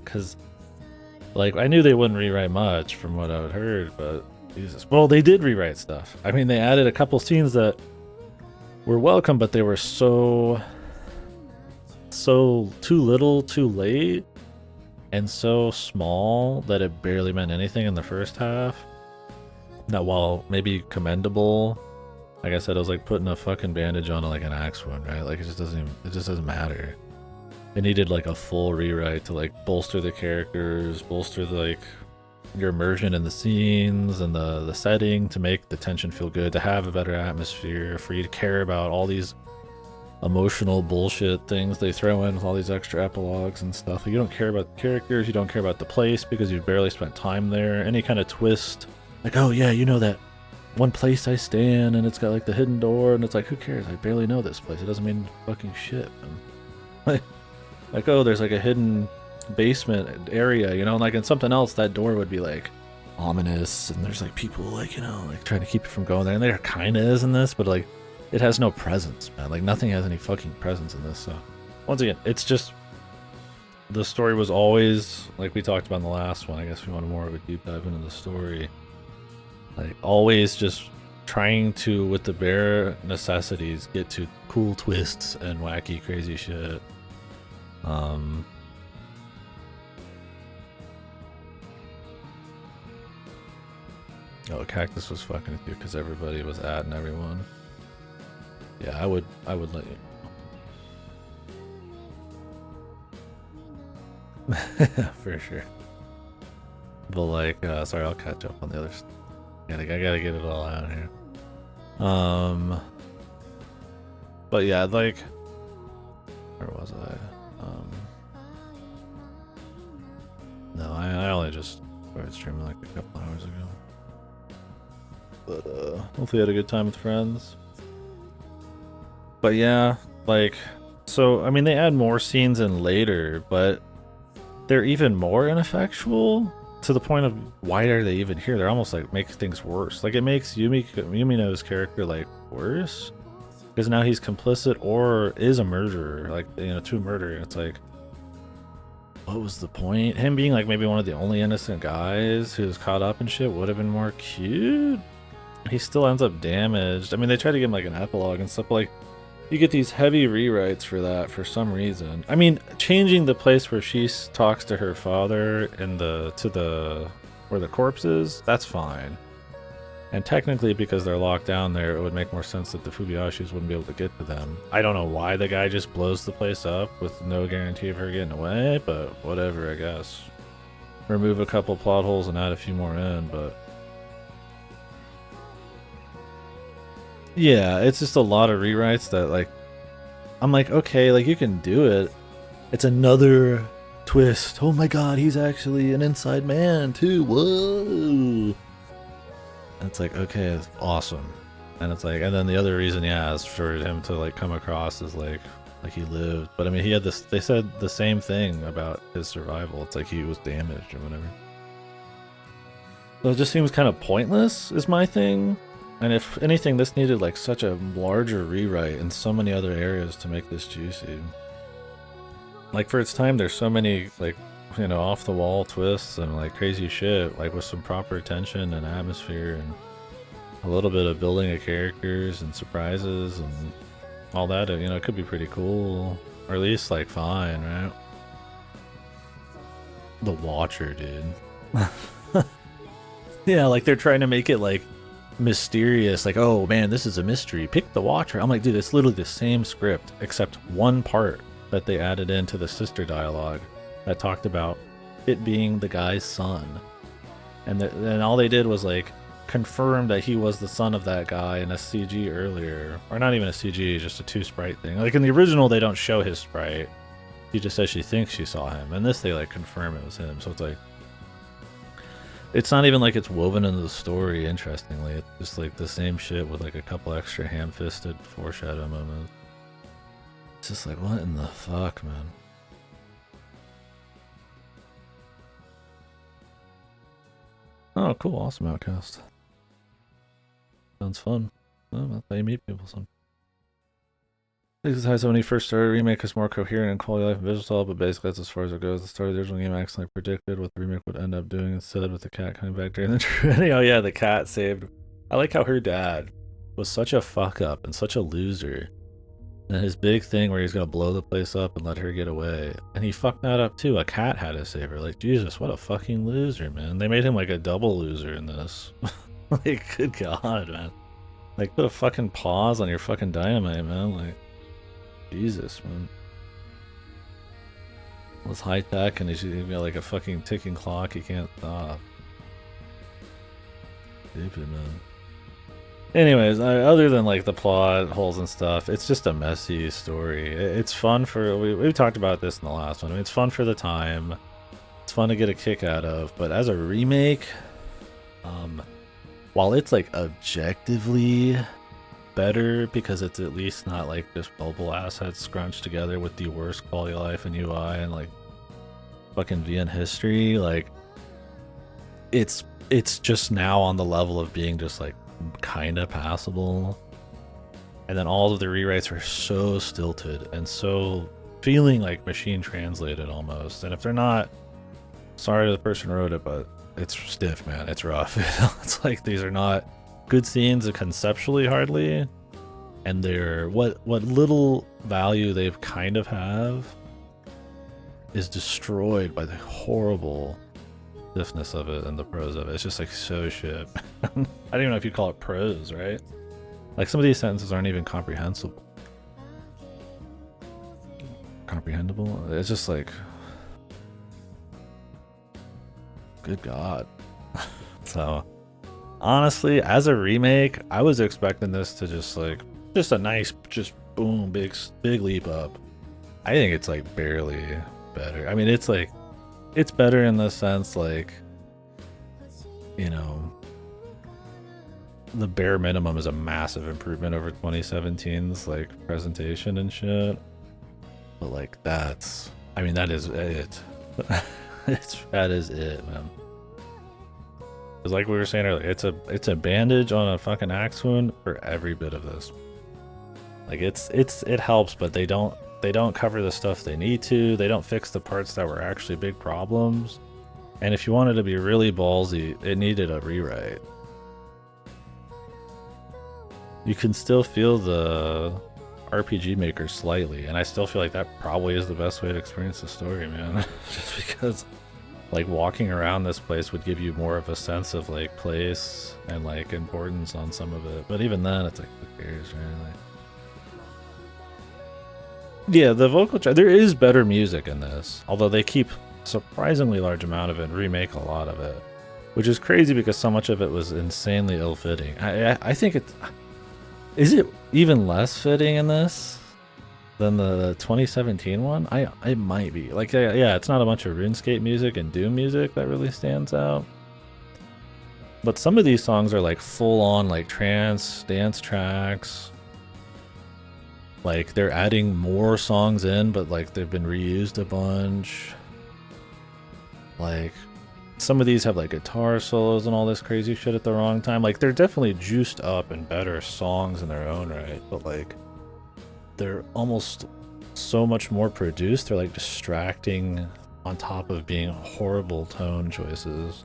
Cause like I knew they wouldn't rewrite much from what I had heard, but Jesus. Well, they did rewrite stuff. I mean, they added a couple scenes that were welcome, but they were so too little, too late, and so small that it barely meant anything in the first half. That while maybe commendable, like I said, it was like putting a fucking bandage on like an axe wound, right? Like it just doesn't matter. It needed like a full rewrite to like bolster the characters, bolster the, like your immersion in the scenes and the setting, to make the tension feel good, to have a better atmosphere, for you to care about all these emotional bullshit things they throw in with all these extra epilogues and stuff. You don't care about the characters, you don't care about the place because you've barely spent time there. Any kind of twist, like, oh yeah, you know that one place I stand and it's got like the hidden door, and it's like, who cares? I barely know this place. It doesn't mean fucking shit. Like, oh, there's like a hidden basement area, you know, like in something else that door would be like ominous and there's like people like, you know, like trying to keep you from going there, and there kind of is in this, but like it has no presence, man. Like nothing has any fucking presence in this. So once again, it's just the story was always, like we talked about in the last one, I guess we wanted more of a deep dive into the story, like always just trying to, with the bare necessities, get to cool twists and wacky crazy shit. Oh, Cactus was fucking with you because everybody was adding everyone. Yeah, I would let you. For sure. But like, sorry, I'll catch up on the other stuff. I gotta get it all out here. But yeah, like, where was I? No, I only just started streaming like a couple hours ago. But hopefully I had a good time with friends. But yeah, like, so I mean they add more scenes in later, but they're even more ineffectual, to the point of why are they even here? They're almost like make things worse. Like it makes Yumino's character like worse because now he's complicit or is a murderer, like, you know, to murder. It's like, what was the point? Him being like maybe one of the only innocent guys who's caught up in shit would have been more cute. He still ends up damaged. I mean, they try to give him like an epilogue and stuff, but like you get these heavy rewrites for that for some reason. I mean, changing the place where she talks to her father in where the corpse is, that's fine. And technically, because they're locked down there, it would make more sense that the Fubiyashis wouldn't be able to get to them. I don't know why the guy just blows the place up with no guarantee of her getting away, but whatever, I guess. Remove a couple plot holes and add a few more in, but yeah, it's just a lot of rewrites that, like, I'm like, okay, like, you can do it. It's another twist. Oh my god, he's actually an inside man, too. Whoa. And it's like, okay, it's awesome. And it's like, and then the other reason, yeah, is for him to, like, come across as, like he lived. But, I mean, he had this, they said the same thing about his survival. It's like he was damaged or whatever. So it just seems kind of pointless, is my thing. And if anything, this needed like such a larger rewrite in so many other areas to make this juicy. Like for its time, there's so many like, you know, off the wall twists and like crazy shit, like with some proper tension and atmosphere and a little bit of building of characters and surprises and all that. You know, it could be pretty cool, or at least like fine, right? The Watcher, dude. Yeah, like they're trying to make it like mysterious, like, oh man, this is a mystery, pick the Watcher. I'm like, dude, it's literally the same script except one part that they added into the sister dialogue that talked about it being the guy's son, and then all they did was like confirm that he was the son of that guy in a CG earlier, or not even a CG, just a 2 sprite thing. Like in the original they don't show his sprite, he just says she thinks she saw him, and this they like confirm it was him. So it's like, It's not even like it's woven into the story, interestingly. It's just like the same shit with like a couple extra ham-fisted foreshadow moments. It's just like, what in the fuck, man? Oh, cool. Awesome Outcast. Sounds fun. Oh, that's how you meet people sometimes. I think it's when he first started. Remake is more coherent and quality of life and visual style, but basically that's as far as it goes. The story of the original game acts like predicted what the remake would end up doing instead, with the cat coming back during the journey. Oh yeah, the cat saved. I like how her dad was such a fuck up and such a loser. And his big thing where he's gonna blow the place up and let her get away. And he fucked that up too. A cat had to save her. Like, Jesus, what a fucking loser, man. They made him like a double loser in this. Like, good God, man. Like, put a fucking pause on your fucking dynamite, man. Like, Jesus, man. Well, it's high tech and he's got like a fucking ticking clock he can't stop. Stupid, man. Anyways, other than like the plot holes and stuff, it's just a messy story. It's fun for we talked about this in the last one. I mean, it's fun for the time. It's fun to get a kick out of, but as a remake, while it's like objectively better because it's at least not like just mobile assets scrunched together with the worst quality of life and UI and like fucking VN history, like it's just now on the level of being just like kind of passable. And then all of the rewrites are so stilted and so feeling like machine translated almost. And if they're not, sorry to the person who wrote it, but it's stiff, man. It's rough. It's like these are not good scenes conceptually hardly, and they're what little value they kind of have is destroyed by the horrible stiffness of it and the prose of it. It's just like so shit. I don't even know if you call it prose, right? Like some of these sentences aren't even comprehensible. Comprehensible? It's just like, good God. So honestly, as a remake, I was expecting this to just like just a nice, just boom, big leap up. I think it's like barely better. I mean, it's like it's better in the sense like, you know, the bare minimum is a massive improvement over 2017's like presentation and shit. But like that's, I mean, that is it. That is it, man. Because like we were saying earlier, it's a bandage on a fucking axe wound for every bit of this. Like it helps, but they don't cover the stuff they need to. They don't fix the parts that were actually big problems. And if you wanted to be really ballsy, it needed a rewrite. You can still feel the RPG maker slightly, and I still feel like that probably is the best way to experience the story, man. Just because like walking around this place would give you more of a sense of like place and like importance on some of it. But even then, it's like, who cares, right? Like, yeah, the vocal track, there is better music in this, although they keep surprisingly large amount of it and remake a lot of it, which is crazy because so much of it was insanely ill-fitting. I think it's, is it even less fitting in this than the 2017 one? It might be. Like, yeah, it's not a bunch of RuneScape music and Doom music that really stands out. But some of these songs are like full-on like trance dance tracks. Like they're adding more songs in, but like they've been reused a bunch. Like some of these have like guitar solos and all this crazy shit at the wrong time. Like they're definitely juiced up and better songs in their own right, but like they're almost so much more produced. They're like distracting on top of being horrible tone choices.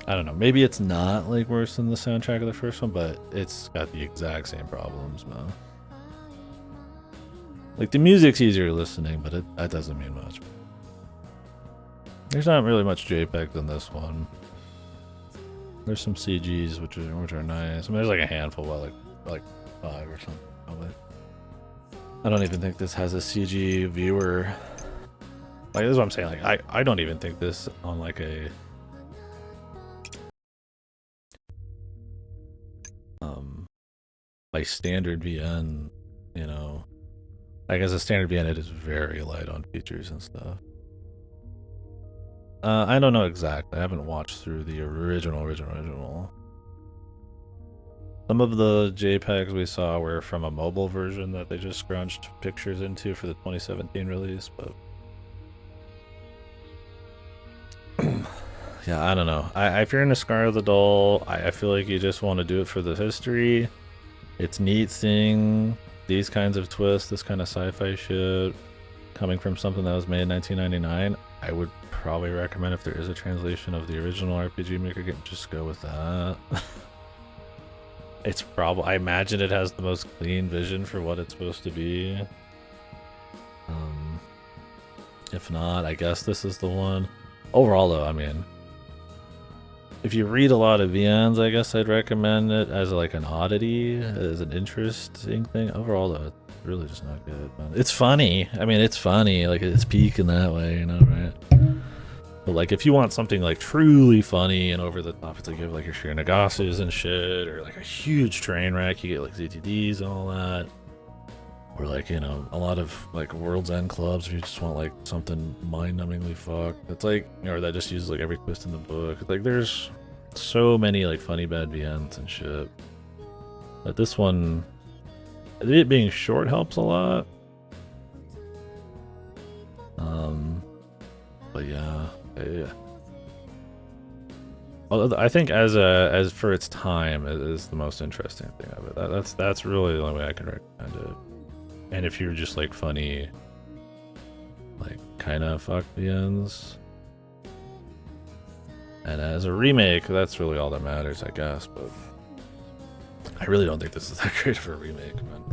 I don't know. Maybe it's not like worse than the soundtrack of the first one, but it's got the exact same problems, man. Like the music's easier listening, but that doesn't mean much. There's not really much JPEG in this one. There's some CGs which are nice. I mean, there's like a handful, but like 5 or something. Probably. I don't even think this has a CG viewer. Like this is what I'm saying. Like I don't even think this on like a like standard VN, you know. Like as a standard VN, it is very light on features and stuff. I don't know exactly. I haven't watched through the original. Some of the JPEGs we saw were from a mobile version that they just scrunched pictures into for the 2017 release, but yeah, I don't know. If you're into Scar of the Doll, I feel like you just want to do it for the history. It's neat seeing these kinds of twists, this kind of sci-fi shit, coming from something that was made in 1999. I would probably recommend, if there is a translation of the original RPG Maker game, just go with that. It's probably, I imagine it has the most clean vision for what it's supposed to be. Um, if not, I guess this is the one. Overall, though, I mean, if you read a lot of VNs, I guess I'd recommend it as like an oddity, as an interesting thing. Overall, though, it's really just not good. Man. It's funny. I mean, it's funny. Like, it's peak in that way, you know, right? But like, if you want something like truly funny and over the top, it's like you have like your Shiranagasus and shit, or like a huge train wreck. You get like ZTDs and all that, or like, you know, a lot of like World's End clubs. If you just want like something mind-numbingly fucked, it's like, or that just uses like every twist in the book. Like, there's so many like funny bad VNs and shit. But this one, it being short helps a lot. But yeah. Well, I think as for its time, it is the most interesting thing of it. That's really the only way I can recommend it. And if you're just like funny, like kind of fuck the ends, and as a remake, that's really all that matters, I guess. But I really don't think this is that great of a remake, man.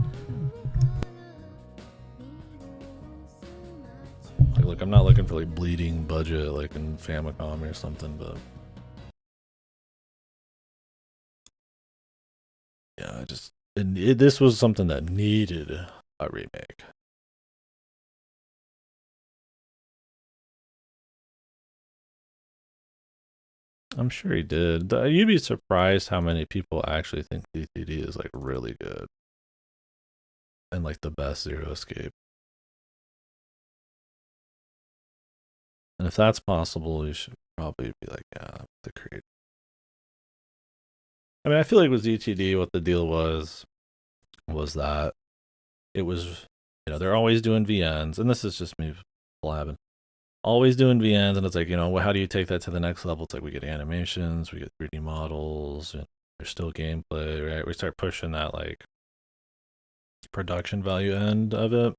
Like, look, I'm not looking for like bleeding budget like in Famicom or something, but yeah, this was something that needed a remake. I'm sure he did. You'd be surprised how many people actually think DTD is like really good and like the best Zero Escape. And if that's possible, you should probably be like, yeah, the create. I mean, I feel like with DTD, what the deal was that it was, you know, they're always doing VNs, and this is just me blabbing. Always doing VNs, and it's like, you know, how do you take that to the next level? It's like we get animations, we get 3D models, and there's still gameplay, right? We start pushing that like production value end of it.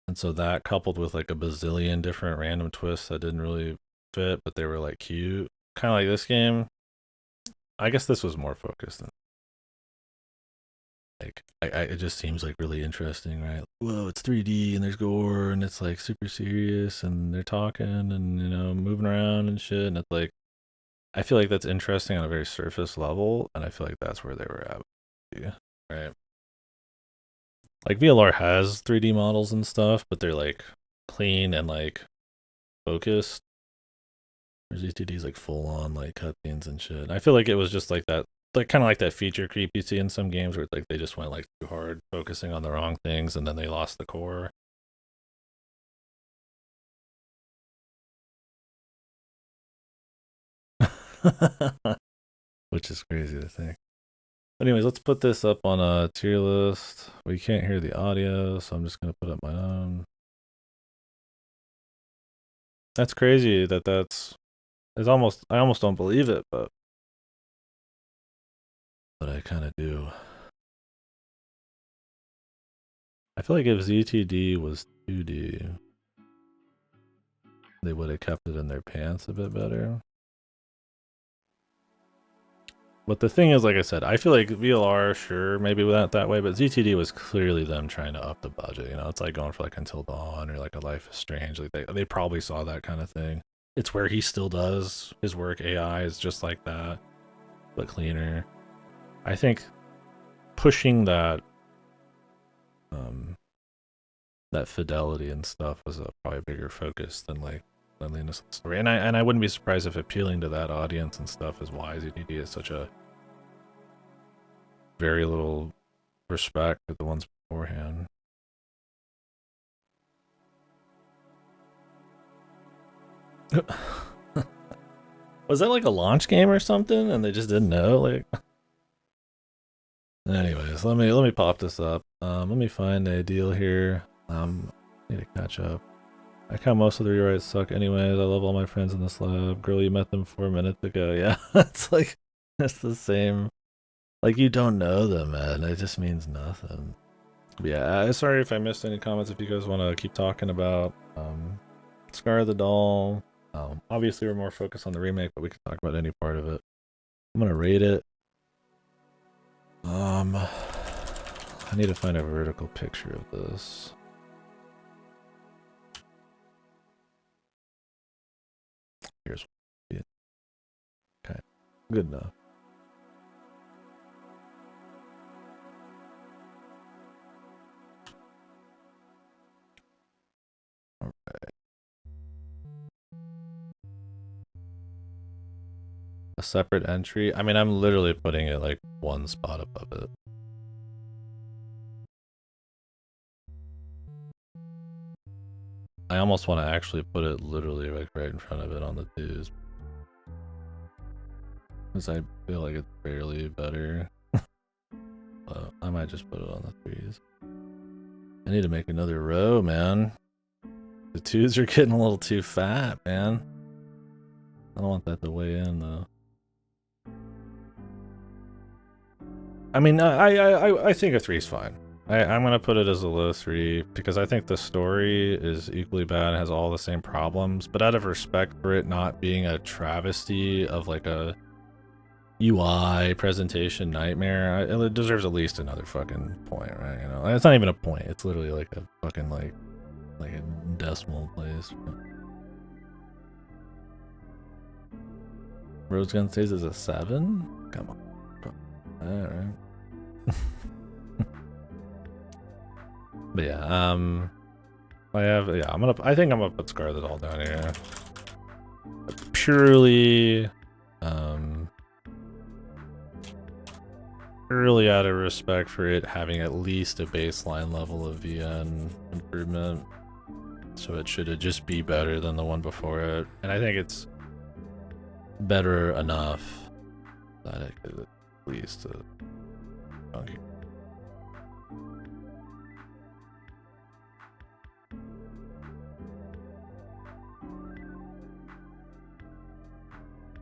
And so that coupled with like a bazillion different random twists that didn't really fit, but they were like cute. Kind of like this game. I guess this was more focused than like it just seems like really interesting, right? Whoa, it's 3D and there's gore and it's like super serious and they're talking and, you know, moving around and shit. And it's like, I feel like that's interesting on a very surface level. And I feel like that's where they were at. Yeah. Right. Like VLR has 3D models and stuff, but they're like clean and like focused. There's ETDs like full on like cutscenes and shit. I feel like it was just like that, like kind of like that feature creep you see in some games where like they just went like too hard focusing on the wrong things and then they lost the core. Which is crazy to think. Anyways, let's put this up on a tier list. We can't hear the audio, so I'm just gonna put up my own. That's crazy that's it's almost, I almost don't believe it, but I kind of do. I feel like if ZTD was 2D, they would have kept it in their pants a bit better. But the thing is, like I said, I feel like VLR, sure, maybe went that way, but ZTD was clearly them trying to up the budget. You know, it's like going for like Until Dawn or like A Life is Strange. Like they probably saw that kind of thing. It's where he still does his work. AI is just like that, but cleaner. I think pushing um, that fidelity and stuff was probably a bigger focus than like cleanliness of the story. And I wouldn't be surprised if appealing to that audience and stuff is why ZTD is such a very little respect for the ones beforehand. Was that like a launch game or something, and they just didn't know? Like, anyways, let me pop this up. Let me find a deal here. Need to catch up. I count most of the rewrites suck anyways. I love all my friends in this lab. Girl, you met them 4 minutes ago. Yeah, it's like, it's the same. Like, you don't know them, man. It just means nothing. But yeah, sorry if I missed any comments. If you guys want to keep talking about Scar the Doll. Obviously, we're more focused on the remake, but we can talk about any part of it. I'm gonna rate it. I need to find a vertical picture of this. Here's it. Okay, good enough. All right. A separate entry. I mean, I'm literally putting it like one spot above it. I almost want to actually put it literally like right in front of it on the twos. Because I feel like it's barely better. But I might just put it on the threes. I need to make another row, man. The twos are getting a little too fat, man. I don't want that to weigh in, though. I mean, I think a three's fine. I'm gonna put it as a low 3 because I think the story is equally bad and has all the same problems, but out of respect for it not being a travesty of like a UI presentation nightmare, it deserves at least another fucking point, right? You know, it's not even a point. It's literally like a fucking like a decimal place. Rose Gun stays as a 7? Come on. Alright. But yeah, I think I'm gonna put Scar the Doll down here. Purely out of respect for it having at least a baseline level of VN improvement. So it should just be better than the one before it. And I think it's better enough that it could at least funky.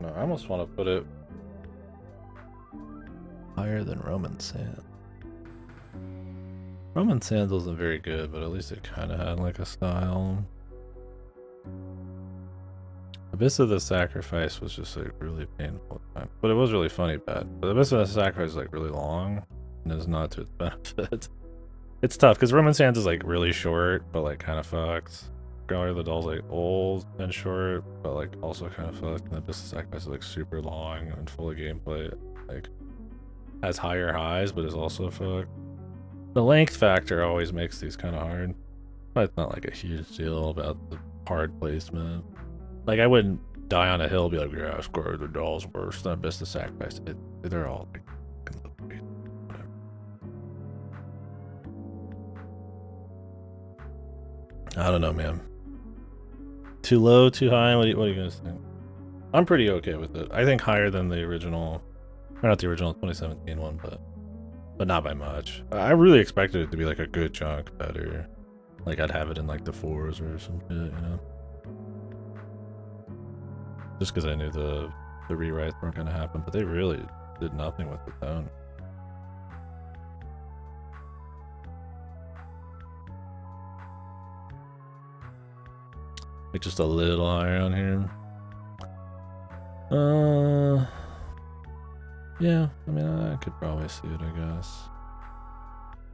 No, I almost want to put it higher than Roman Sand. Roman Sands wasn't very good, but at least it kind of had like a style. Abyss of the Sacrifice was just like really painful at times, but it was really funny bad. But Abyss of the Sacrifice is like really long and is not to its benefit. It's tough because Roman Sands is like really short, but like kind of fucked. Gallery of the Doll's like old and short, but like also kind of fucked. And Abyss of the Sacrifice is like super long and full of gameplay. Like has higher highs, but is also fucked. The length factor always makes these kind of hard, but it's not like a huge deal about the hard placement. Like I wouldn't die on a hill and be like, yeah, Scar the Doll's worse than Abyss of the Sacrifice. They're all like whatever. I don't know, man. Too low, too high? What are you guys think? I'm pretty okay with it. I think higher than the original, or not the original 2017 one, but not by much. I really expected it to be like a good chunk better. Like I'd have it in like the 4s or some shit, you know? Just because I knew the rewrites weren't gonna happen, but they really did nothing with the tone. Like just a little higher on here. Yeah, I mean, I could probably see it, I guess.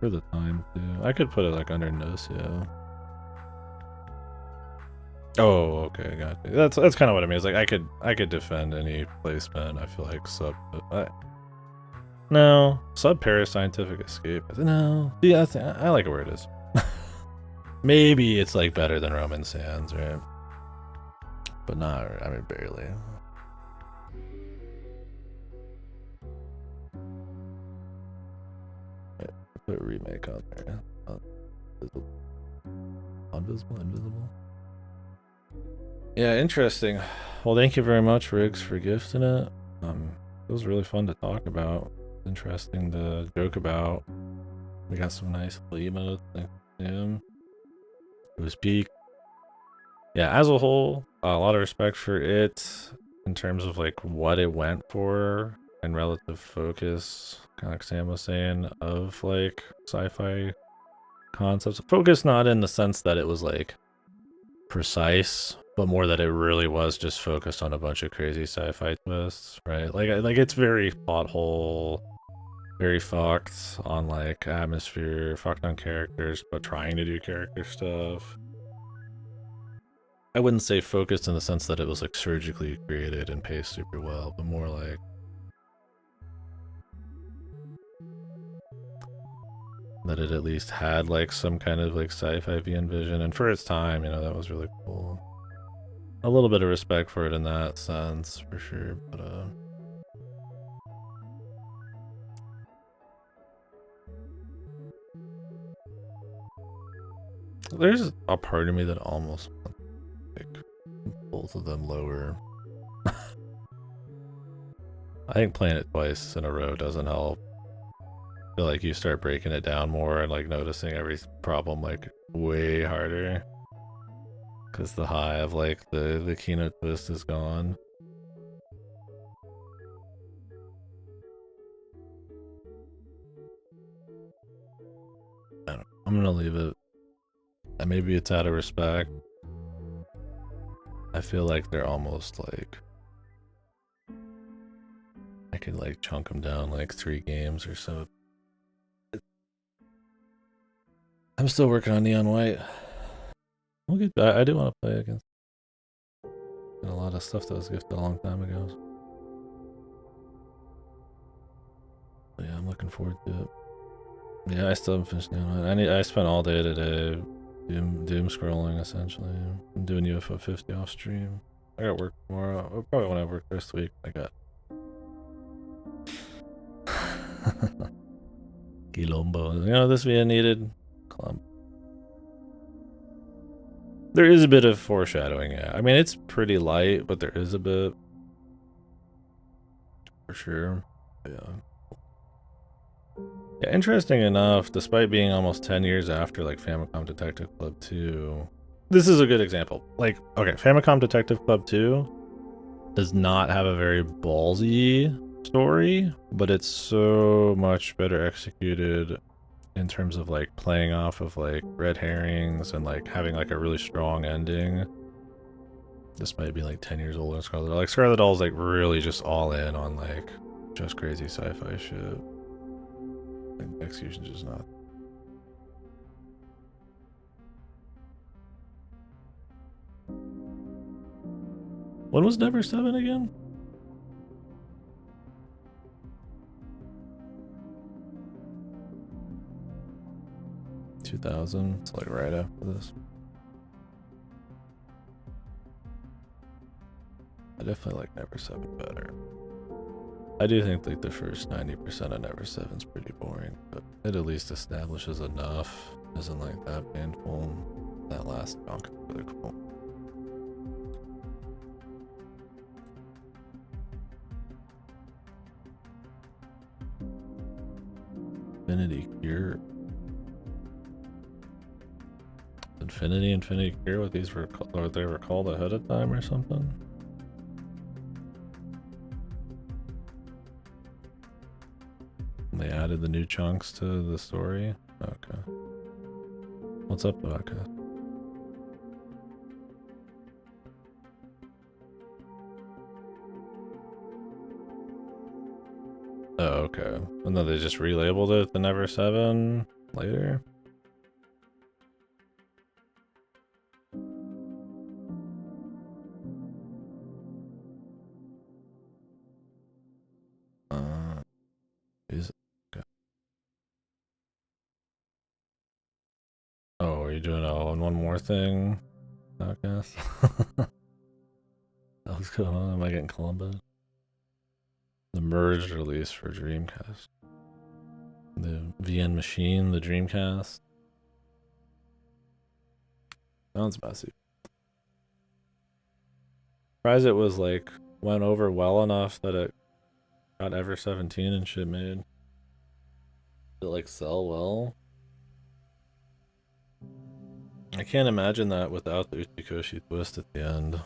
For the time, too. I could put it, like, under Nocio. Oh, okay, got you. That's kind of what I mean. It's like, I could defend any placement, I feel like, no, sub-parascientific escape. No, yeah, I like it where it is. Maybe it's, like, better than Roman Sands, right? But not, I mean, barely. Put Remake on there. Invisible. Yeah, interesting. Well, thank you very much, Riggs, for gifting it. It was really fun to talk about. Interesting to joke about. We got some nice little emotes. Thanks to him. It was peak. Yeah, as a whole, a lot of respect for it in terms of like what it went for and relative focus, kind of like Sam was saying, of like sci-fi concepts. Focus not in the sense that it was like precise, but more that it really was just focused on a bunch of crazy sci-fi twists, right? Like it's very plot hole, very fucked on like atmosphere, fucked on characters, but trying to do character stuff. I wouldn't say focused in the sense that it was like surgically created and paced super well, but more like that it at least had like some kind of like sci-fi vision, and for its time, you know, that was really cool. A little bit of respect for it in that sense, for sure, but there's a part of me that almost like both of them lower. I think playing it twice in a row doesn't help. I feel like you start breaking it down more and like noticing every problem like way harder because the high of like the keynote twist is gone. I don't know. I'm gonna leave it. And maybe it's out of respect. I feel like they're almost like I could like chunk them down like 3 games or so. I'm still working on Neon White. We'll get. I do want to play against a lot of stuff that was gifted a long time ago. So yeah, I'm looking forward to it. Yeah, I still haven't finished Neon White. I spent all day today doom scrolling essentially. I'm doing UFO 50 off stream. I got work tomorrow. I probably won't have work this week. I got Quilombo. You know, this being needed. Clump. There is a bit of foreshadowing, yeah. I mean, it's pretty light, but there is a bit. For sure. Yeah. Yeah, interesting enough, despite being almost 10 years after, like, Famicom Detective Club 2, this is a good example. Like, okay, Famicom Detective Club 2 does not have a very ballsy story, but it's so much better executed in terms of, like, playing off of, like, red herrings and, like, having, like, a really strong ending. Despite being, like, 10 years older than Scarlet Doll. Like, Scarlet Doll is, like, really just all in on, like, just crazy sci-fi shit. Like, the execution's just not. When was Never 7 again? 2000. It's like right after this. I definitely like Never 7 better. I do think like the first 90% of Never 7's pretty boring, but it at least establishes enough. Isn't like that painful. That last chunk is really cool. Infinity Cure. Infinity Cure, what these were called, or they were called ahead of time or something? They added the new chunks to the story? Okay. What's up, Vodka? Oh, okay. And then they just relabeled it the Never 7 later? Is okay. Oh, are you doing one more thing? Podcast? What's going on? Am I getting Columbus? The merged release for Dreamcast. The VN Machine, the Dreamcast. Sounds messy. Surprised it was like went over well enough that it got Ever 17 and shit made. Did it like sell well? I can't imagine that without the Uchikoshi twist at the end.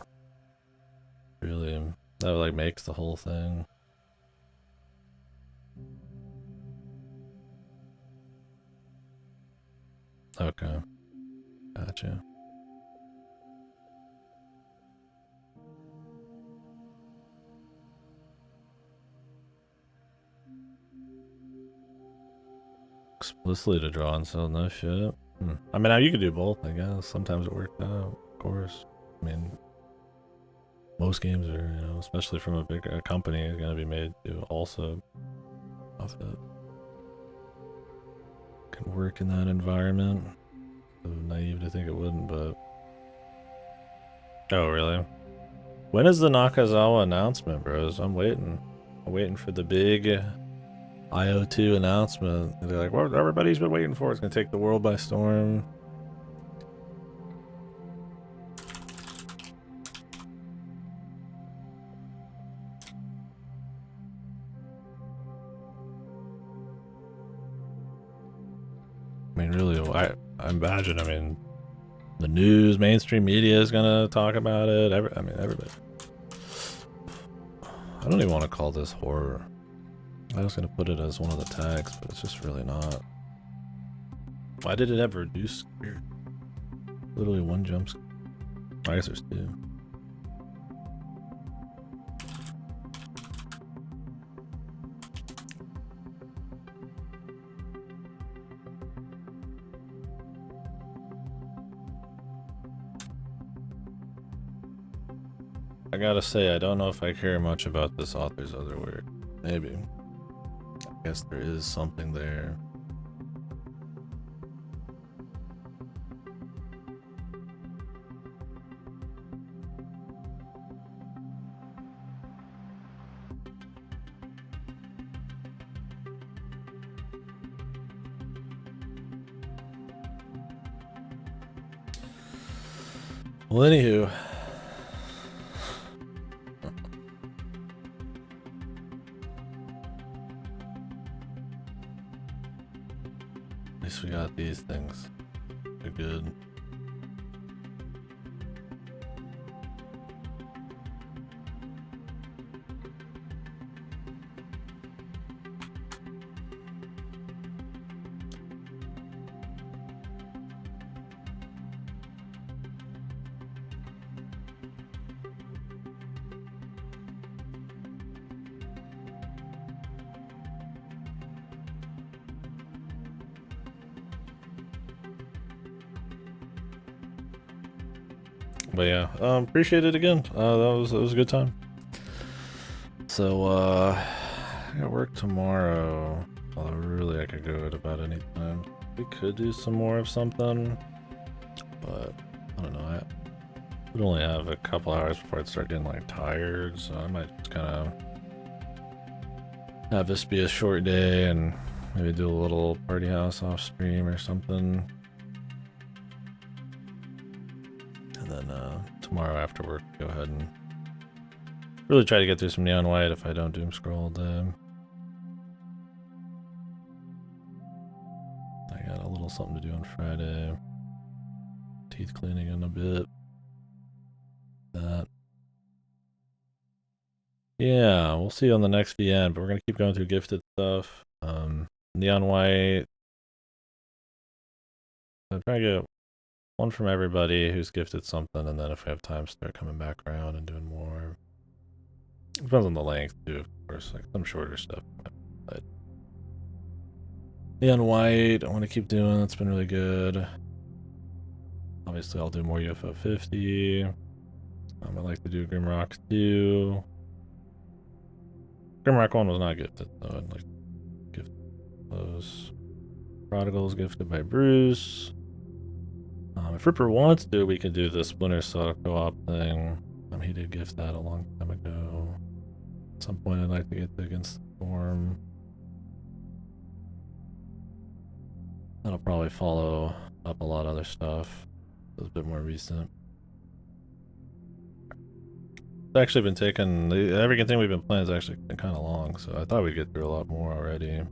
Really, that like makes the whole thing. Okay, gotcha. Explicitly to draw and sell, no shit. I mean, you could do both, I guess. Sometimes it worked out, of course. I mean, most games are, especially from a big company, is gonna be made to also off it. Can work in that environment. So naive to think it wouldn't, but oh really? When is the Nakazawa announcement, bros? I'm waiting. I'm waiting for the big IO2 announcement. They're like, what everybody's been waiting for. It's gonna take the world by storm. I mean, really, I imagine. I mean, the news, mainstream media is gonna talk about it. I mean, everybody. I don't even want to call this horror. I was gonna put it as one of the tags, but it's just really not. Why did it ever do scare? Literally one jump scare. I guess there's two. I gotta say, I don't know if I care much about this author's other work. Maybe. I guess there is something there. Well, anywho. At least we got these things. They're good. But yeah, appreciate it again. That was a good time. So I got work tomorrow. Although really I could go at about any time. We could do some more of something, but I don't know. I would only have a couple hours before I'd start getting like tired, so I might just kind of have this be a short day and maybe do a little party house off stream or something. And then tomorrow after work, go ahead and really try to get through some Neon White if I don't doom scroll all day. I got a little something to do on Friday. Teeth cleaning in a bit. That. Yeah, we'll see you on the next VN, but we're gonna keep going through gifted stuff. Neon White. I'm trying to get one from everybody who's gifted something, and then if we have time, start coming back around and doing more. Depends on the length too, of course. Like some shorter stuff. But Neon White, I want to keep doing. That's been really good. Obviously, I'll do more UFO 50. I like to do Grimrock 2. Grimrock 1 was not gifted, so I'd like to gift those. Prodigals gifted by Bruce. If Ripper wants to, we could do the Splinter Cell co-op thing. He did gift that a long time ago. At some point, I'd like to get the Against the Storm. That'll probably follow up a lot of other stuff. It's a bit more recent. It's actually been taking, everything we've been playing has actually been kind of long, so I thought we'd get through a lot more already.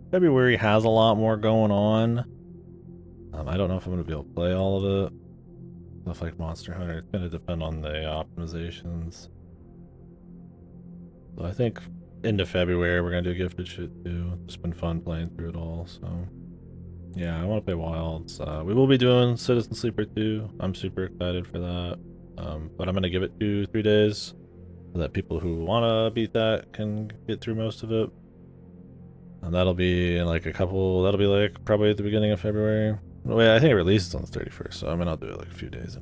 February has a lot more going on. I don't know if I'm going to be able to play all of it. Stuff like Monster Hunter, it's going to depend on the optimizations. So I think into February we're going to do gifted shit too. It's been fun playing through it all, so... Yeah, I want to play Wilds. We will be doing Citizen Sleeper 2. I'm super excited for that. But I'm going to give it 2-3 days so that people who want to beat that can get through most of it. And that'll be in like that'll be like probably at the beginning of February. Wait, I think it releases on the 31st, so I mean I'll do it like a few days.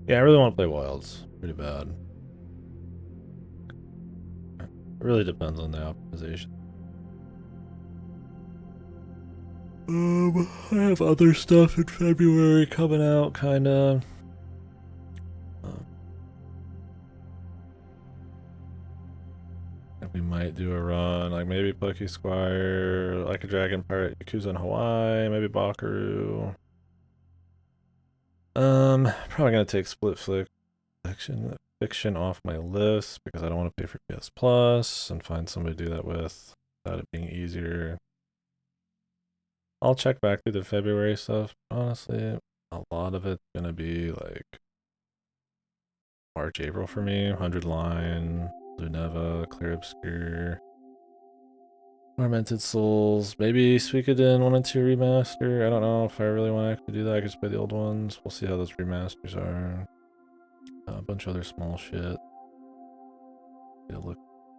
Yeah, I really want to play Wilds. Pretty bad. It really depends on the optimization. I have other stuff in February coming out, kinda. We might do a run, like maybe Pokey Squire, like a Dragon Pirate, Yakuza in Hawaii, maybe Bakaru. Probably gonna take Split Fiction off my list because I don't want to pay for PS Plus and find somebody to do that with without it being easier. I'll check back through the February stuff. Honestly, a lot of it's gonna be like March, April for me. 100 Line, Luneva, Clear Obscure, Tormented Souls, maybe Suikoden 1 and 2 remaster. I don't know if I really want to actually do that. I could just play the old ones. We'll see how those remasters are. A bunch of other small shit. To look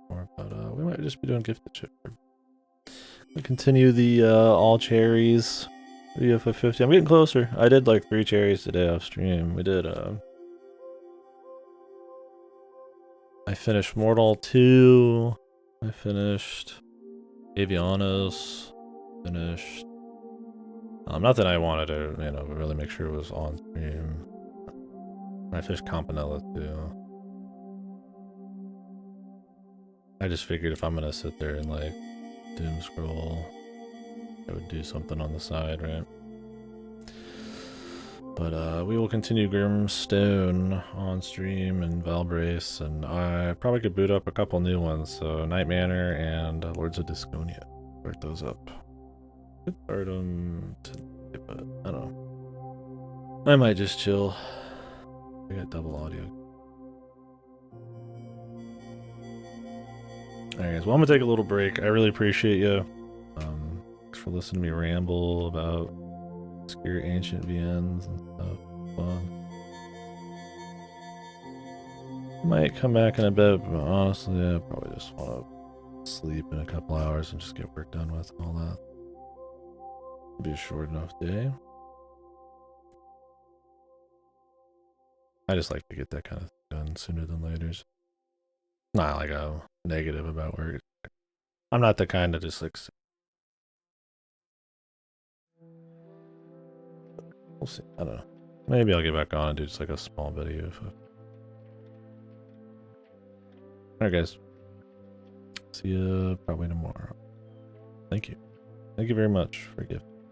more, but we might just be doing gifted shit. We continue the all cherries. UFO 50. I'm getting closer. I did like 3 cherries today off stream. We did I finished Mortal 2. I finished Avianos. Finished not that I wanted to, really make sure it was on stream. I finished Campanella too. I just figured if I'm gonna sit there and like doom scroll, I would do something on the side, right? But we will continue Grimstone on stream and Valbrace, and I probably could boot up a couple new ones, so Night Manor and Lords of Disconia. Start those up. Could start them today, but I don't know. I might just chill. I got double audio. Alright guys, well I'm gonna take a little break. I really appreciate you. Thanks for listening to me ramble about obscure ancient VNs and stuff. Fun. Might come back in a bit, but honestly, I probably just want to sleep in a couple hours and just get work done with and all that. It'll be a short enough day. I just like to get that kind of thing done sooner than later. Not like a negative about work. I'm not the kind that just like... We'll see. I don't know. Maybe I'll get back on and do just like a small video. Alright guys. See you probably tomorrow. Thank you. Thank you very much for gifting.